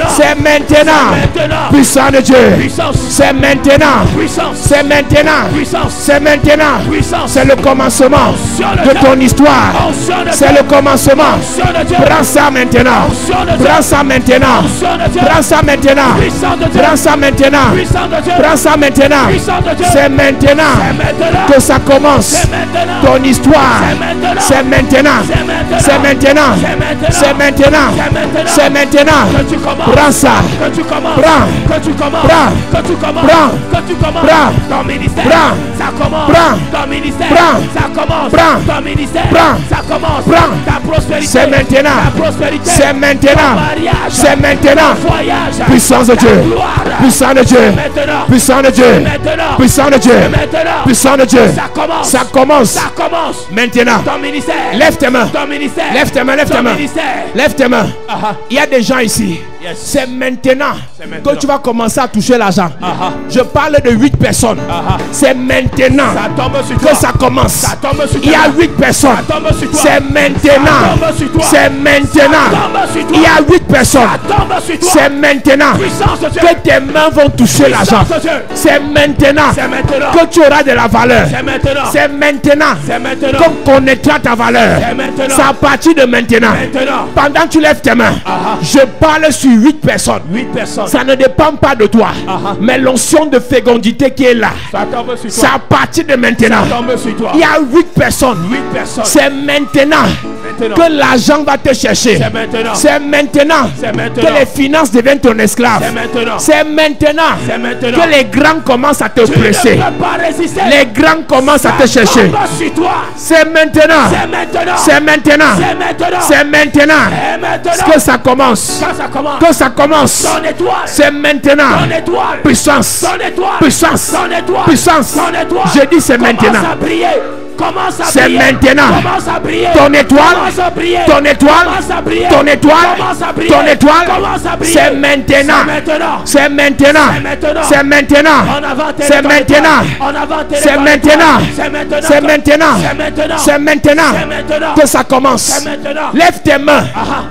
C'est maintenant. Puissant de Dieu. C'est maintenant. C'est maintenant. C'est maintenant. C'est le commencement de ton histoire. C'est le commencement. Prends ça maintenant. Prends ça maintenant. Prends ça maintenant. Prends ça maintenant. Prends ça maintenant. C'est maintenant que ça commence. Ton histoire. C'est maintenant. C'est maintenant. C'est maintenant. C'est maintenant. Prends ça. Prends. Prends. Prends. Ton ministère. Ça commence. Ton ministère. Ça commence. Ton ministère. Ça commence. Ta prospérité. C'est maintenant. Ta prospérité. C'est maintenant. C'est maintenant. Puissance de Dieu. Puissance de Dieu. Puissance de Dieu. Puissance de Dieu. Puissance de Dieu. Ça commence. Ça commence. Maintenant. Ton ministère. Lève tes mains. Ton ministère. Lève tes mains. Lève tes mains. Lève tes mains. Il y a des gens ici. Yes. C'est maintenant maintenant que tu vas commencer à toucher l'argent. Je parle de 8 personnes. C'est maintenant Ça tombe sur que toi. ça commence. Ça tombe sur Il y a toi. 8 personnes. Ça tombe sur toi. C'est maintenant. Ça tombe sur toi. C'est maintenant. Ça tombe sur toi. Il y a 8 personnes. Ça tombe sur toi. C'est maintenant Puissance de Dieu. que tes mains vont toucher l'argent. Puissance de Dieu. C'est maintenant C'est maintenant. que tu auras de la valeur. C'est maintenant. C'est maintenant C'est maintenant. qu'on connaîtra ta valeur. C'est maintenant. C'est à partir de maintenant. Maintenant. Pendant que tu lèves tes mains, je parle sur 8 personnes. 8 personnes. Ça ne dépend pas de toi, mais l'onction de fécondité qui est là, Ça tombe sur c'est toi. à partir de maintenant. Ça tombe sur toi. Il y a 8 personnes. 8 personnes. C'est maintenant Maintenant. que l'argent va te chercher. C'est maintenant. C'est maintenant C'est maintenant. que les finances deviennent ton esclave. C'est maintenant. C'est maintenant C'est maintenant. que les grands commencent à te Tu ne presser. peux pas résister. Les grands commencent à te chercher. Tombe sur toi. C'est maintenant. C'est maintenant. C'est maintenant. C'est maintenant. C'est maintenant Et maintenant. que ça commence. Quand ça commence. Que ça commence. Ton étoile. C'est maintenant. Ton étoile. Puissance. Ton étoile. Puissance. Ton étoile. Puissance. Ton étoile. Je dis c'est Commence maintenant. à briller. Commence à C'est briller. maintenant. Commence à briller. Ton étoile. Commence à briller. Ton étoile. Commence à briller. Ton étoile. Commence à briller. Ton étoile. Commence à briller. C'est maintenant. C'est maintenant. C'est maintenant. C'est maintenant. C'est maintenant. En avant, C'est téléphone maintenant. étoile. En avant, C'est téléphone maintenant. étoile. C'est maintenant. C'est maintenant. C'est maintenant. C'est maintenant C'est maintenant. que ça commence. C'est maintenant. Lève tes mains.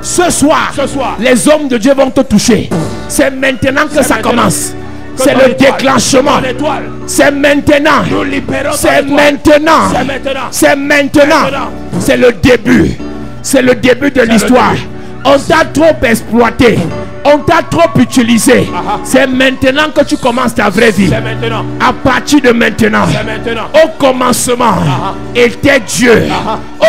Ce soir, Ce soir. les hommes de Dieu vont te toucher. C'est maintenant que ça maintenant. commence. Que C'est ton le étoile. déclenchement. Ton étoile. C'est maintenant. Nous libérons ton C'est étoile. maintenant. C'est maintenant. C'est maintenant. Maintenant. C'est le début. C'est le début de l'histoire. début. On t'a trop exploité. On t'a trop utilisé. C'est maintenant que tu commences ta vraie vie. C'est maintenant. À partir de maintenant. C'est maintenant. Au commencement était Dieu.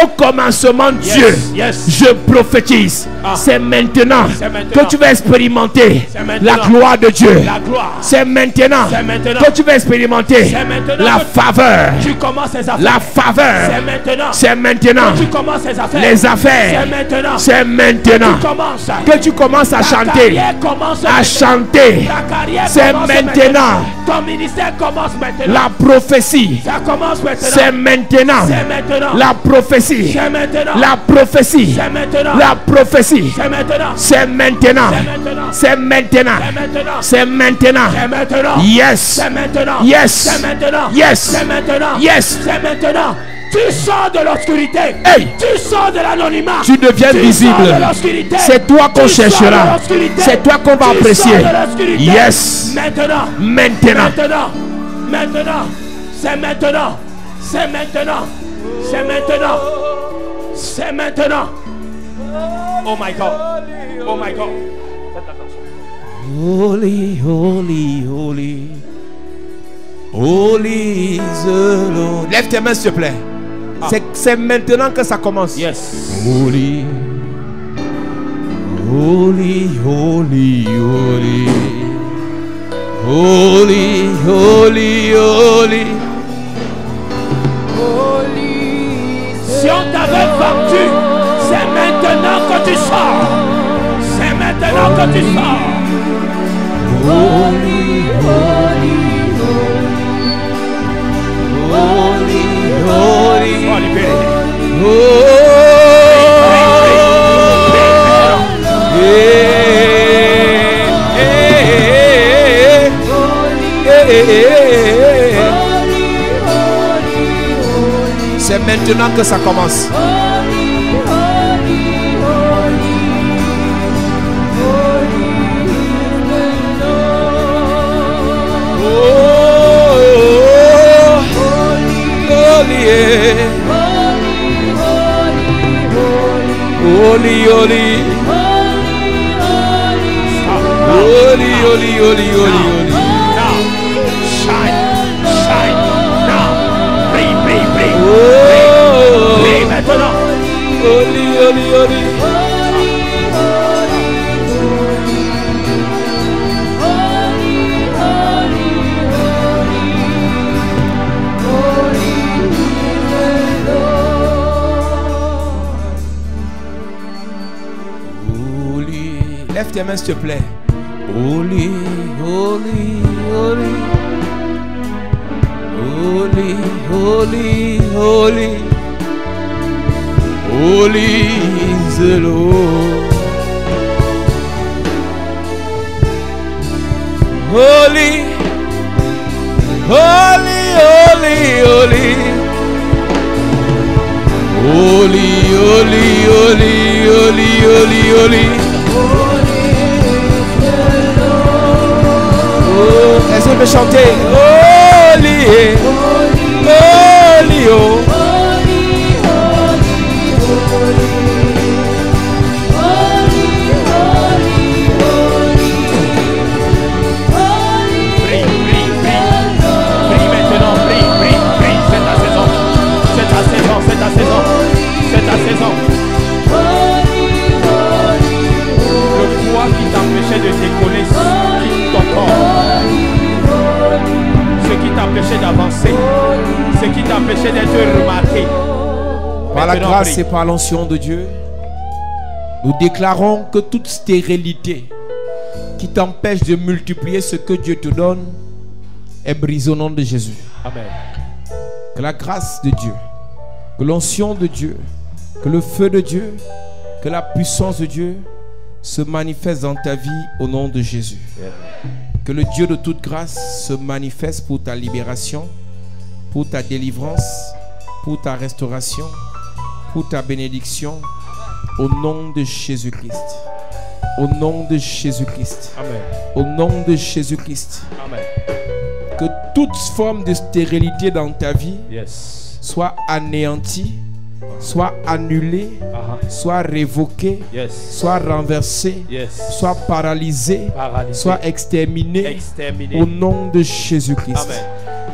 Au commencement Dieu. Yes. Je prophétise. C'est maintenant C'est maintenant. que tu vas expérimenter C'est maintenant. la gloire de Dieu. La gloire. C'est maintenant C'est maintenant. que tu vas expérimenter C'est maintenant la que faveur. Tu commences ses affaires. La faveur. C'est maintenant. C'est maintenant. Tu commences ses affaires. Les affaires. C'est maintenant. C'est maintenant Tu commences. que tu commences à Ta chanter. carrière commence À maintenant. chanter. Ta carrière C'est commence maintenant. Ton ministère commence maintenant. La prophétie. Ça commence maintenant. C'est maintenant. C'est maintenant. La prophétie. C'est maintenant. La prophétie. C'est maintenant. La prophétie. C'est maintenant. C'est maintenant. C'est maintenant. C'est maintenant. C'est maintenant. C'est maintenant. C'est maintenant. Yes. C'est maintenant. Yes. C'est maintenant. Yes. C'est maintenant. Yes. C'est maintenant. Tu sors de l'obscurité. Hey. Tu sors de l'anonymat. Tu deviens visible. sors de l'obscurité. C'est toi qu'on Tu sors de cherchera. l'obscurité. C'est toi qu'on va Tu apprécier. sors de l'obscurité. Yes. Maintenant. Maintenant. Maintenant. Maintenant. C'est maintenant. C'est maintenant. C'est maintenant. C'est maintenant. Oh my God. Oh my God. Faites attention. Holy, holy, holy. Holy is the Lord. Lève tes mains s'il te plaît. C'est maintenant que ça commence. Yes. Holy. Holy, holy, holy. Holy, holy, holy. Si on t'avait vendu, c'est maintenant que tu sors. C'est maintenant que tu sors. Holy, holy, Sois libéré. C'est maintenant que ça commence. Holy, holy, holy, holy, holy, holy. Now, shine, shine. Now, brille, brille, brille. Oh, Brille maintenant. holy, holy, holy. Lève tes mains s'il te plaît. Holy, holy, holy. Holy, holy, holy. Holy is the Lord. Holy, holy, holy, holy. Holy, holy, holy, holy, holy, holy. Oh, est-ce qu'on peut chanter? Holy, holy, oh. C'est ta saison. Le poids qui t'empêchait de décoller quitte ton corps. Ce qui t'empêchait d'avancer. Ce qui t'empêchait d'être remarqué. Par la grâce et par l'onction de Dieu, nous déclarons que toute stérilité qui t'empêche de multiplier ce que Dieu te donne est brisée au nom de Jésus. Amen. Que la grâce de Dieu, que l'onction de Dieu, que le feu de Dieu, que la puissance de Dieu se manifeste dans ta vie au nom de Jésus. Que le Dieu de toute grâce se manifeste pour ta libération, pour ta délivrance, pour ta restauration, pour ta bénédiction, au nom de Jésus-Christ. Au nom de Jésus-Christ. Amen. Au nom de Jésus-Christ. Amen. Que toute forme de stérilité dans ta vie soit anéantie, soit annulée, soit révoquée, soit renversée, soit paralysée, soit exterminée, au nom de Jésus-Christ.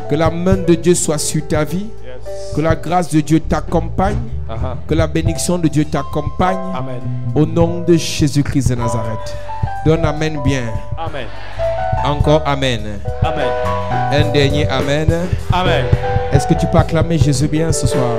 Que la main de Dieu soit sur ta vie, que la grâce de Dieu t'accompagne, que la bénédiction de Dieu t'accompagne, au nom de Jésus-Christ de Nazareth. Donne amen bien. Amen. Encore amen. Amen. Un dernier amen. Amen. Est-ce que tu peux acclamer Jésus bien ce soir?